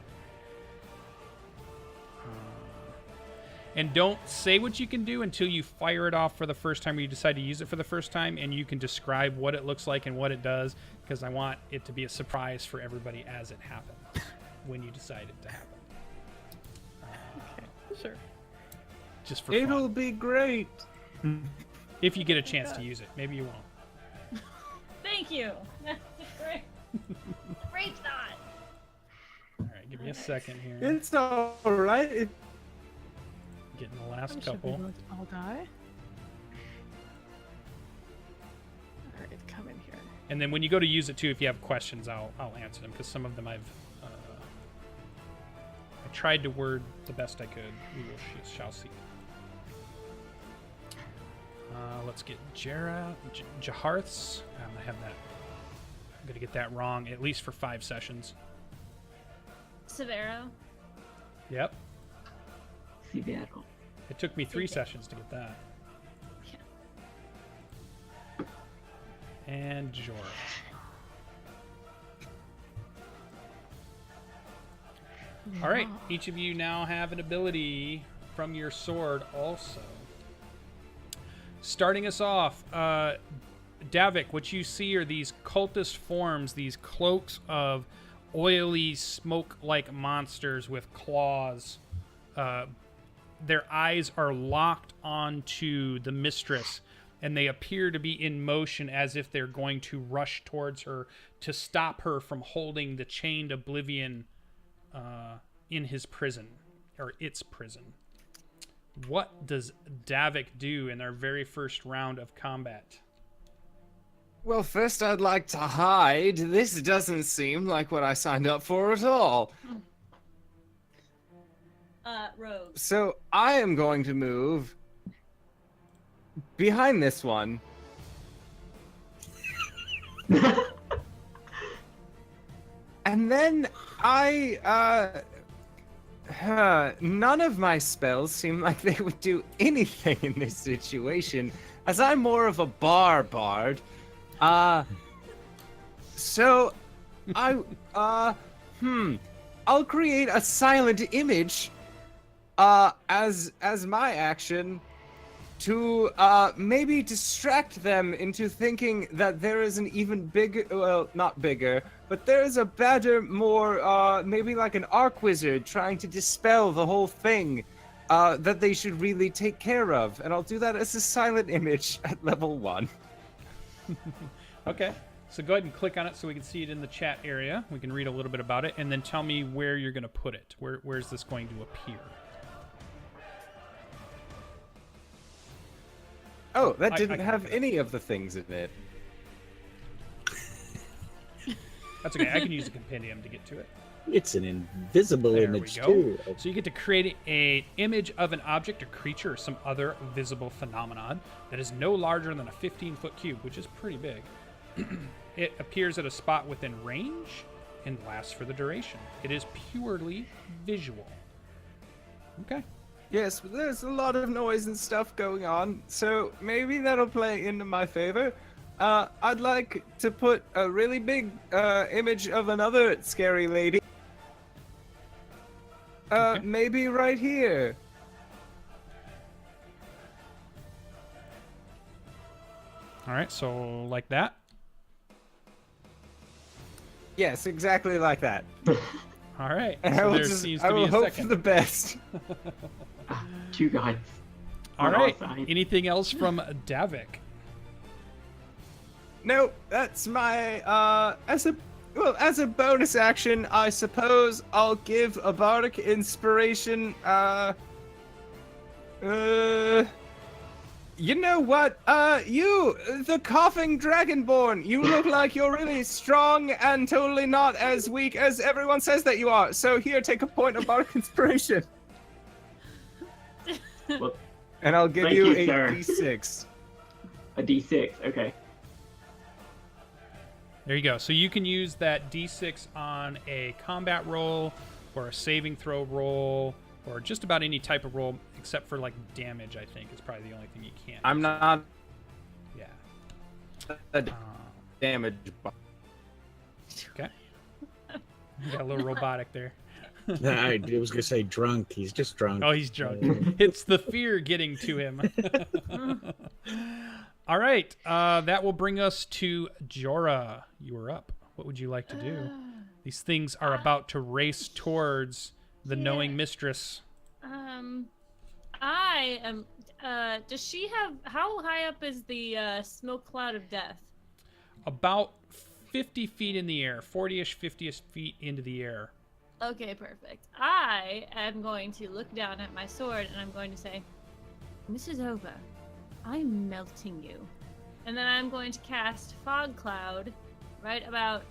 And don't say what you can do until you fire it off for the first time or you decide to use it for the first time, and you can describe what it looks like and what it does, because I want it to be a surprise for everybody as it happens when you decide it to happen. Sure. Just for It'll fun. be great. If you get a chance to use it. Maybe you won't. Thank you. That's great. Great thought. All right, give me a second here. It's all right. Getting the last Should we couple. both all die? Alright, come in here. And then when you go to use it too, if you have questions, I'll answer them, because some of them I tried to word the best I could. We shall see. Let's get Jaharth's. I'm gonna have that. I'm gonna get that wrong at least for 5 sessions. Severo. Yep. Seattle. It took me 3 sessions to get that. Yeah. And Jorah. All right, each of you now have an ability from your sword also. Starting us off, Davik, what you see are these cultist forms, these cloaks of oily, smoke-like monsters with claws. Their eyes are locked onto the mistress, and they appear to be in motion as if they're going to rush towards her to stop her from holding the chained oblivion in his prison, or its prison. What does Davik do in our very first round of combat? Well, first I'd like to hide. This doesn't seem like what I signed up for at all. Rogue. So I am going to move behind this one. And then none of my spells seem like they would do anything in this situation, as I'm more of a bard. So I'll create a silent image as my action to maybe distract them into thinking that there is an even bigger, well, not bigger, but there is a better, more, maybe like an arc wizard trying to dispel the whole thing that they should really take care of. And I'll do that as a silent image at level 1. Okay, so go ahead and click on it so we can see it in the chat area. We can read a little bit about it, and then tell me where you're going to put it. Where's this going to appear? Oh, that didn't have any of the things in it. That's okay. I can use a compendium to get to it. It's an invisible There image we go. too. So you get to create an image of an object or creature or some other visible phenomenon that is no larger than a 15-foot cube, which is pretty big. It appears at a spot within range and lasts for the duration. It is purely visual. Okay. Yes, but there's a lot of noise and stuff going on, so maybe that'll play into my favor. I'd like to put a really big image of another scary lady. Okay. Maybe right here. All right, so like that. Yes, exactly like that. All right. And So I will, there just, seems I to be will a hope second. for the best. Two guys. All on our right. side. Anything else from Davik? Nope, that's my as a bonus action, I suppose I'll give a bardic inspiration. You know what? You, the coughing dragonborn, you look like you're really strong and totally not as weak as everyone says that you are. So here, take a point of bardic inspiration. Well, And I'll give Thank you you, a sir. d6. a D6. Okay. There you go. So you can use that D6 on a combat roll or a saving throw roll or just about any type of roll except for like damage, I think, is probably the only thing you can't. I'm use. not Yeah. a damage. Okay. You got a little robotic there. I was gonna say drunk. He's just drunk. Oh, he's drunk. It's the fear getting to him. All right. That will bring us to Jorah. You are up. What would you like to do? These things are about to race towards the knowing mistress. I am. Does she have? How high up is the smoke cloud of death? About 50 feet in the air, 40-ish, 50-ish feet into the air. Okay, perfect. I am going to look down at my sword and I'm going to say, "This is over. I'm melting you." And then I'm going to cast Fog Cloud right about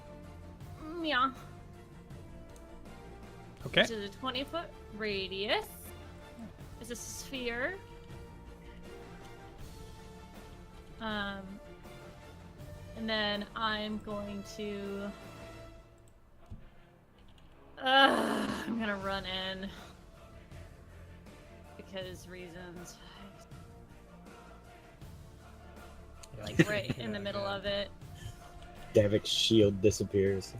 meow, Okay. which is a 20-foot radius. It's a sphere. And then I'm going to I'm gonna run in because reasons. Like right in the middle of it. Davik's shield disappears.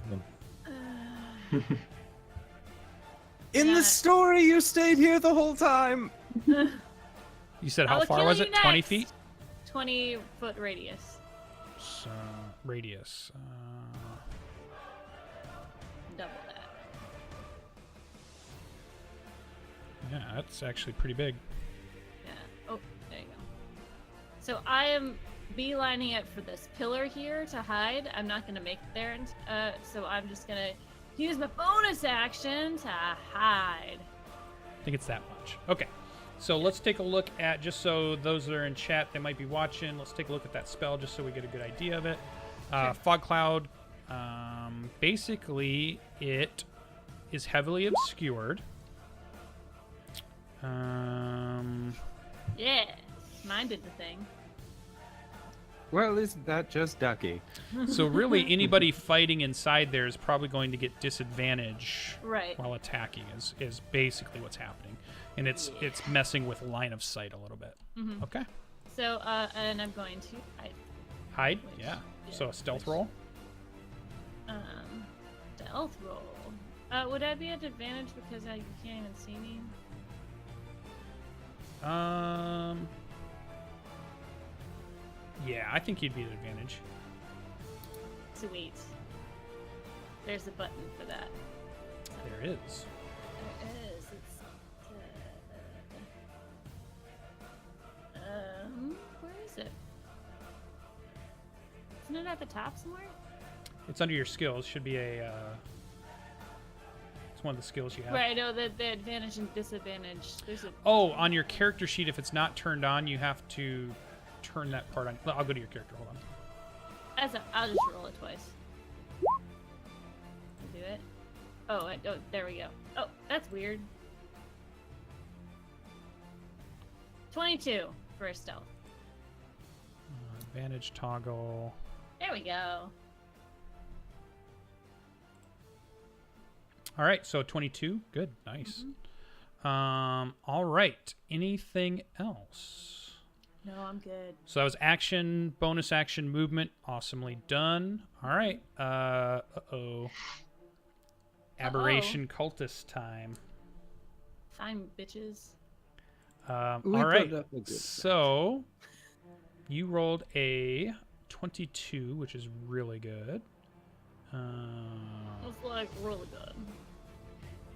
In Yeah. the story, you stayed here the whole time. You said how I'll far kill was you it? 20 next. feet? 20-foot radius. radius. Double that. Yeah, that's actually pretty big. Yeah. Oh, there you go. So I am beelining it for this pillar here to hide. I'm not gonna make it there, so I'm just gonna use my bonus action to hide. I think it's that much. Okay. So let's take a look at, just so those that are in chat, they might be watching, let's take a look at that spell just so we get a good idea of it. Sure. Fog Cloud, basically it is heavily obscured. Yeah, mine did the thing. Well, isn't that just Ducky? So really anybody fighting inside there is probably going to get disadvantage Right. while attacking is basically what's happening. And it's messing with line of sight a little bit. Mhm. Okay. So, and I'm going to hide. Hide? Which- Yeah. yeah, So a stealth which- roll. Stealth roll. Would I be at advantage because you can't even see me? Yeah, I think you'd be at advantage. Sweet. There's a button for that. There is. There is. It's where is it? Isn't it at the top somewhere? It's under your skills. Should be a. It's one of the skills you have. Right. No, the advantage and disadvantage. There's a. Oh, on your character sheet, if it's not turned on, you have to turn that part on. I'll go to your character. Hold on. I'll just roll it twice. Do it. Oh, there we go. Oh, that's weird. 22 for a stealth. Advantage toggle. There we go. All right, so 22. Good, nice. All right. Anything else? No, I'm good. So that was action, bonus action, movement. Awesomely done. All right. Aberration cultist time. Fine, bitches. All We right. put up a good So you rolled a 22, which is really good. It's like really good.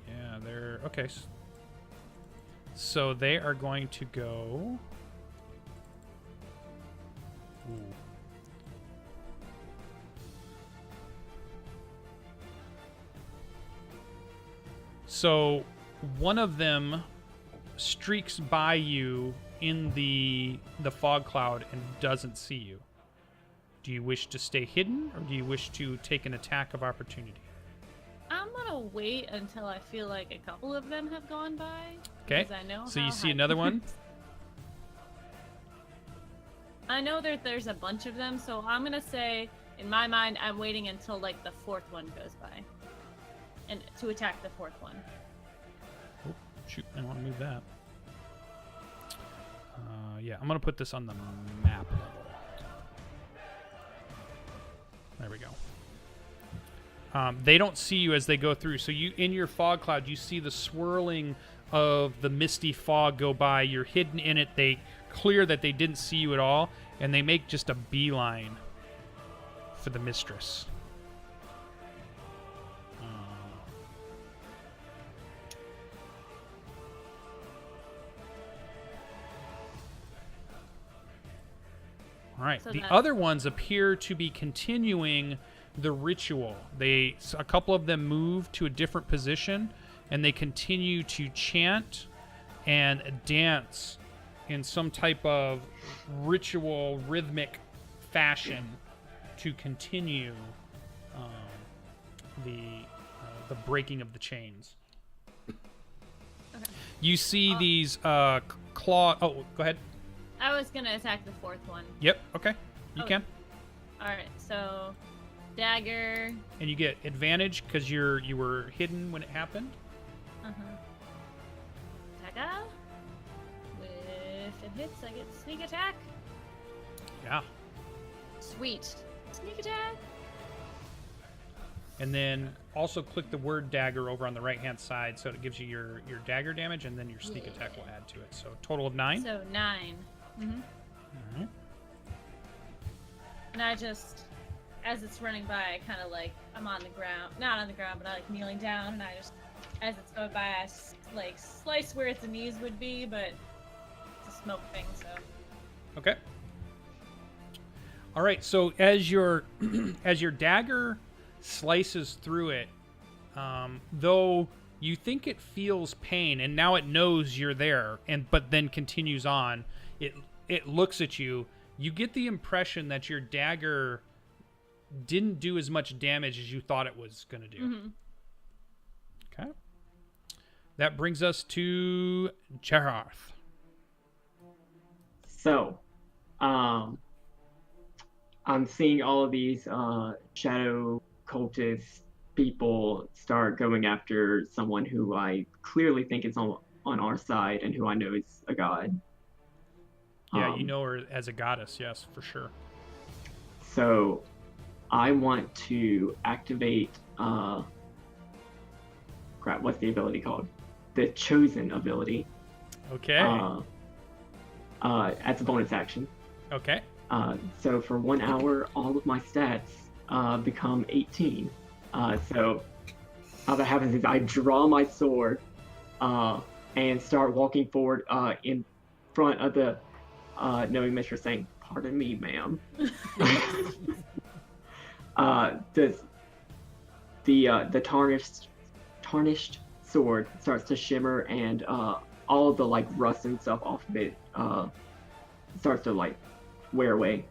Yeah, they're okay. So they are going to go. Ooh. So one of them streaks by you in the fog cloud and doesn't see you. Do you wish to stay hidden, or do you wish to take an attack of opportunity? I'm gonna wait until I feel like a couple of them have gone by. Okay. Because I know So how you see high- another one? I know that there's a bunch of them, so I'm gonna say, in my mind, I'm waiting until like the fourth one goes by, and to attack the fourth one. Oh, shoot, I want to move that. Yeah, I'm going to put this on the map level. There we go. They don't see you as they go through. So you, in your fog cloud, you see the swirling of the misty fog go by. You're hidden in it. They clear that they didn't see you at all, and they make just a beeline for the mistress. All right. So The that- other ones appear to be continuing the ritual. A couple of them move to a different position, and they continue to chant and dance in some type of ritual, rhythmic fashion to continue the breaking of the chains. Okay. You see these claw. Oh, go ahead. I was gonna attack the fourth one. Yep. Okay. You Oh. can. All right, so dagger. And you get advantage because you were hidden when it happened. Dagger. If it hits, I get sneak attack. Yeah. Sweet. Sneak attack. And then also click the word dagger over on the right hand side so it gives you your dagger damage, and then your sneak attack will add to it. So total of 9. So 9. All right. And I just, as it's running by, I kind of like, I'm on the ground, not on the ground, but I like kneeling down, and I just, as it's going by, I like slice where its knees would be, but it's a smoke thing, so. Okay. All right. So as your as your dagger slices through it, though you think it feels pain, and now it knows you're there, but then continues on. It looks at you. You get the impression that your dagger didn't do as much damage as you thought it was going to do. Mm-hmm. Okay. That brings us to Gerarth. So, I'm seeing all of these shadow cultist people start going after someone who I clearly think is on our side and who I know is a god. Yeah, you know her as a goddess, yes, for sure. So, I want to activate. Crap, what's the ability called? The Chosen ability. Okay. As a bonus action. Okay. So for 1 hour, all of my stats become 18. So how that happens is I draw my sword and start walking forward in front of the knowing mistress, saying, "Pardon me, ma'am." The tarnished sword starts to shimmer, and all of the like rust and stuff off of it starts to like wear away,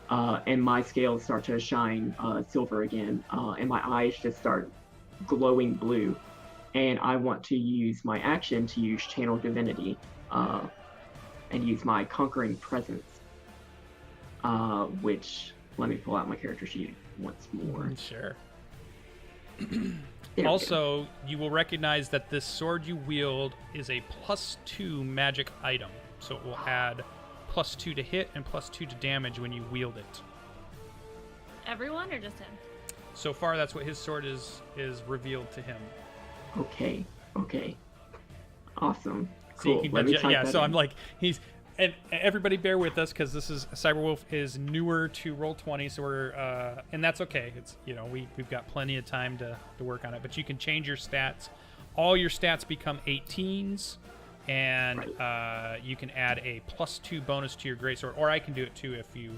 and my scales start to shine silver again, and my eyes just start glowing blue. And I want to use my action to use Channel Divinity and use my Conquering Presence, which, let me pull out my character sheet once more. Sure. There Also, you will recognize that this sword you wield is a +2 magic item, so it will add +2 to hit and +2 to damage when you wield it. Everyone or just him? So far, that's what his sword is revealed to him. Okay. Awesome. So you Cool. can Let me type yeah. that So in. I'm like, and everybody bear with us because this is Cyberwolf is newer to Roll20, so we're and that's okay. It's we've got plenty of time to work on it. But you can change your stats. All your stats become 18s, and you can add a +2 bonus to your greatsword, or I can do it too if you.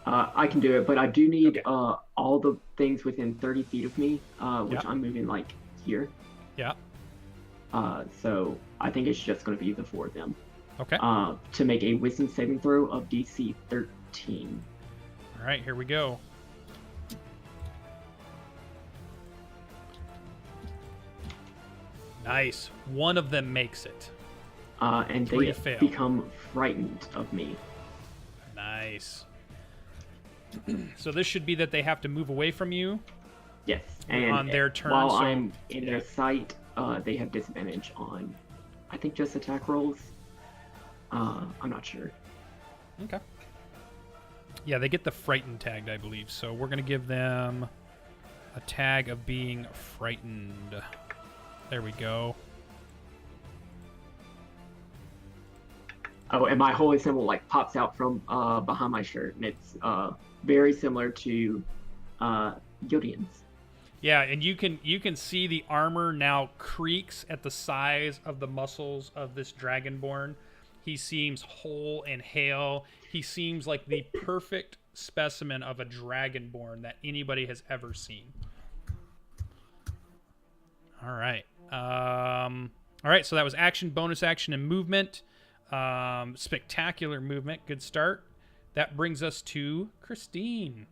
I can do it, but I do need Okay. all the things within 30 feet of me, which Yeah. I'm moving like here. Yeah. So I think it's just going to be the 4 of them. Okay. To make a wisdom saving throw of DC 13. All right. Here we go. Nice. One of them makes it. And 3 they fail. become frightened of me. Nice. So this should be that they have to move away from you. Yes. And On their turn, while so- I'm in their sight, they have disadvantage on, I think, just attack rolls. I'm not sure. Okay. Yeah, they get the frightened tagged, I believe. So we're going to give them a tag of being frightened. There we go. Oh, and my holy symbol like pops out from behind my shirt, and it's very similar to Gideon's. Yeah, and you can see the armor now creaks at the size of the muscles of this dragonborn. He seems whole and hale. He seems like the perfect specimen of a dragonborn that anybody has ever seen. All right. All right, so that was action, bonus action, and movement. Spectacular movement. Good start. That brings us to Christine.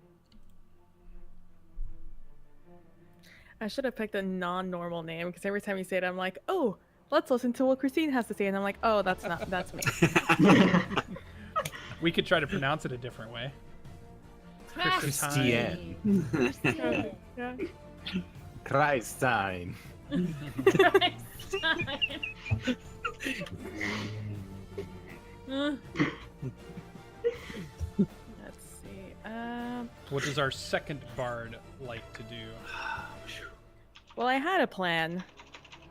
I should have picked a non-normal name because every time you say it, I'm like, oh, let's listen to what Christine has to say, and I'm like, oh, that's me. We could try to pronounce it a different way. Christian. Yeah. Christine. Let's see. What does our second bard like to do? Well, I had a plan,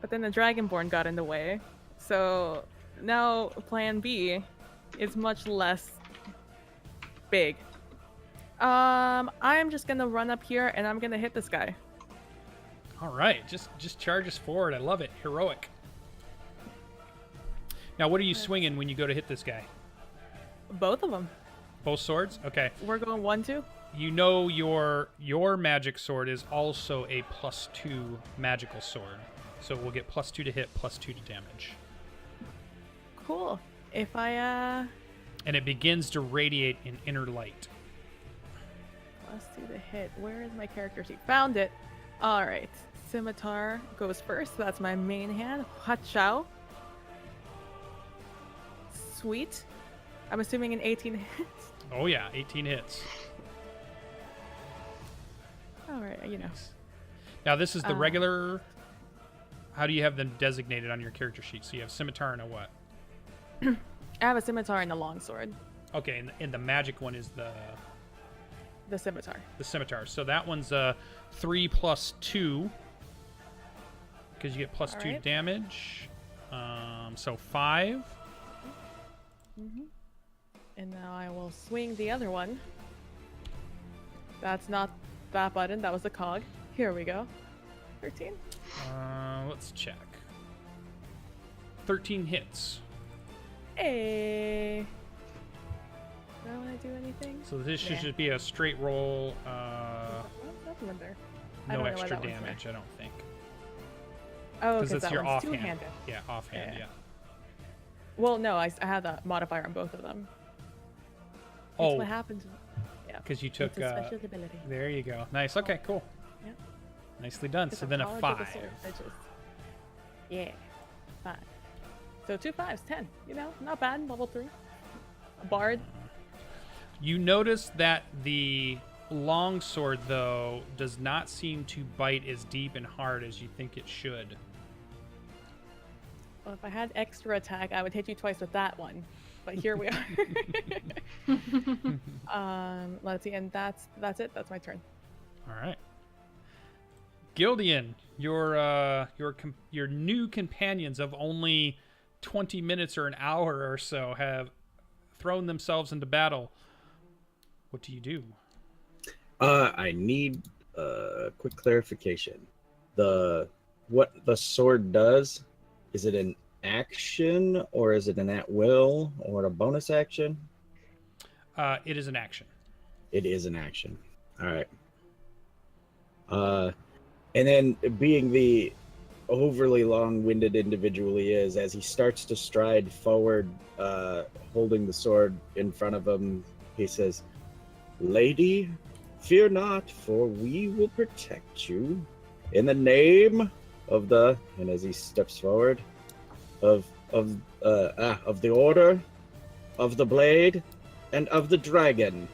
but then the Dragonborn got in the way. So now plan B is much less big. I'm just gonna run up here and I'm gonna hit this guy. All right, just charge us forward. I love it. Heroic. Now, what are you swinging when you go to hit this guy? Both of them. Both swords? Okay. We're going 1-2. You know your magic sword is also a +2 magical sword. So we'll get +2 to hit, +2 to damage. Cool. If I And it begins to radiate in inner light. +2 to hit. Where is my character sheet? Found it. All right. Scimitar goes first. That's my main hand. Hachao. Sweet. I'm assuming an 18 hits. Oh yeah, 18 hits. All right, you know. Now this is the regular. How do you have them designated on your character sheet? So you have scimitar and a what? I have a scimitar and a longsword. Okay, and the magic one is the scimitar. The scimitar. So that one's 3 + 2 because you get +2 right. damage. So 5. And now I will swing the other one. That's not that button. That was the cog. Here we go. 13. Let's check. 13 hits. Hey. Do I want to do anything? So this should Yeah. just be a straight roll. Nothing in there. I don't No know why extra that one's damage, I don't think. Oh, Because because it's that your one's offhand. two-handed. Yeah, offhand. Yeah. Yeah. Well, no, I had that modifier on both of them. That's Oh, what happens. Yeah. because you took. It's a special ability. There you go. Nice. Okay. Cool. Yep. Nicely done. It's So then a college 5. of the sword, bitches. Yeah. 5. So 2 5s, 10. You know, not bad. Level 3. A bard. You notice that the longsword, though, does not seem to bite as deep and hard as you think it should. Well, if I had extra attack, I would hit you twice with that one. But here we are. Let's see, and that's it. That's my turn. All right. Gildian, your new companions of only 20 minutes or an hour or so have thrown themselves into battle. What do you do? I need a quick clarification. What the sword does, is it an action or is it an at will or a bonus action? It is an action. It is an action. All right. And then being the overly long-winded individual he is, as he starts to stride forward, holding the sword in front of him, he says, "Lady, fear not, for we will protect you in the name of the," and as he steps forward, of the order, of the blade, and of the dragon.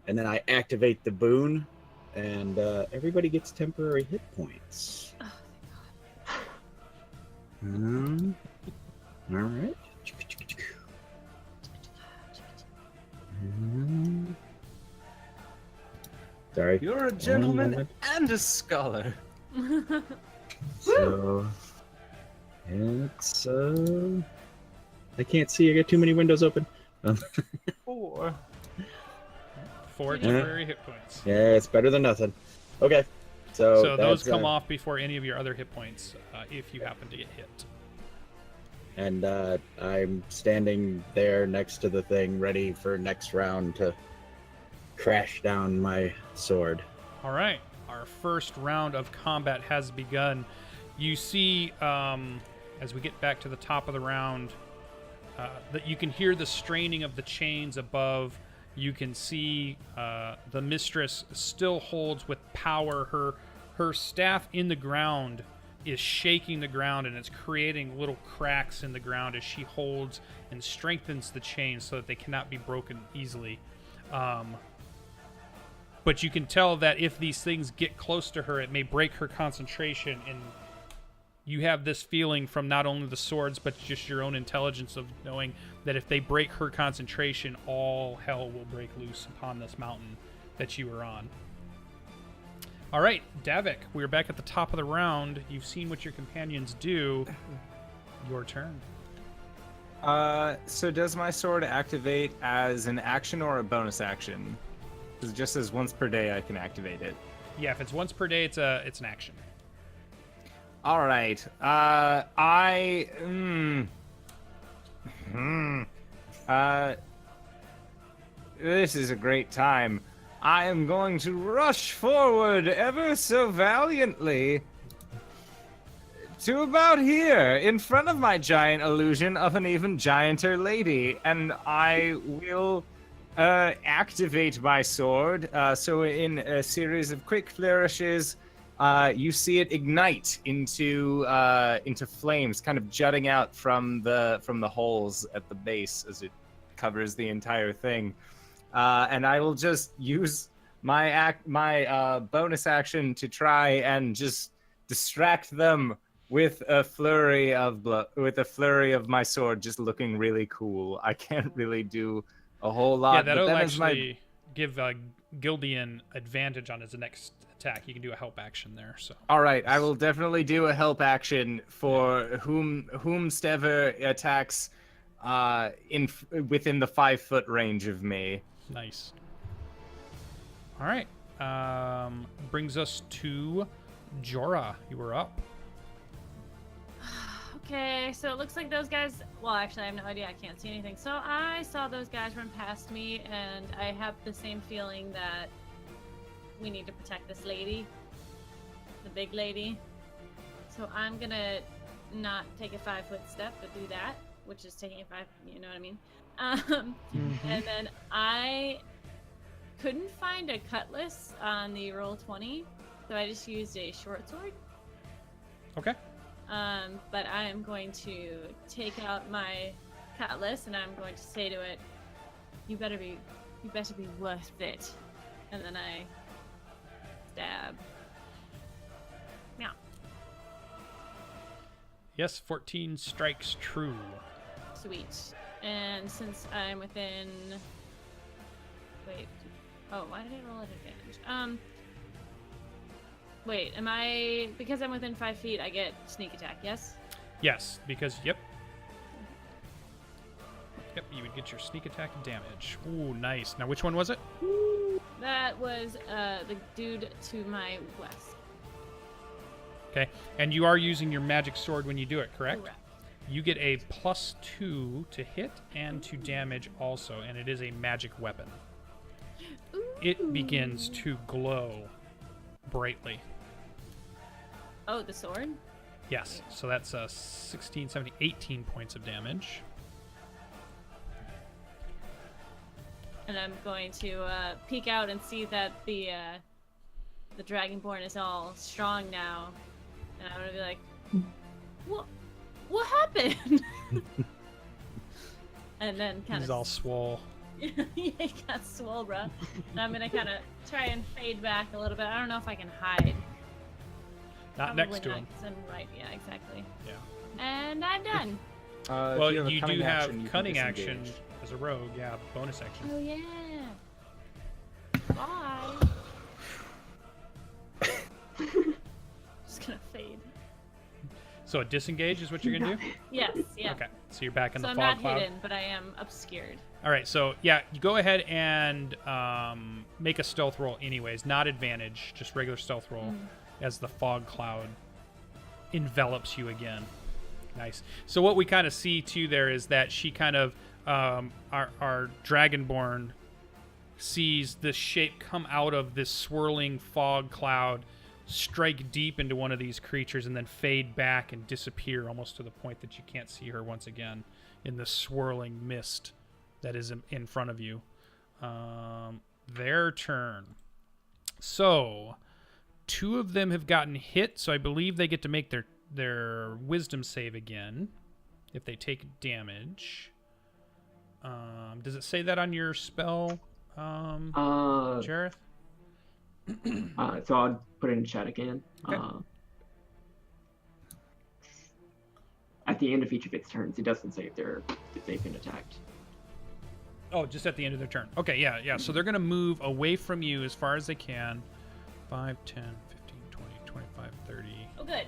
And then I activate the boon, and everybody gets temporary hit points. Oh, All right. Sorry. You're a One gentleman moment. and a scholar. So it's I can't see. I got too many windows open. 4. 4 temporary hit points. Yeah, it's better than nothing. Okay. So those that's, come off before any of your other hit points, if you happen to get hit. And I'm standing there next to the thing, ready for next round to crash down my sword. All right, our first round of combat has begun. You see, as we get back to the top of the round, that you can hear the straining of the chains above. You can see the mistress still holds with power. Her staff in the ground is shaking the ground, and it's creating little cracks in the ground as she holds and strengthens the chains so that they cannot be broken easily. But you can tell that if these things get close to her, it may break her concentration, and you have this feeling from not only the swords, but just your own intelligence of knowing that if they break her concentration, all hell will break loose upon this mountain that you are on. All right, Davik, we're back at the top of the round. You've seen what your companions do. Your turn. So does my sword activate as an action or a bonus action? Because it just says once per day I can activate it. Yeah, if it's once per day, it's an action. All right. This is a great time. I am going to rush forward ever so valiantly to about here, in front of my giant illusion of an even gianter lady, and I will activate my sword. So in a series of quick flourishes, you see it ignite into flames, kind of jutting out from the holes at the base as it covers the entire thing. And I will just use my bonus action to try and just distract them with a flurry of my sword, just looking really cool. I can't really do a whole lot. Yeah, that'll but then actually give Gildian advantage on his next attack. You can do a help action there. So. All right, I will definitely do a help action for whomstever attacks within the 5-foot range of me. Nice. All right. Brings us to Jorah. You were up. Okay, so it looks like those guys. Well, actually, I have no idea. I can't see anything. So I saw those guys run past me, and I have the same feeling that we need to protect this lady, the big lady. So I'm gonna not take a 5-foot step, but do that, which is taking a 5. You know what I mean? And then I couldn't find a cutlass on the roll 20, so I just used a short sword. Okay. But I am going to take out my cutlass and I'm going to say to it, you better be worth it. And then I stab. Meow. Yes, 14 strikes true. Sweet. And since I'm within... Wait. Oh, why did I roll at advantage? Wait, am I... Because I'm within 5 feet, I get sneak attack, yes? Yes, because, yep. Yep, you would get your sneak attack damage. Ooh, nice. Now, which one was it? That was the dude to my west. Okay, and you are using your magic sword when you do it, correct? Correct. You get a +2 to hit and to damage also, and it is a magic weapon. Ooh. It begins to glow brightly. Oh, the sword? Yes, so that's 16, 17, 18 points of damage. And I'm going to peek out and see that the Dragonborn is all strong now. And I'm gonna be like, what happened? And then kind He's of all swole. yeah, he got swole, bro. And I'm gonna kind of try and fade back a little bit. I don't know if I can hide. Not Probably next to not, him. 'cause I'm right. Yeah, exactly. Yeah. And I'm done. Well, you do cunning have action, you can cunning action disengage. as a rogue. Yeah, bonus action. Oh yeah. Bye. Just gonna fade. So a disengage is what you're gonna do? Yes. Yeah. Okay, so you're back in So the I'm fog not cloud. hidden, but I am obscured. All right, so yeah, you go ahead and make a stealth roll anyways, not advantage, just regular stealth roll as the fog cloud envelops you again. Nice. So what we kind of see too there is that she kind of, our Dragonborn sees this shape come out of this swirling fog cloud, strike deep into one of these creatures, and then fade back and disappear almost to the point that you can't see her once again in the swirling mist that is in front of you. Their turn. So 2 of them have gotten hit, so I believe they get to make their wisdom save again if they take damage. Does it say that on your spell, Jareth? So I'll put it in chat again. Okay. At the end of each of its turns, it doesn't say if they've been attacked. Oh, just at the end of their turn. Okay, yeah. So they're going to move away from you as far as they can. 5, 10, 15, 20, 25, 30, Oh, good.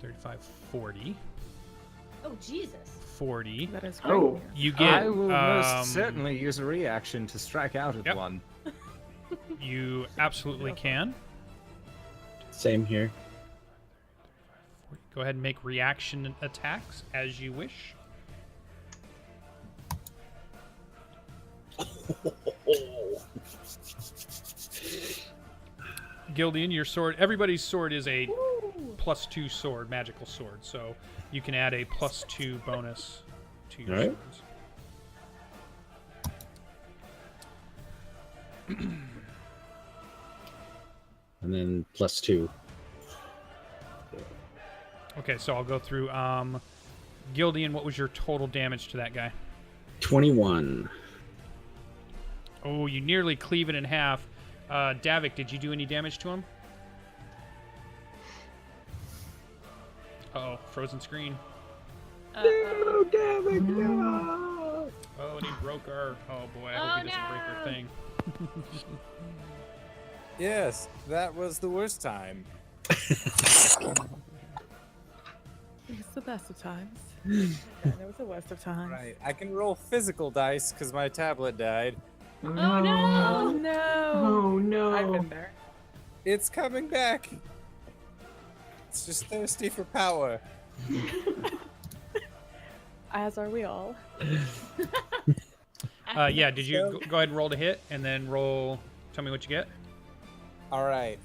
35, 40. Oh, Jesus. 40. That is great. Oh. You get... I will most certainly use a reaction to strike out at Yep. one. You absolutely can. Same here. Go ahead and make reaction attacks as you wish. Gildian, your sword. Everybody's sword is a +2 sword, magical sword. So you can add a +2 bonus to your All right. swords. And then +2. Okay, so I'll go through. Gildian, what was your total damage to that guy? 21. Oh, you nearly cleave it in half. Davik, did you do any damage to him? Uh-oh, frozen screen. No, damn it, no. Oh, and he broke our... Oh, boy, I hope he doesn't break our thing. Yes, that was the worst time. It's the best of times. And it was the worst of times. Right, I can roll physical dice because my tablet died. Oh Oh no! Oh no! no! Oh no! I've been there. It's coming back. It's just thirsty for power. As are we all. Yeah, did you go ahead and roll to hit, and then roll... Tell me what you get. All right.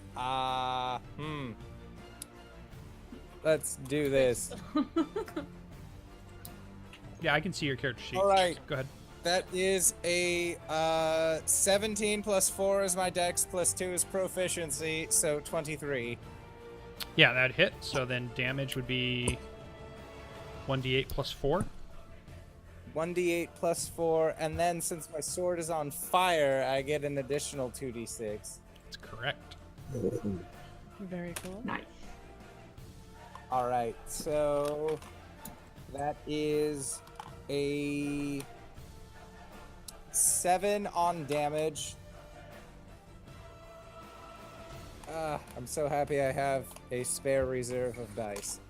Let's do this. Yeah, I can see your character sheet. All right. Go ahead. That is a 17 plus 4 is my dex, plus 2 is proficiency, so 23. Yeah, that hit. So then damage would be 1d8 plus 4. 1d8 plus 4, and then since my sword is on fire, I get an additional 2d6. That's correct. Very cool. Nice. All right, so that is a 7 on damage. I'm so happy I have a spare reserve of dice.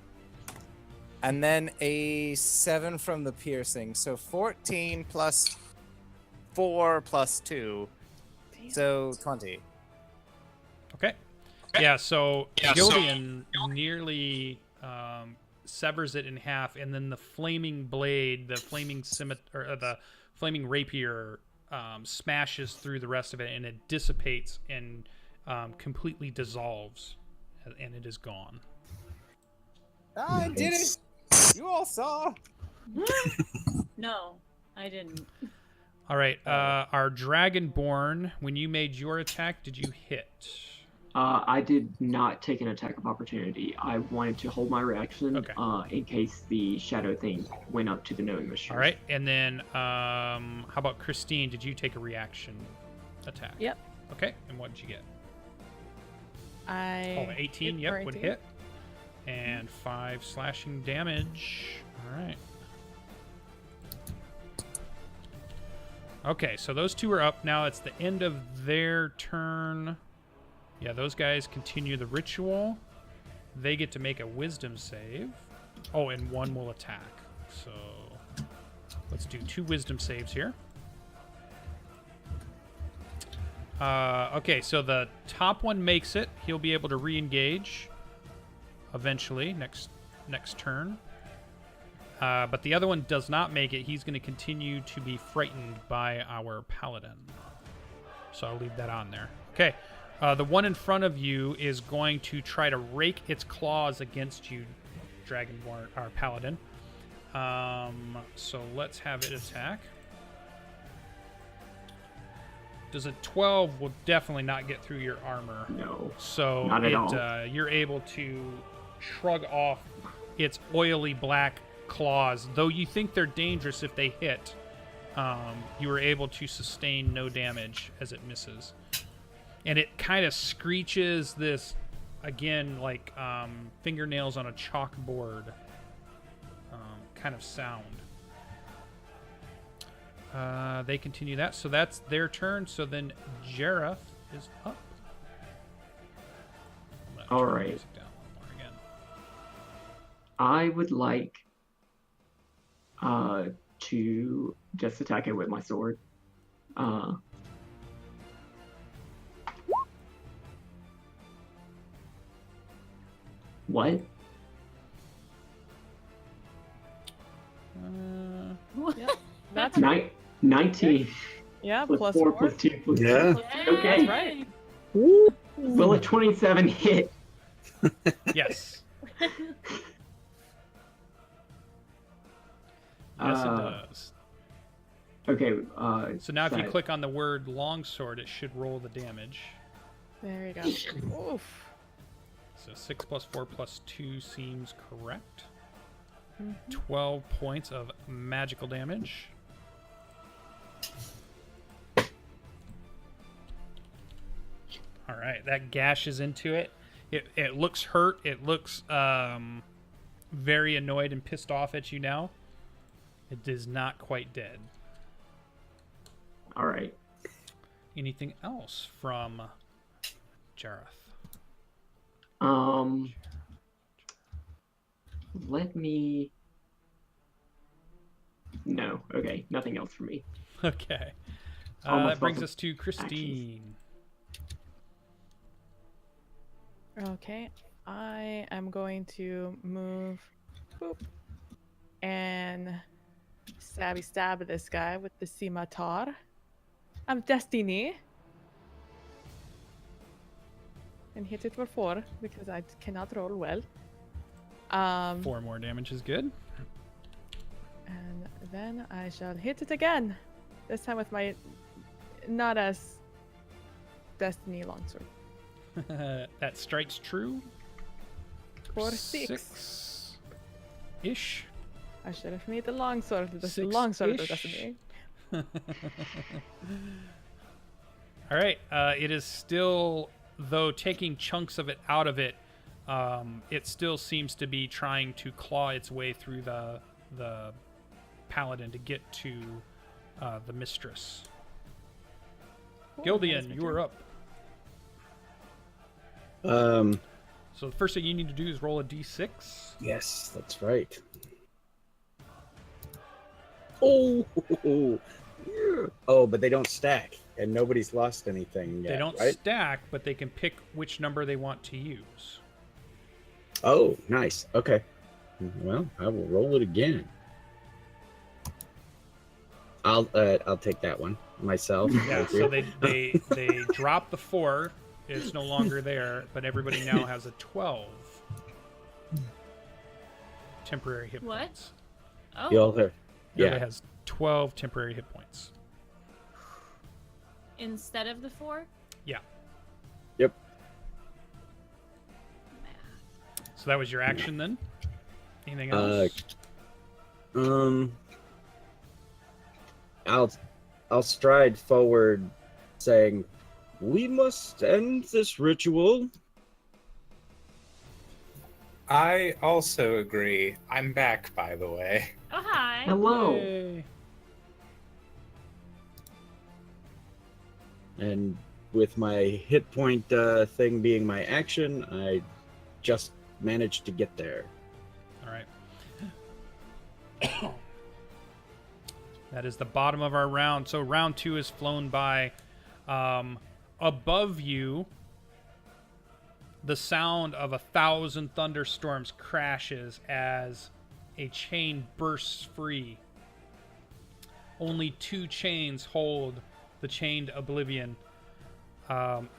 And then a 7 from the piercing, so 14 plus 4 plus 2, so 20. Okay. Yeah, so Gildian nearly severs it in half, and then the flaming blade, the flaming the flaming rapier smashes through the rest of it, and it dissipates and completely dissolves, and it is gone. I did it! You all saw! No, I didn't. All right, our Dragonborn, when you made your attack, did you hit? I did not take an attack of opportunity. I wanted to hold my reaction Okay. in case the shadow thing went up to the knowing mission. All right, and then how about Christine? Did you take a reaction attack? Yep. Okay, and what did you get? I 18, hit yep, for would 18. hit. And 5 slashing damage. All right. Okay, so those two are up. Now it's the end of their turn. Yeah, those guys continue the ritual. They get to make a wisdom save. Oh, and one will attack. So let's do 2 wisdom saves here. Okay, so the top one makes it. He'll be able to re-engage eventually next turn. But the other one does not make it. He's going to continue to be frightened by our paladin. So I'll leave that on there. Okay. The one in front of you is going to try to rake its claws against you, Dragonborn, our paladin. So let's have it attack. Does a 12 will definitely not get through your armor. No. So Not at all. You're able to shrug off its oily black claws. Though you think they're dangerous if they hit, you were able to sustain no damage as it misses. And it kind of screeches this, again, like fingernails on a chalkboard kind of sound. They continue that, so that's their turn. So then Jareth is up. I'm gonna All turn the right. music down a little more again. I would like to just attack it with my sword. What? Yeah, that's Nine, 19 yeah, plus plus 4 4. plus 2 plus 2 Yeah. plus 2. Okay. That's right. Will a 27 hit? Yes. Yes, it Uh, does. Okay. So now if you that- click on the word longsword, it should roll the damage. There you go. Oof. So 6 plus 4 plus 2 seems correct. Mhm. 12 points of magical damage. All right, that gashes into it. It looks hurt. It looks very annoyed and pissed off at you now. It is not quite dead. All right. Anything else from Jareth? Let me. No. Okay. Nothing else for me. Okay. All my That brings spells us to Christine. Okay, I am going to move, boop, and stab this guy with the scimitar of destiny, and hit it for 4 because I cannot roll well. 4 more damage is good. And then I shall hit it again. This time with my not as destiny longsword. That strikes true. For 6. 6-ish. I should have made the longsword. The Six-ish. longsword of destiny. All right. It is still, though taking chunks of it out of it, it still seems to be trying to claw its way through the paladin to get to the mistress. Cool, Gildian, that is my you are turn. up. Um, So the first thing you need to do is roll a d6. yes, that's right. Oh, oh, but they don't stack, and nobody's lost anything yet, They don't right? stack, but they can pick which number they want to use. Oh, nice. Okay. Well, I will roll it again. I'll take that one myself. Yeah, so they drop the 4. It's no longer there, but everybody now has a 12 temporary hit What? points. Oh, You all heard. Everybody Yeah. has 12 temporary hit points. instead of the 4? Yeah. Yep. So that was your action then? Anything else? I'll stride forward, saying, "We must end this ritual." I also agree. I'm back, by the way. Oh, hi. Hello. Yay. And with my hit point thing being my action, I just managed to get there. All right. That is the bottom of our round. So round 2 is flown by. Above you, the sound of 1,000 thunderstorms crashes as a chain bursts free. Only 2 chains hold the chained oblivion.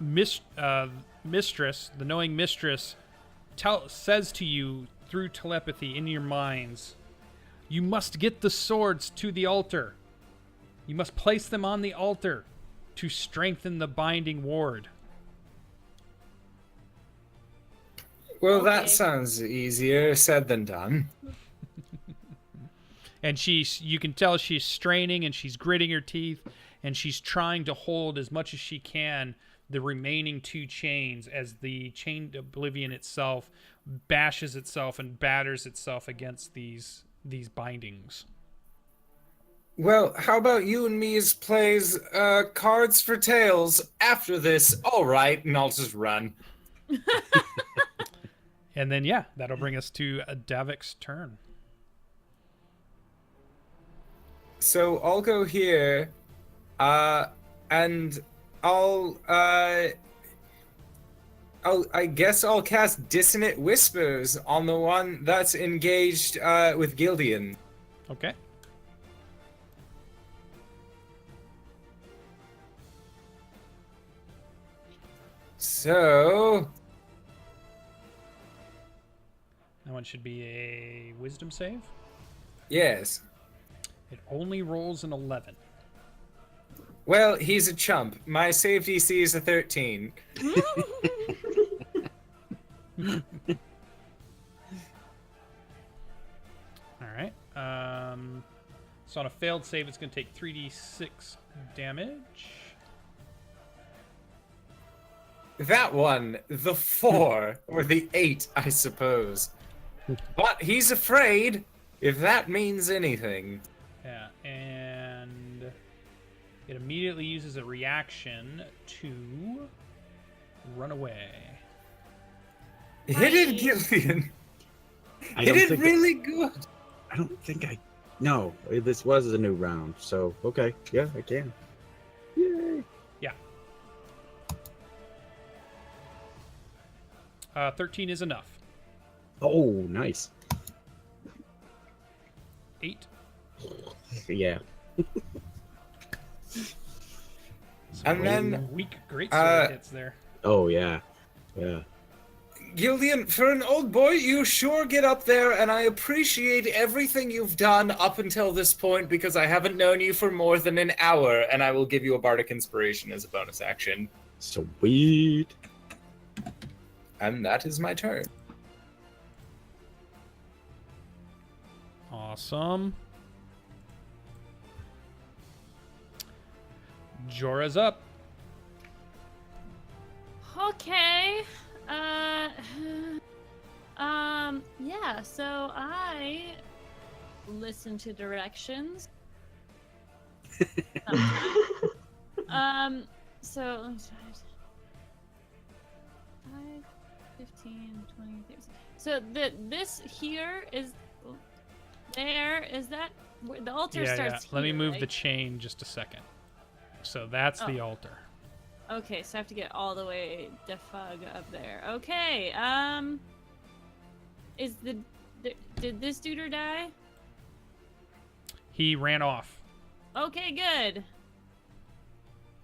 Mistress, the knowing mistress, says to you through telepathy in your minds, "You must get the swords to the altar. You must place them on the altar to strengthen the binding ward." Well, Okay. that sounds easier said than done. And you can tell she's straining and she's gritting her teeth and she's trying to hold as much as she can the remaining 2 chains as the chained oblivion itself bashes itself and batters itself against these bindings. Well, how about you and me's plays cards for tails after this? All right, and I'll just run. And then, yeah, that'll bring us to Davik's turn. So I'll go here, and I'll I guess I'll cast Dissonant Whispers on the one that's engaged with Gildian. Okay. So, That one should be a wisdom save. yes. It only rolls an 11. Well, he's a chump. My save DC is a 13. All right. So on a failed save, it's going to take 3d6 damage. That one, the 4, or the 8, I suppose. But he's afraid, if that means anything. Yeah, and it immediately uses a reaction to run away. Hit it, Gillian. I Hit don't it think really good. I don't think I. No, this was a new round, so okay, yeah, I can. Yay! 13 is enough. Oh, nice. 8. Yeah. And then, Weak greatsword hits there. Oh yeah, yeah. Gillian, for an old boy, you sure get up there, and I appreciate everything you've done up until this point because I haven't known you for more than an hour, and I will give you a Bardic Inspiration as a bonus action. Sweet. And that is my turn. Awesome. Jorah's up. Okay. Yeah, so I listen to directions. So let me try. 5, 15, 20, 30. So this here is there. Is that where the altar starts? Let me here, move right? the chain just a second. So that's the altar. Okay, so I have to get all the way the fug up there. Okay, did this dude die? He ran off. Okay, good.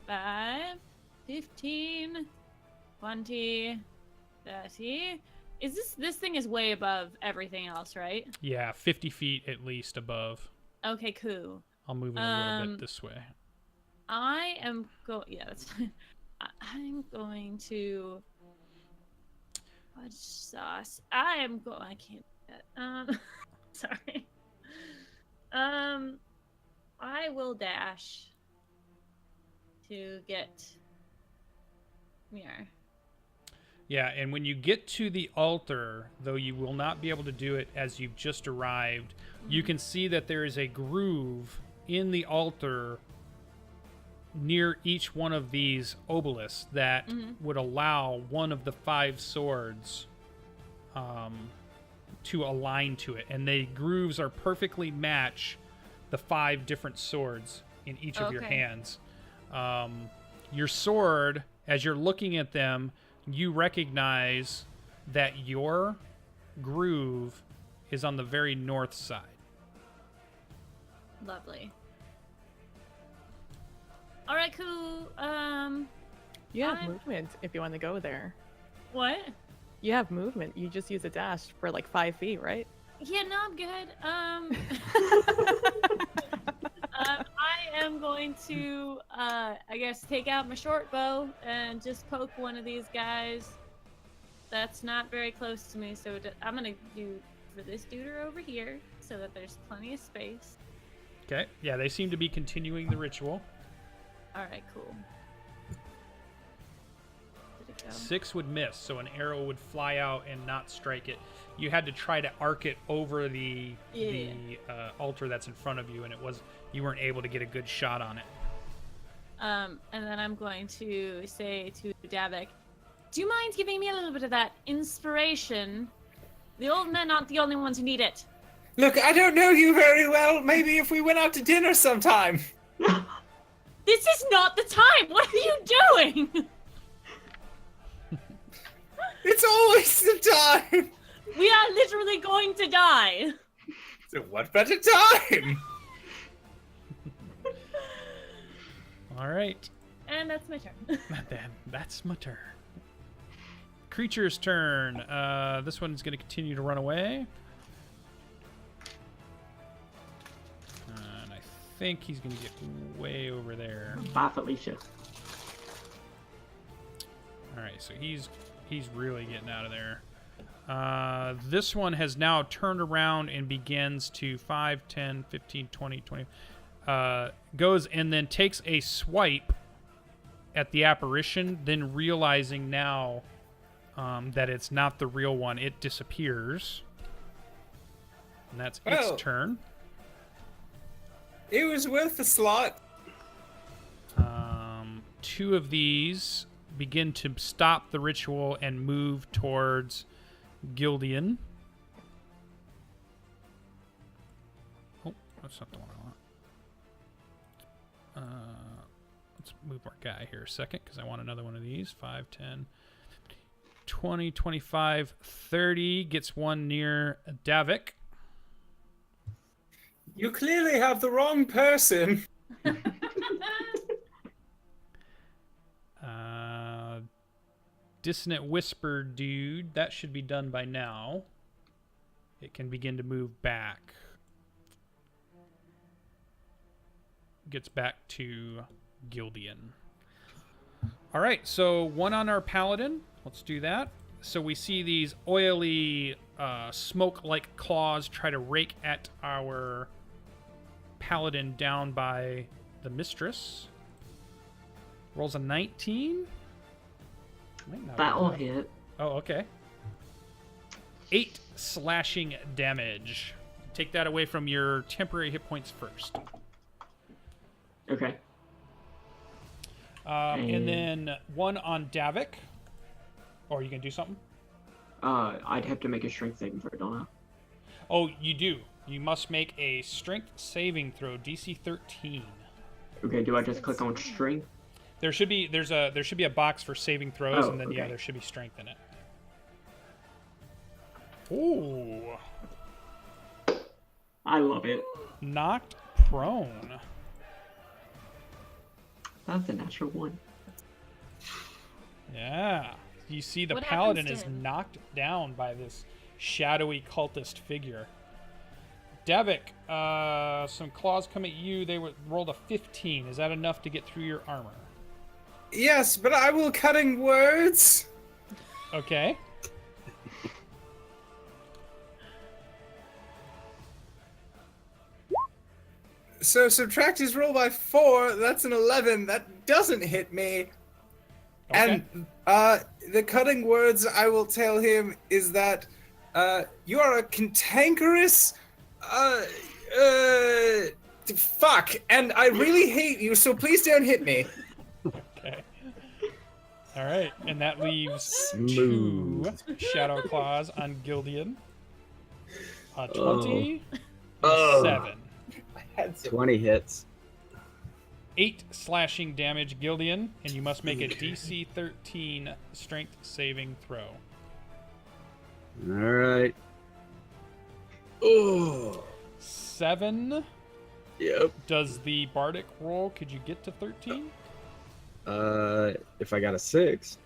5, 15, 20, 30. Is this thing is way above everything else, right? Yeah, 50 feet at least above. Okay, cool. I'll move it a little bit this way. I am go. Yeah, that's fine. I'm going to. Fudge sauce. I am go. I can't do that. Sorry. I will dash to get here. Yeah, and when you get to the altar, though you will not be able to do it as you've just arrived, you can see that there is a groove in the altar near each one of these obelisks that would allow one of the 5 swords to align to it. And the grooves are perfectly match the 5 different swords in each of your hands. Your sword, as you're looking at them, you recognize that your groove is on the very north side. Lovely. All right, cool. You have movement if you want to go there. What? You have movement. You just use a dash for like 5 feet, right? Yeah, no, I'm good. I am going to, I guess, take out my short bow and just poke one of these guys that's not very close to me. So I'm going to do for this dude over here so that there's plenty of space. Okay. Yeah, they seem to be continuing the ritual. All right, cool. Did it go? 6 would miss, so an arrow would fly out and not strike it. You had to try to arc it over the altar that's in front of you, and you weren't able to get a good shot on it. And then I'm going to say to Davik, do you mind giving me a little bit of that inspiration? The old men aren't the only ones who need it. Look, I don't know you very well. Maybe if we went out to dinner sometime. This is not the time! What are you doing? It's always the time. We are literally going to die. So what better time? All right. And that's my turn. Then that's my turn. Creature's turn. This one's going to continue to run away. And I think he's going to get way over there. Bye, Felicia. All right, so he's really getting out of there. This one has now turned around and begins to 5, 10, 15, 20, 20. Goes and then takes a swipe at the apparition, then realizing now that it's not the real one, it disappears. And that's Well, its turn. It was worth the slot. Two of these begin to stop the ritual and move towards Gildian. Oh, that's not the one I want. Let's move our guy here a second because I want another one of these. 5, 10, 20, 25, 30. Gets one near Davik. You clearly have the wrong person. Dissonant Whisper dude. That should be done by now. It can begin to move back. Gets back to Gildian. All right, so one on our paladin. Let's do that. So we see these oily, smoke-like claws try to rake at our paladin down by the mistress. Rolls a 19. Might not be That'll enough. hit. Oh, okay. 8 slashing damage. Take that away from your temporary hit points first. Okay. And then one on Davik. Or you can do something? I'd have to make a strength saving throw, don't I? Oh, you do. You must make a strength saving throw, DC 13. Okay, do I just click on strength? There should be a box for saving throws, Oh, and then yeah, okay. there should be strength in it. Ooh, I love it. knocked prone. That's a natural one. Yeah, you see the What paladin happens is to him? knocked down by this shadowy cultist figure. Davik, some claws come at you. They rolled a 15. Is that enough to get through your armor? Yes, but I will cutting words. Okay. So subtract his roll by 4. That's an 11. That doesn't hit me. Okay. And the cutting words I will tell him is that you are a cantankerous fuck, and I really hate you, so please don't hit me. Okay. All right, and that leaves Smooth. 2 shadow claws on Gildian. 20, Oh. 7. I had to. 20 hits. 8 slashing damage, Gildian, and you must make a DC 13 strength saving throw. All right. Oh. 7. Yep. Does the bardic roll? Could you get to 13? If I got a 6.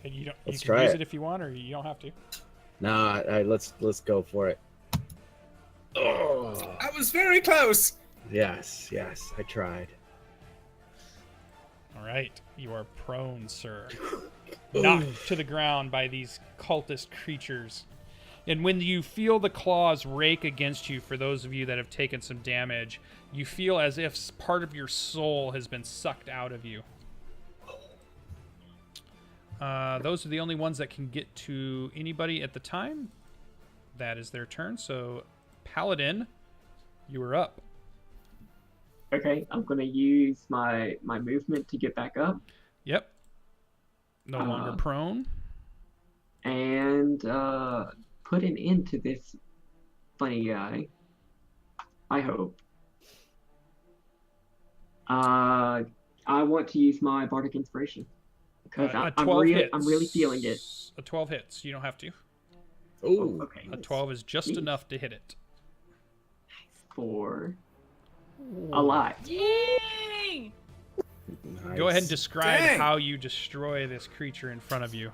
And you don't. Let's You can try use it. it if you want, or you don't have to. Nah, let's go for it. Oh. I was very close. Yes, I tried. All right, you are prone, sir. Knocked to the ground by these cultist creatures. And when you feel the claws rake against you, for those of you that have taken some damage, you feel as if part of your soul has been sucked out of you. Those are the only ones that can get to anybody at the time. That is their turn. So, Paladin, you are up. Okay, I'm gonna use my movement to get back up Yep. No longer prone. and put an end to this funny guy. I hope. I want to use my bardic inspiration Because A I'm 12 really, hits. I'm really feeling it. A 12 hits. You don't have to. Oh, Okay. A 12 is just Neat. enough to hit it. For a lot. Dang! nice. Go ahead and describe Dang. how you destroy this creature in front of you.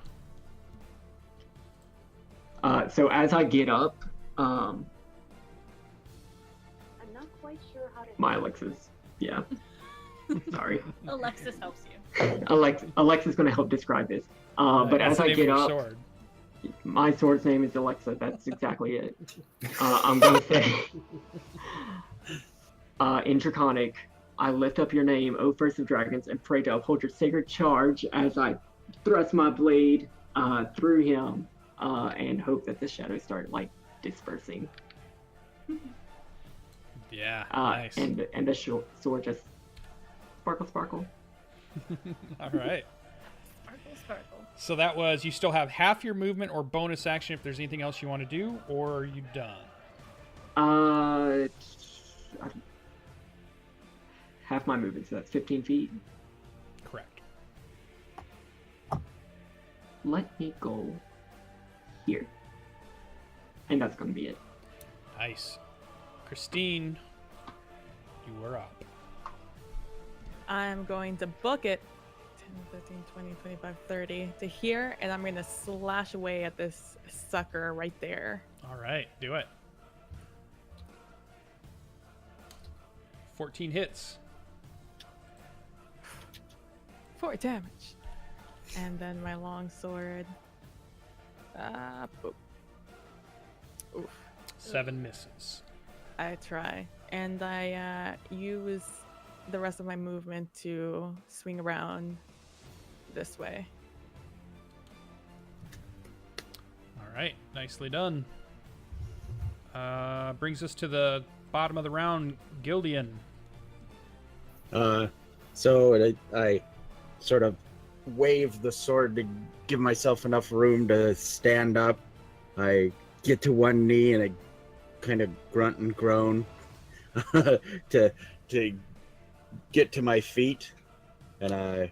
So as I get up, I'm not quite sure how to. my Alexis. Yeah. Sorry. Alexis helps you. Alexa's gonna help describe this. But That's as the I name get of your up, sword. my sword's name is Alexa. That's exactly it. I'm gonna say, in Draconic, I lift up your name, O First of Dragons, and pray to uphold your sacred charge as I thrust my blade through him, and hope that the shadows start like dispersing. Yeah, nice. And the sword just sparkle. All right. Sparkle, sparkle. So that was, you still have half your movement or bonus action if there's anything else you want to do, or are you done? Half my movement, so that's 15 feet. Correct. Let me go here. And that's gonna be it. Nice. Christine, you are up. I'm going to book it 10, 15, 20, 25, 30 to here, and I'm going to slash away at this sucker right there. All right, do it. 14 hits. 4 damage. And then my long sword. Boop. Oof. 7 misses. I try. And I use the rest of my movement to swing around this way. All right, nicely done. Brings us to the bottom of the round, Gildian. So I sort of wave the sword to give myself enough room to stand up. I get to one knee and I kind of grunt and groan to get to my feet, and I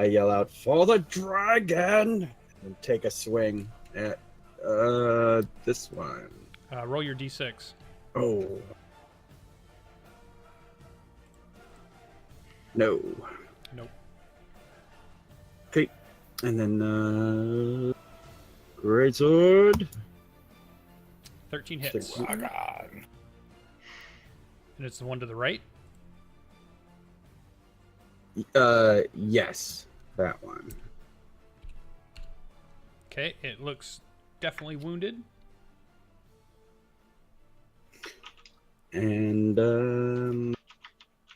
yell out, "For the dragon!" and take a swing at this one. Roll your d6. Oh. No. Nope. Okay. And then great sword. 13 hits. Oh, And it's the one to the right. Yes, that one. Okay, it looks definitely wounded. And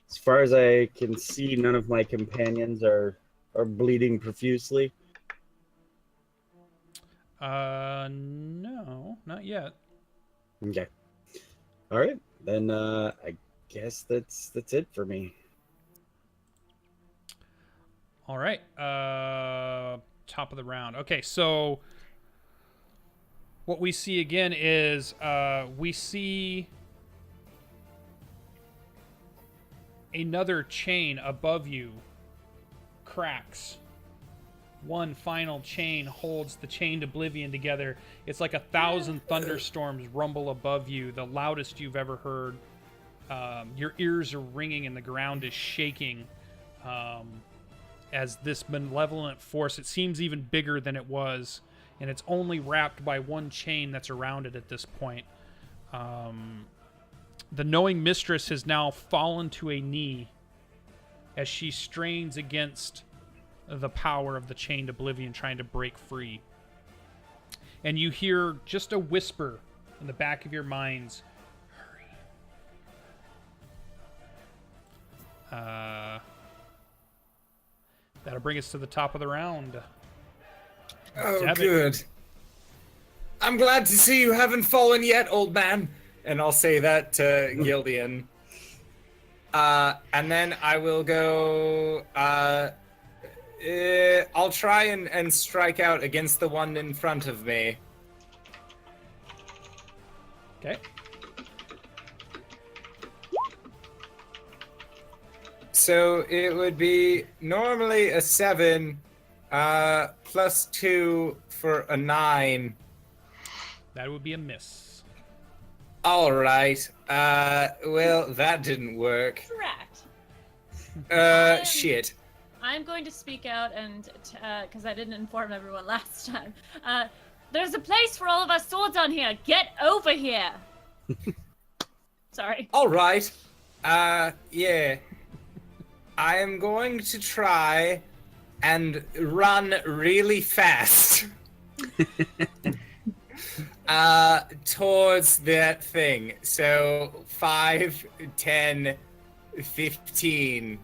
as far as I can see, none of my companions are bleeding profusely. No, not yet. Okay. All right, then I guess that's it for me. All right. Top of the round. Okay, so what we see again is we see another chain above you cracks. One final chain holds the chained oblivion together. It's like 1,000 thunderstorms rumble above you, the loudest you've ever heard. Your ears are ringing and the ground is shaking as this malevolent force, it seems even bigger than it was, and it's only wrapped by one chain that's around it at this point. The knowing mistress has now fallen to a knee as she strains against the power of the chained oblivion trying to break free. And you hear just a whisper in the back of your minds, hurry. That'll bring us to the top of the round. Oh, Stab it. good. I'm glad to see you haven't fallen yet, old man. And I'll say that to Gildian. And then I will go... I'll try and strike out against the one in front of me. Okay. So it would be normally a 7, +2 for a 9. That would be a miss. All right. Well, that didn't work. Correct. Shit. I'm going to speak out and, because I didn't inform everyone last time. There's a place for all of our swords on here. Get over here. Sorry. All right. Yeah. I am going to try and run really fast. Towards that thing. So 5, 10, 15.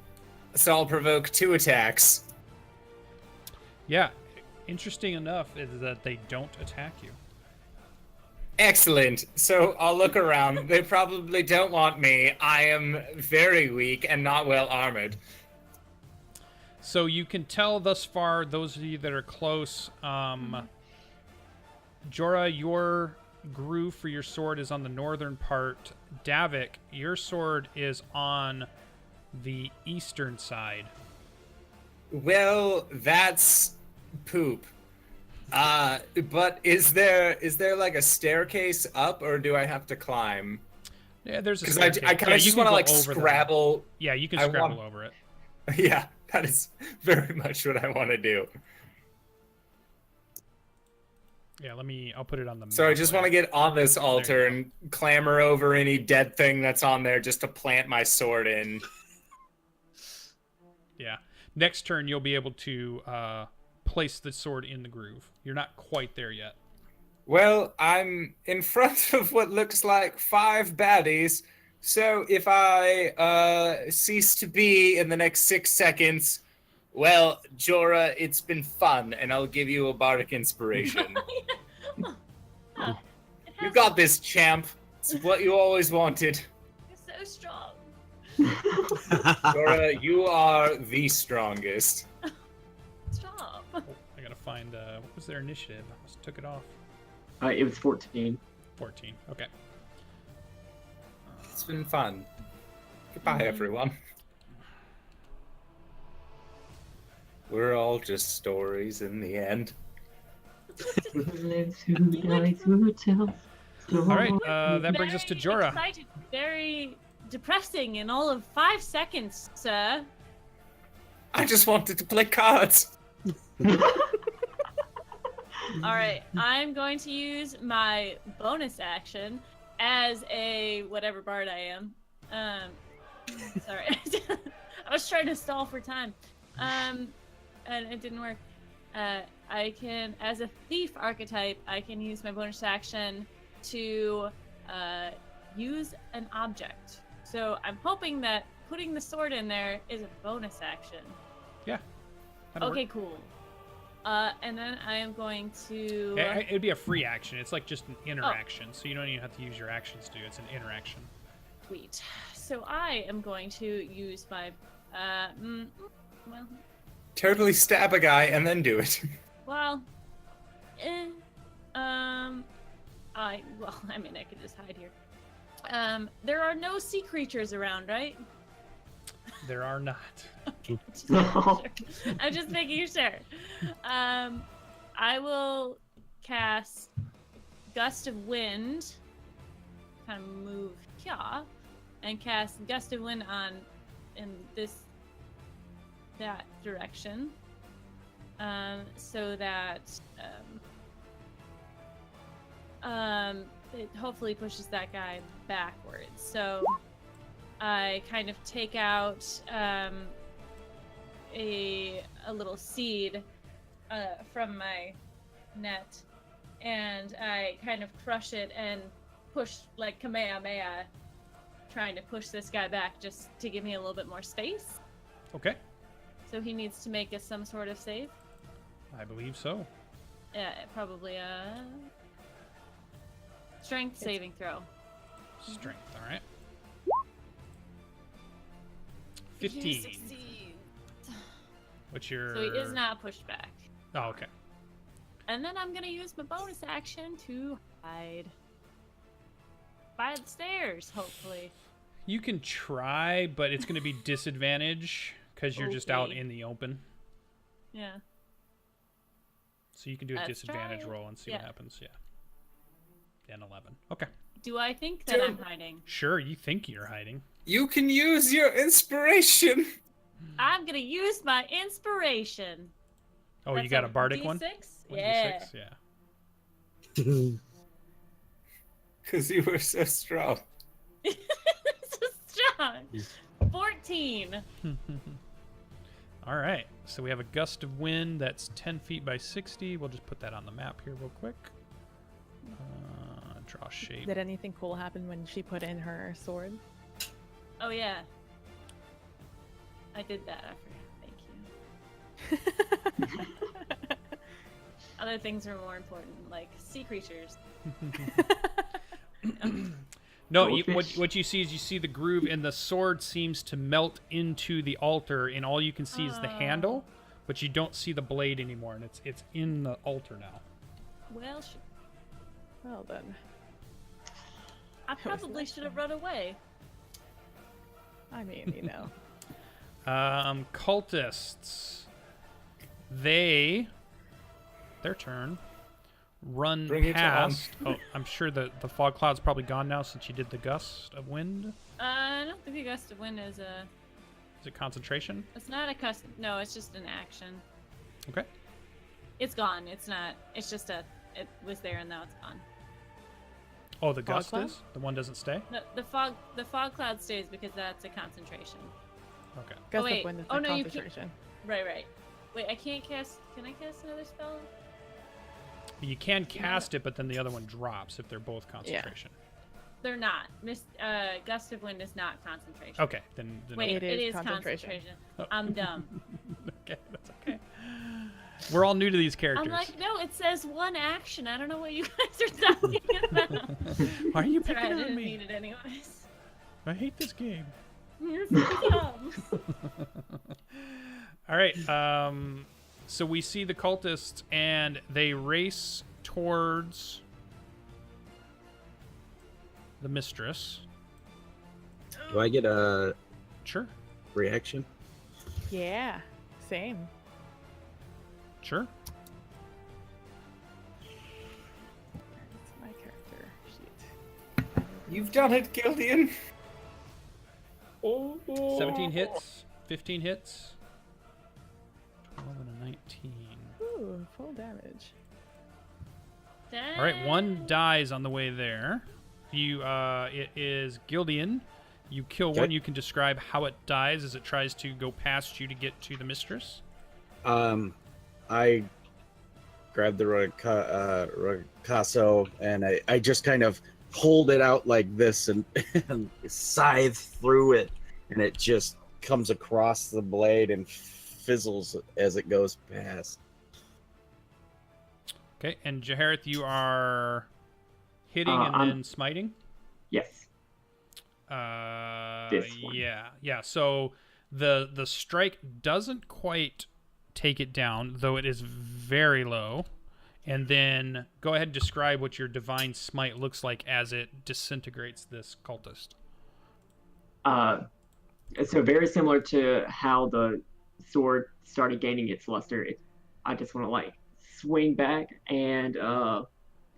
So I'll provoke 2 attacks. Yeah. Interesting enough is that they don't attack you. Excellent. So I'll look around. They probably don't want me. I am very weak and not well armored. So you can tell thus far, those of you that are close, Jorah, your groove for your sword is on the northern part. Davik, your sword is on the eastern side. Well, that's poop. But is there like a staircase up, or do I have to climb? Yeah, there's a Because staircase. I kind of just want to like scrabble. Yeah, you can I scrabble want- over it. Yeah, that is very much what I want to do. Yeah, I'll put it on the map. So I just want to get on this altar you and clamber over any dead thing that's on there just to plant my sword in. Yeah. Next turn, you'll be able to place the sword in the groove. You're not quite there yet. Well, I'm in front of what looks like 5 baddies, so if I cease to be in the next 6 seconds, well, Jorah, it's been fun, and I'll give you a bardic inspiration. You got this, champ. It's what you always wanted. You're so strong. Jorah, you are the strongest. Stop. Oh, I gotta find what was their initiative? I almost took it off. It was 14. 14. Okay. It's been fun. Goodbye, everyone. We're all just stories in the end. Who lives, who dies, who tells. All right. That brings us to Very Jorah. Excited, very depressing in all of 5 seconds, sir. I just wanted to play cards. All right, I'm going to use my bonus action as a whatever bard I am. Sorry, I was trying to stall for time, and it didn't work. I can, as a thief archetype, I can use my bonus action to use an object. So I'm hoping that putting the sword in there is a bonus action. Yeah. That'll Okay, work. cool. And then I am going to. It'd be a free action. It's like just an interaction, so you don't even have to use your actions to do. It's an interaction. Sweet. So I am going to use my. Well. Totally stab a guy and then do it. Well. I mean, I could just hide here. There are no sea creatures around, right? There are not. Just making sure. I'm just making sure. I will cast Gust of Wind, kind of move here, and cast Gust of Wind in that direction, so that it hopefully pushes that guy backwards. So I kind of take out a little seed from my net, and I kind of crush it and push like Kamehameha, trying to push this guy back just to give me a little bit more space. Okay. So he needs to make some sort of save. I believe so. Probably a strength saving throw. Strength. All right. You 15. succeed. What's your? So he is not pushed back. Oh, okay. And then I'm gonna use my bonus action to hide by the stairs, hopefully. You can try, but it's going to be disadvantage because you're just out Okay. in the open. Yeah. So you can do a Let's disadvantage try it. roll and see what happens. Yeah. And 11. Okay. Do I think that I'm hiding? Sure, you think you're hiding. You can use your inspiration. I'm gonna use my inspiration. Oh, That's you got a bardic one? 1d6? 1d6? Yeah. Yeah. Because you were so strong. So strong. 14. All right. So we have a gust of wind that's 10 feet by 60. We'll just put that on the map here real quick. Draw shape. Did anything cool happen when she put in her sword? Oh yeah. I did that. I forgot. Thank you. Other things are more important, like sea creatures. No, what you see is you see the groove, and the sword seems to melt into the altar, and all you can see is the handle, but you don't see the blade anymore, and it's in the altar now. Well, Well then. I probably should have run away. I mean, you know. Cultists. Their turn. Run Bring it past. Oh, I'm sure the fog cloud's probably gone now since you did the gust of wind. I don't think a gust of wind is a. Is it concentration? It's not a custom. No, it's just an action. Okay. It's gone. It's not. It's just a. It was there and now it's gone. Oh, the Fog gust cloud? is? The one doesn't stay? No, the fog cloud stays because that's a concentration. Okay. Gust wait. of wind is Oh, the no, you can't- concentration. Right. Wait, I can't cast. Can I cast another spell? You can cast it, but then the other one drops if they're both concentration. They're not. Gust of wind is not concentration. Okay, then Wait, It it is is concentration. concentration. Oh. I'm dumb. okay, that's okay. We're all new to these characters. I'm like, no, it says one action. I don't know what you guys are talking about. Why are you Sorry, I picking on didn't me? need it anyways. I hate this game. You're so dumb. All right. So we see the cultists, and they race towards the mistress. Do I get a Sure. reaction? Yeah, same. Sure. It's my character sheet. You've done it, Gildian. 17 hits, 15 hits, 12 and a 19. Ooh, full damage. All right, one dies on the way there. It is Gildian. You kill one. Okay. You can describe how it dies as it tries to go past you to get to the mistress. I grab the Ricasso and I just kind of hold it out like this and scythe through it, and it just comes across the blade and fizzles as it goes past. Okay, and Jahareth, you are hitting and then smiting. Yes. This one. Yeah. So the strike doesn't quite take it down, though it is very low. And then go ahead and describe what your divine smite looks like as it disintegrates this cultist. So very similar to how the sword started gaining its luster. I just want to like swing back and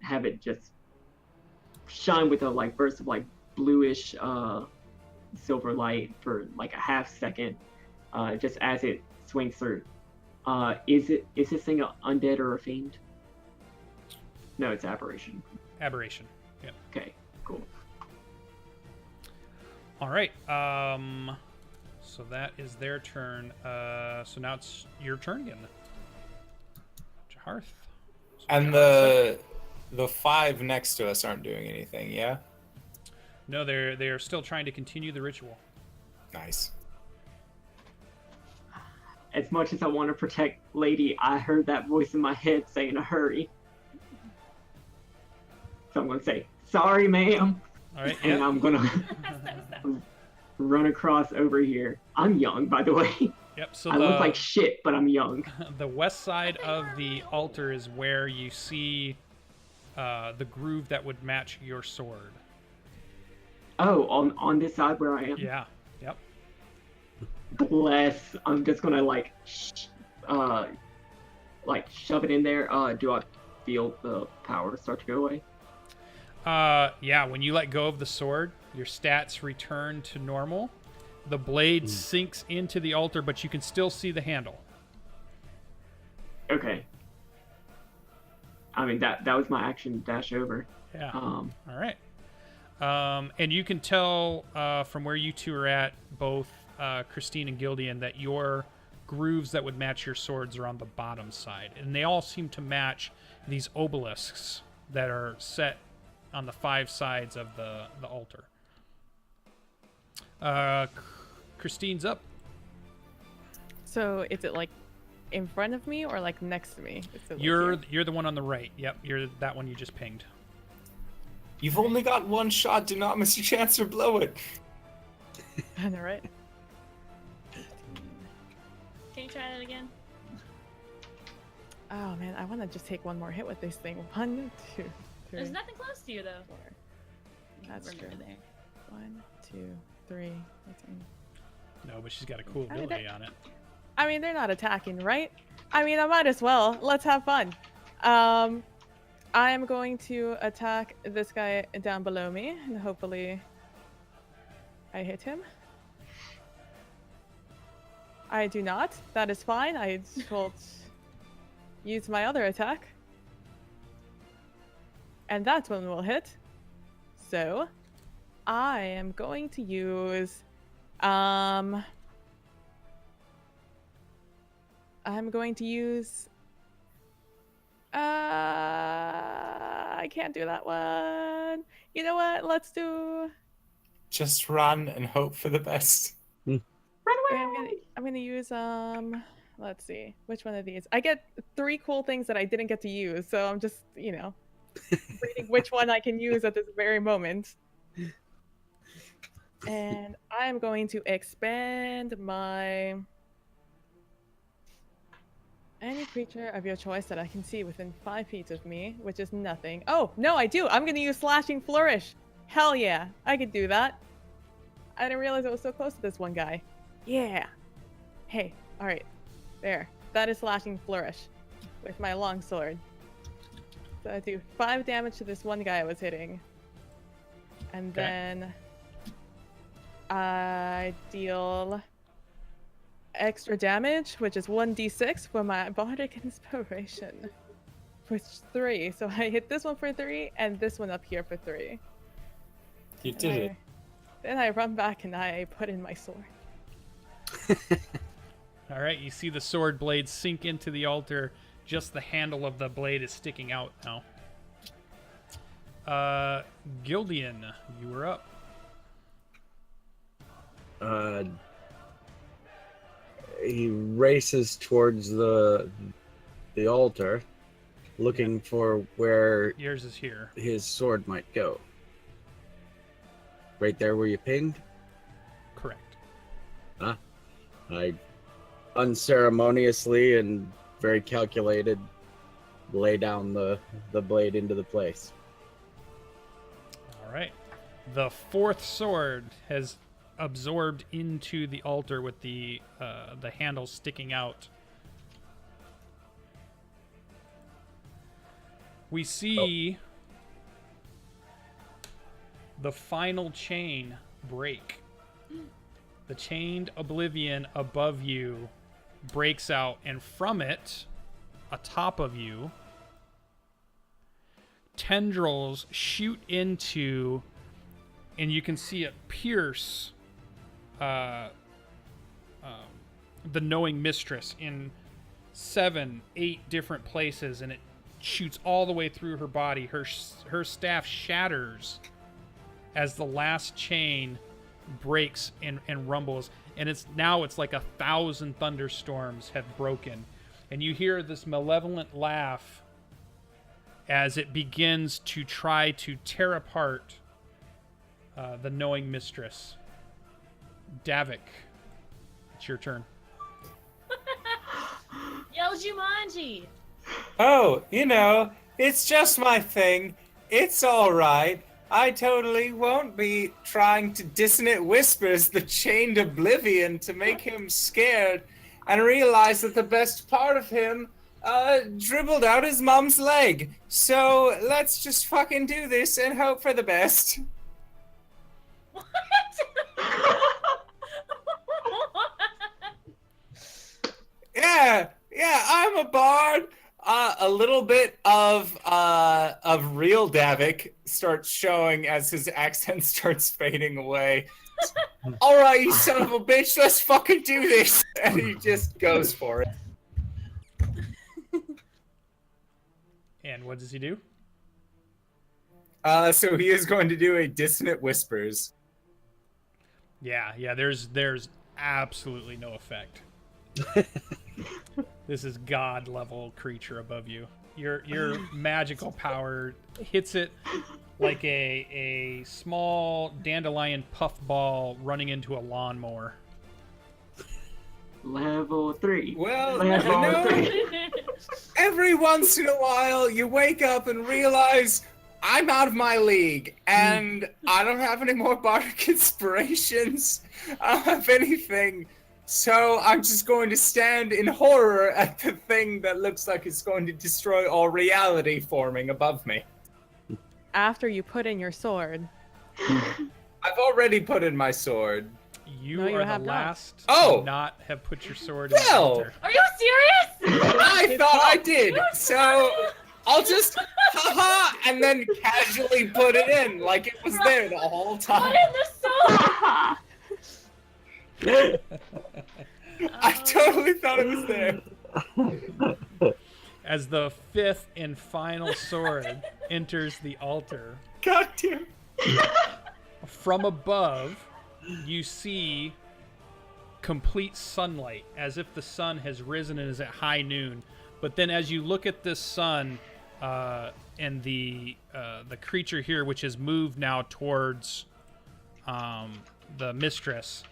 have it just shine with a like burst of like bluish silver light for like a half second, just as it swings through. Is this thing an undead or a fiend? No, it's aberration. Aberration. Yeah. Okay, cool. All right. So that is their turn. So now it's your turn again. Jaharth. And the 5 next to us aren't doing anything, yeah? No, they are still trying to continue the ritual. Nice. As much as I want to protect Lady, I heard that voice in my head saying hurry. So I'm going to say, sorry, ma'am. All right. And Yeah. I'm going to run across over here. I'm young, by the way. Yep. So I look like shit, but I'm young. the west side of the altar is where you see the groove that would match your sword. Oh, on this side where I am? Yeah. Yep. Bless. I'm just going to like like shove it in there, do I feel the power start to go away? Yeah, when you let go of the sword, your stats return to normal. The blade sinks into the altar, but you can still see the handle. Okay. I mean, that was my action dash over. Yeah. All right. And you can tell from where you two are at, both Christine and Gildian, that your grooves that would match your swords are on the bottom side. And they all seem to match these obelisks that are set on the 5 sides of the altar. Christine's up. So is it like in front of me or like next to me? Is it, like, You're here? you're the one on the right. Yep, you're that one you just pinged. You've only got one shot. Do not miss your chance or blow it. I know, right? Can you try that again? Oh man, I want to just take one more hit with this thing. 1, 2, 3. There's nothing close to you though. 4. That's true. Remember there. 1, 2, 3. That's in. No, but she's got a cool I mean, ability on it. I mean, they're not attacking, right? I mean, I might as well. Let's have fun. I am going to attack this guy down below me, and hopefully I hit him. I do not. That is fine. I will use my other attack. And that one will hit. So, I am going to use... I'm going to use... I can't do that one. You know what? Let's do... Just run and hope for the best. Run away! I'm gonna use let's see, which one of these? I get 3 cool things that I didn't get to use, so I'm just, reading which one I can use at this very moment. And I am going to expand my any creature of your choice that I can see within 5 feet of me, which is nothing. Oh, no, I do. I'm gonna use Slashing Flourish. Hell yeah, I could do that. I didn't realize I was so close to this one guy. Yeah. Hey, all right. There. That is Slashing Flourish with my long sword. So I do 5 damage to this one guy I was hitting. And Okay. then I deal extra damage, which is 1d6 for my Bardic Inspiration. For 3. So I hit this one for 3 and this one up here for 3. You And did it. Then I run back and I put in my sword. All right, you see the sword blade sink into the altar. Just the handle of the blade is sticking out now. Gildian, you were up. He races towards the altar, looking for where Yours is here. his sword might go. Right there where you pinged? Correct. I unceremoniously and very calculated lay down the blade into the place. All right. The 4th sword has absorbed into the altar with the handle sticking out. We see the final chain break. The chained oblivion above you breaks out, and from it, atop of you, tendrils shoot into, and you can see it pierce the knowing mistress in 7, 8 different places, and it shoots all the way through her body. Her staff shatters as the last chain breaks and rumbles, and it's like 1,000 thunderstorms have broken, and you hear this malevolent laugh as it begins to try to tear apart the knowing mistress. Davik, it's your turn. Yo, Jumanji! Oh, it's just my thing. It's alright. I totally won't be trying to dissonant whispers the chained oblivion to make him scared and realize that the best part of him dribbled out his mom's leg. So let's just fucking do this and hope for the best. What? Yeah, I'm a bard. A little bit of real Davik starts showing as his accent starts fading away. All right, you son of a bitch, let's fucking do this. And he just goes for it. And what does he do? So he is going to do a dissonant whispers. Yeah, there's absolutely no effect. This is god level creature above you. Your magical power hits it like a small dandelion puffball running into a lawnmower. Level 3. Well, Level 3. every once in a while you wake up and realize I'm out of my league and I don't have any more bardic inspirations. I don't have anything. So I'm just going to stand in horror at the thing that looks like it's going to destroy all reality forming above me. After you put in your sword. I've already put in my sword. You No, you are have the not. last Oh! to not have put your sword in the Well! altar. Are you serious? I thought I did, so I'll just haha and then casually put it in like it was there the whole Put time. in the sword. I totally thought it was there. As the fifth and final sword enters the altar, God damn. from above, you see complete sunlight, as if the sun has risen and is at high noon. But then, as you look at this sun and the creature here, which has moved now towards the mistress,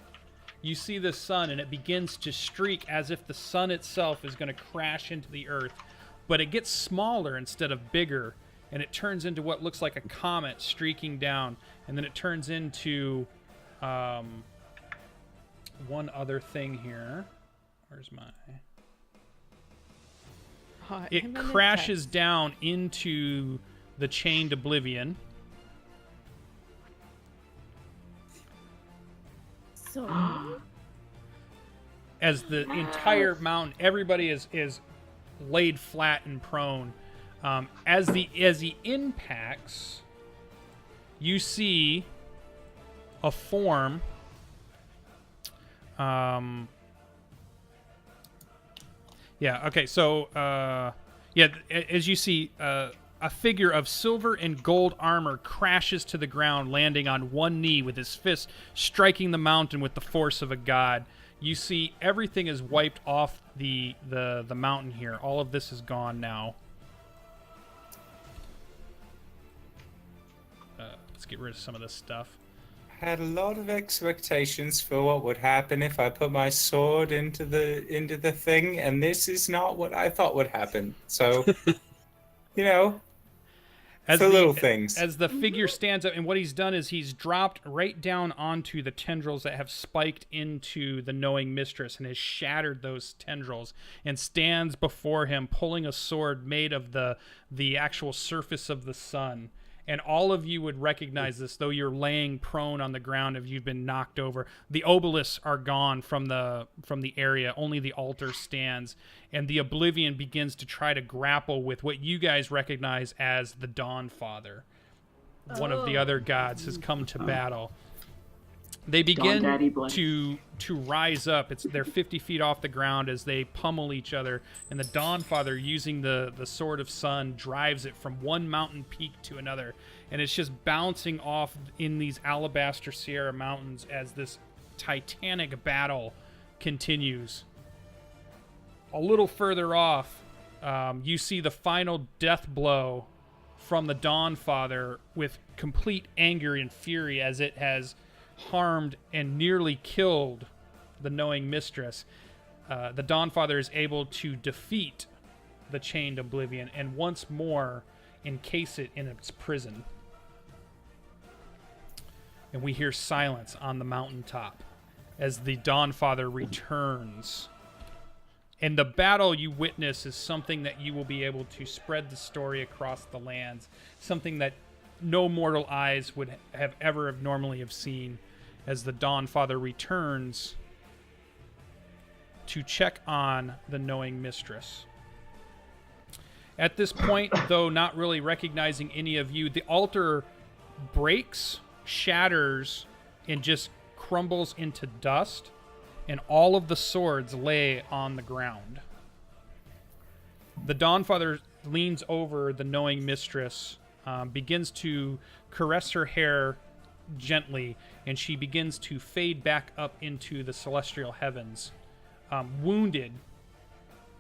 you see the sun, and it begins to streak as if the sun itself is going to crash into the earth. But it gets smaller instead of bigger, and it turns into what looks like a comet streaking down, and then it turns into one other thing here. Where's my... It crashes down into the chained oblivion. So As the entire mountain, everybody is laid flat and prone. As he impacts, you see a form. Yeah. Okay. So as you see, a figure of silver and gold armor crashes to the ground, landing on one knee with his fist striking the mountain with the force of a god. You see everything is wiped off the mountain here. All of this is gone now. Let's get rid of some of this stuff. Had a lot of expectations for what would happen if I put my sword into the thing, and this is not what I thought would happen. So, you know, the little things. As the figure stands up, and what he's done is he's dropped right down onto the tendrils that have spiked into the knowing mistress and has shattered those tendrils, and stands before him pulling a sword made of the actual surface of the sun. And all of you would recognize this, though you're laying prone on the ground if you've been knocked over. The obelisks are gone from the area. Only the altar stands. And the Oblivion begins to try to grapple with what you guys recognize as the Dawn Father. One of the other gods has come to battle. They begin to rise up. They're 50 feet off the ground as they pummel each other, and the Dawn Father, using the Sword of Sun, drives it from one mountain peak to another, and it's just bouncing off in these Alabaster Sierra Mountains as this titanic battle continues. A little further off, you see the final death blow from the Dawn Father with complete anger and fury as it has harmed and nearly killed the knowing mistress. The Dawn Father is able to defeat the chained Oblivion and once more encase it in its prison. And we hear silence on the mountaintop as the Dawn Father returns And the battle you witness is something that you will be able to spread the story across the lands, something that no mortal eyes would have ever normally have seen, as the Dawnfather returns to check on the knowing mistress. At this point, though not really recognizing any of you, the altar breaks, shatters, and just crumbles into dust, and all of the swords lay on the ground. The Dawnfather leans over the knowing mistress, begins to caress her hair gently, and she begins to fade back up into the celestial heavens, wounded,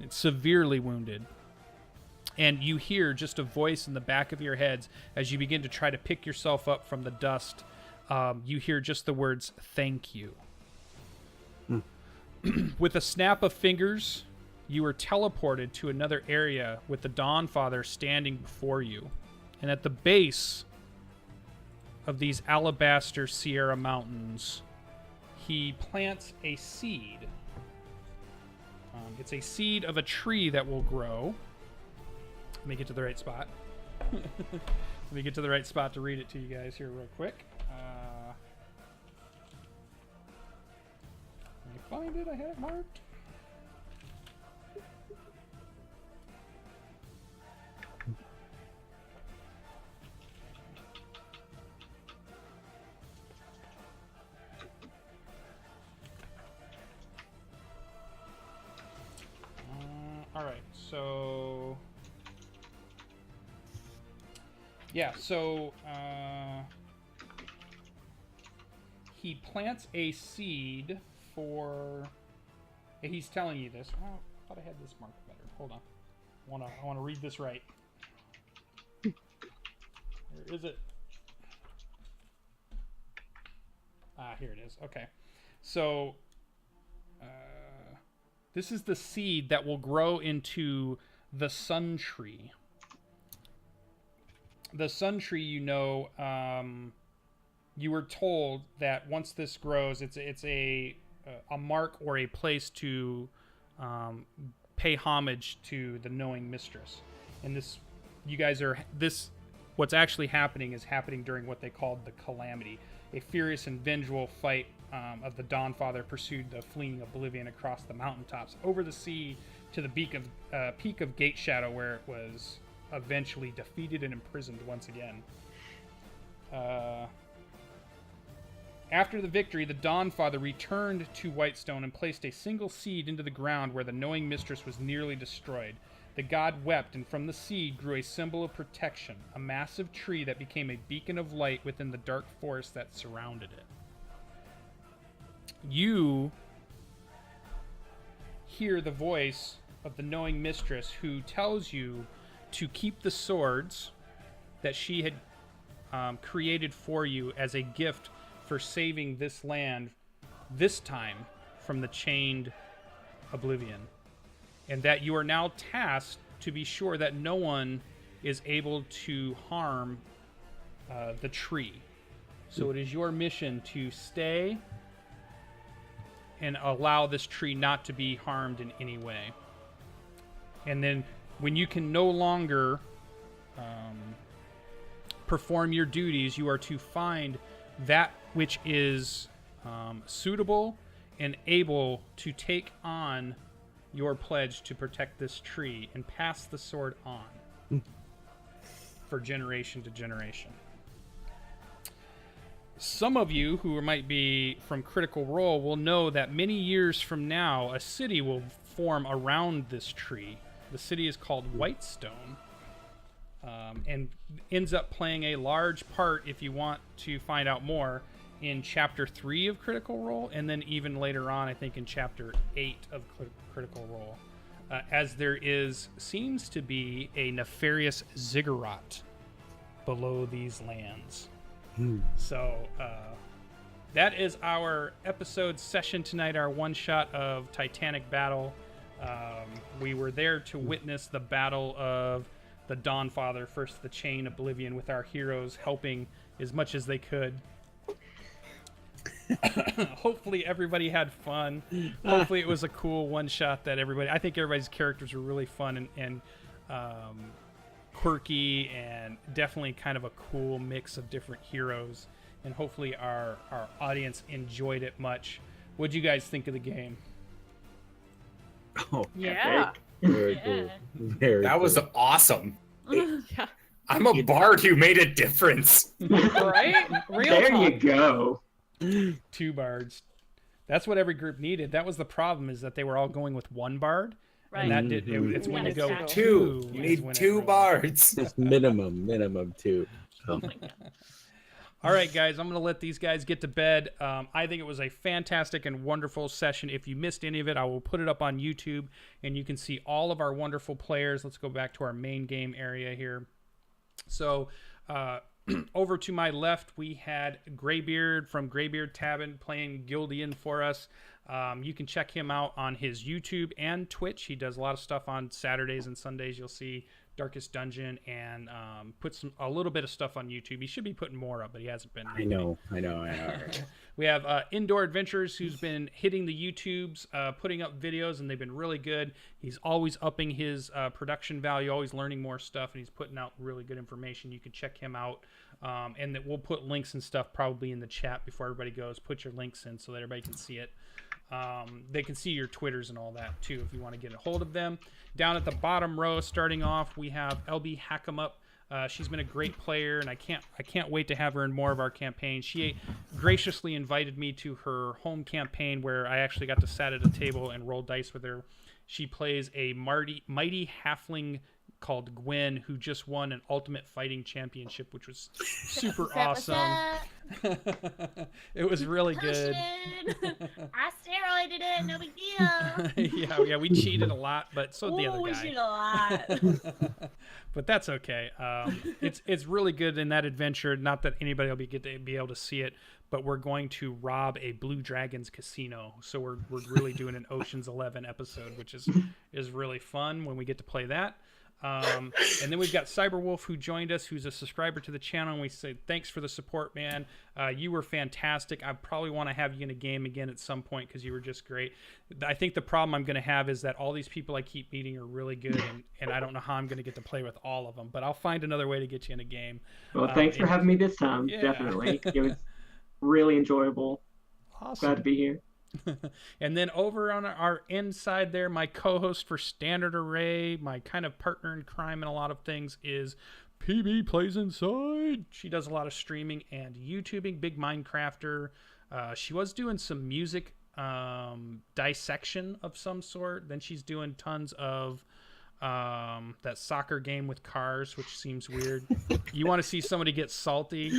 severely wounded. And you hear just a voice in the back of your heads as you begin to try to pick yourself up from the dust. You hear just the words, "Thank you." With a snap of fingers, you are teleported to another area with the Dawnfather standing before you. And at the base of these alabaster Sierra Mountains, he plants a seed. It's a seed of a tree that will grow. Let me get to the right spot. Let me get to the right spot to read it to you guys here real quick. Let me find it. I had it marked. All right, so yeah, so he plants a seed for. He's telling you this. Oh, I thought I had this marked better. Hold on, I wanna read this right. Where is it? Here it is. Okay, so. This is the seed that will grow into the sun tree. The sun tree, you were told that once this grows, it's a mark or a place to pay homage to the knowing mistress. And what's actually happening is happening during what they called the Calamity. A furious and vengeful fight of the Dawnfather pursued the fleeing Oblivion across the mountaintops, over the sea, to the peak of Gate Shadow, where it was eventually defeated and imprisoned once again. After the victory, the Dawnfather returned to Whitestone and placed a single seed into the ground where the knowing mistress was nearly destroyed. The god wept, and from the seed grew a symbol of protection, a massive tree that became a beacon of light within the dark forest that surrounded it. You hear the voice of the knowing mistress, who tells you to keep the swords that she had created for you as a gift for saving this land, this time from the chained Oblivion. And that you are now tasked to be sure that no one is able to harm the tree. So it is your mission to stay and allow this tree not to be harmed in any way. And then when you can no longer perform your duties, you are to find that which is suitable and able to take on your pledge to protect this tree and pass the sword on for generation to generation. Some of you who might be from Critical Role will know that many years from now, a city will form around this tree. The city is called Whitestone, and ends up playing a large part, if you want to find out more, in Chapter 3 of Critical Role, and then even later on, I think in Chapter 8 of Critical Role, as there seems to be a nefarious ziggurat below these lands. So that is our episode session tonight, our one-shot of Titanic Battle. We were there to witness the battle of the Dawnfather, first the Chain Oblivion, with our heroes helping as much as they could. Hopefully everybody had fun. Hopefully it was a cool one shot that everybody. I think everybody's characters were really fun and quirky, and definitely kind of a cool mix of different heroes. And hopefully our audience enjoyed it much. What'd you guys think of the game? Oh, Yeah. very Yeah. cool. Very That was cool. awesome. Yeah. I'm a bard who made a difference. Right? Real There you talk. go. 2 bards. That's what every group needed. That was the problem, is that they were all going with 1 bard. Right. And that did. It's Yeah, when you go exactly. 2. You is need when it 2 really- bards. Just minimum 2. Oh my God. All right, guys, I'm going to let these guys get to bed. I think it was a fantastic and wonderful session. If you missed any of it, I will put it up on YouTube, and you can see all of our wonderful players. Let's go back to our main game area here. So over to my left, we had Graybeard from Graybeard Tavern playing Gildian for us. You can check him out on his YouTube and Twitch. He does a lot of stuff on Saturdays and Sundays. You'll see Darkest Dungeon, and put a little bit of stuff on YouTube. He should be putting more up, but he hasn't been. I know. We have Indoor Adventures, who's been hitting the YouTubes, putting up videos, and they've been really good. He's always upping his production value, always learning more stuff, and he's putting out really good information. You can check him out, and that we'll put links and stuff probably in the chat before everybody goes. Put your links in so that everybody can see it. They can see your Twitters and all that too if you want to get a hold of them. Down at the bottom row, starting off, we have LB Hackemup. She's been a great player, and I can't wait to have her in more of our campaigns. She graciously invited me to her home campaign, where I actually got to sit at a table and roll dice with her. She plays a mighty halfling called Gwen, who just won an Ultimate Fighting Championship, which was super awesome. It was really good. I steroided it, no big deal. yeah, we cheated a lot, but so did the other We guy. cheated a lot. But that's okay. It's really good in that adventure. Not that anybody will be able to see it, but we're going to rob a Blue Dragons casino. So we're really doing an Ocean's 11 episode, which is really fun when we get to play that. And then we've got Cyberwolf, who joined us, who's a subscriber to the channel, and we say thanks for the support, man. You were fantastic. I probably want to have you in a game again at some point, because you were just great. I think the problem I'm going to have is that all these people I keep meeting are really good, and I don't know how I'm going to get to play with all of them, but I'll find another way to get you in a game. Well, thanks for having me this time. Yeah. Definitely. It was really enjoyable. Awesome. Glad to be here. And then over on our inside there, my co-host for Standard Array, my kind of partner in crime in a lot of things, is PB Plays Inside. She does a lot of streaming and YouTubing, big Minecrafter. She was doing some music dissection of some sort. Then she's doing tons of that soccer game with cars, which seems weird. You want to see somebody get salty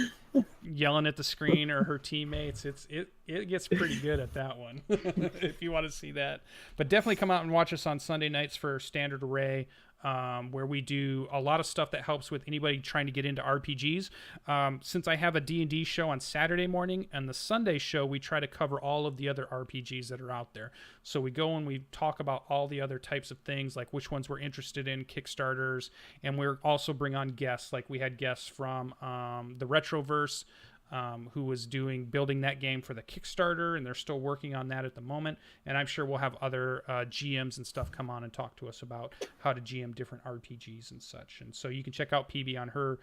yelling at the screen or her teammates, it gets pretty good at that one. If you want to see that, but definitely come out and watch us on Sunday nights for Standard Array, where we do a lot of stuff that helps with anybody trying to get into RPGs. Since I have a D&D show on Saturday morning, and the Sunday show, we try to cover all of the other RPGs that are out there. So we go and we talk about all the other types of things, like which ones we're interested in, Kickstarters, and we're also bring on guests. Like we had guests from the Retroverse, who was building that game for the Kickstarter, and they're still working on that at the moment. And I'm sure we'll have other GMs and stuff come on and talk to us about how to GM different RPGs and such. And so you can check out PB on her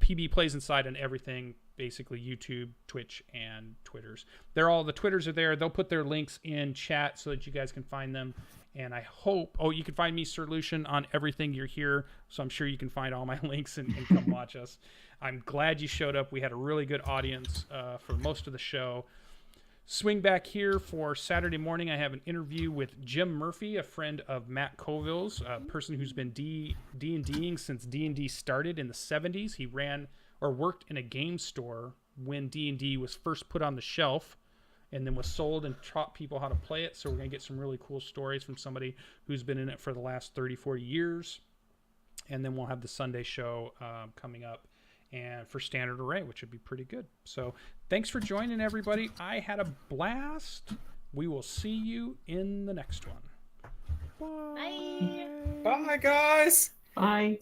PB Plays Inside on everything, basically YouTube, Twitch, and Twitters. The Twitters are there. They'll put their links in chat so that you guys can find them. And I hope, you can find me, Sir Lucian, on everything you're here. So I'm sure you can find all my links and come watch us. I'm glad you showed up. We had a really good audience for most of the show. Swing back here for Saturday morning. I have an interview with Jim Murphy, a friend of Matt Colville's, a person who's been D&Ding since D&D started in the 70s. He ran or worked in a game store when D&D was first put on the shelf, and then was sold and taught people how to play it. So we're going to get some really cool stories from somebody who's been in it for the last 30, 40 years. And then we'll have the Sunday show coming up, and for Standard Array, which would be pretty good. So thanks for joining, everybody. I had a blast. We will see you in the next one. Bye. Bye. Bye, guys. Bye.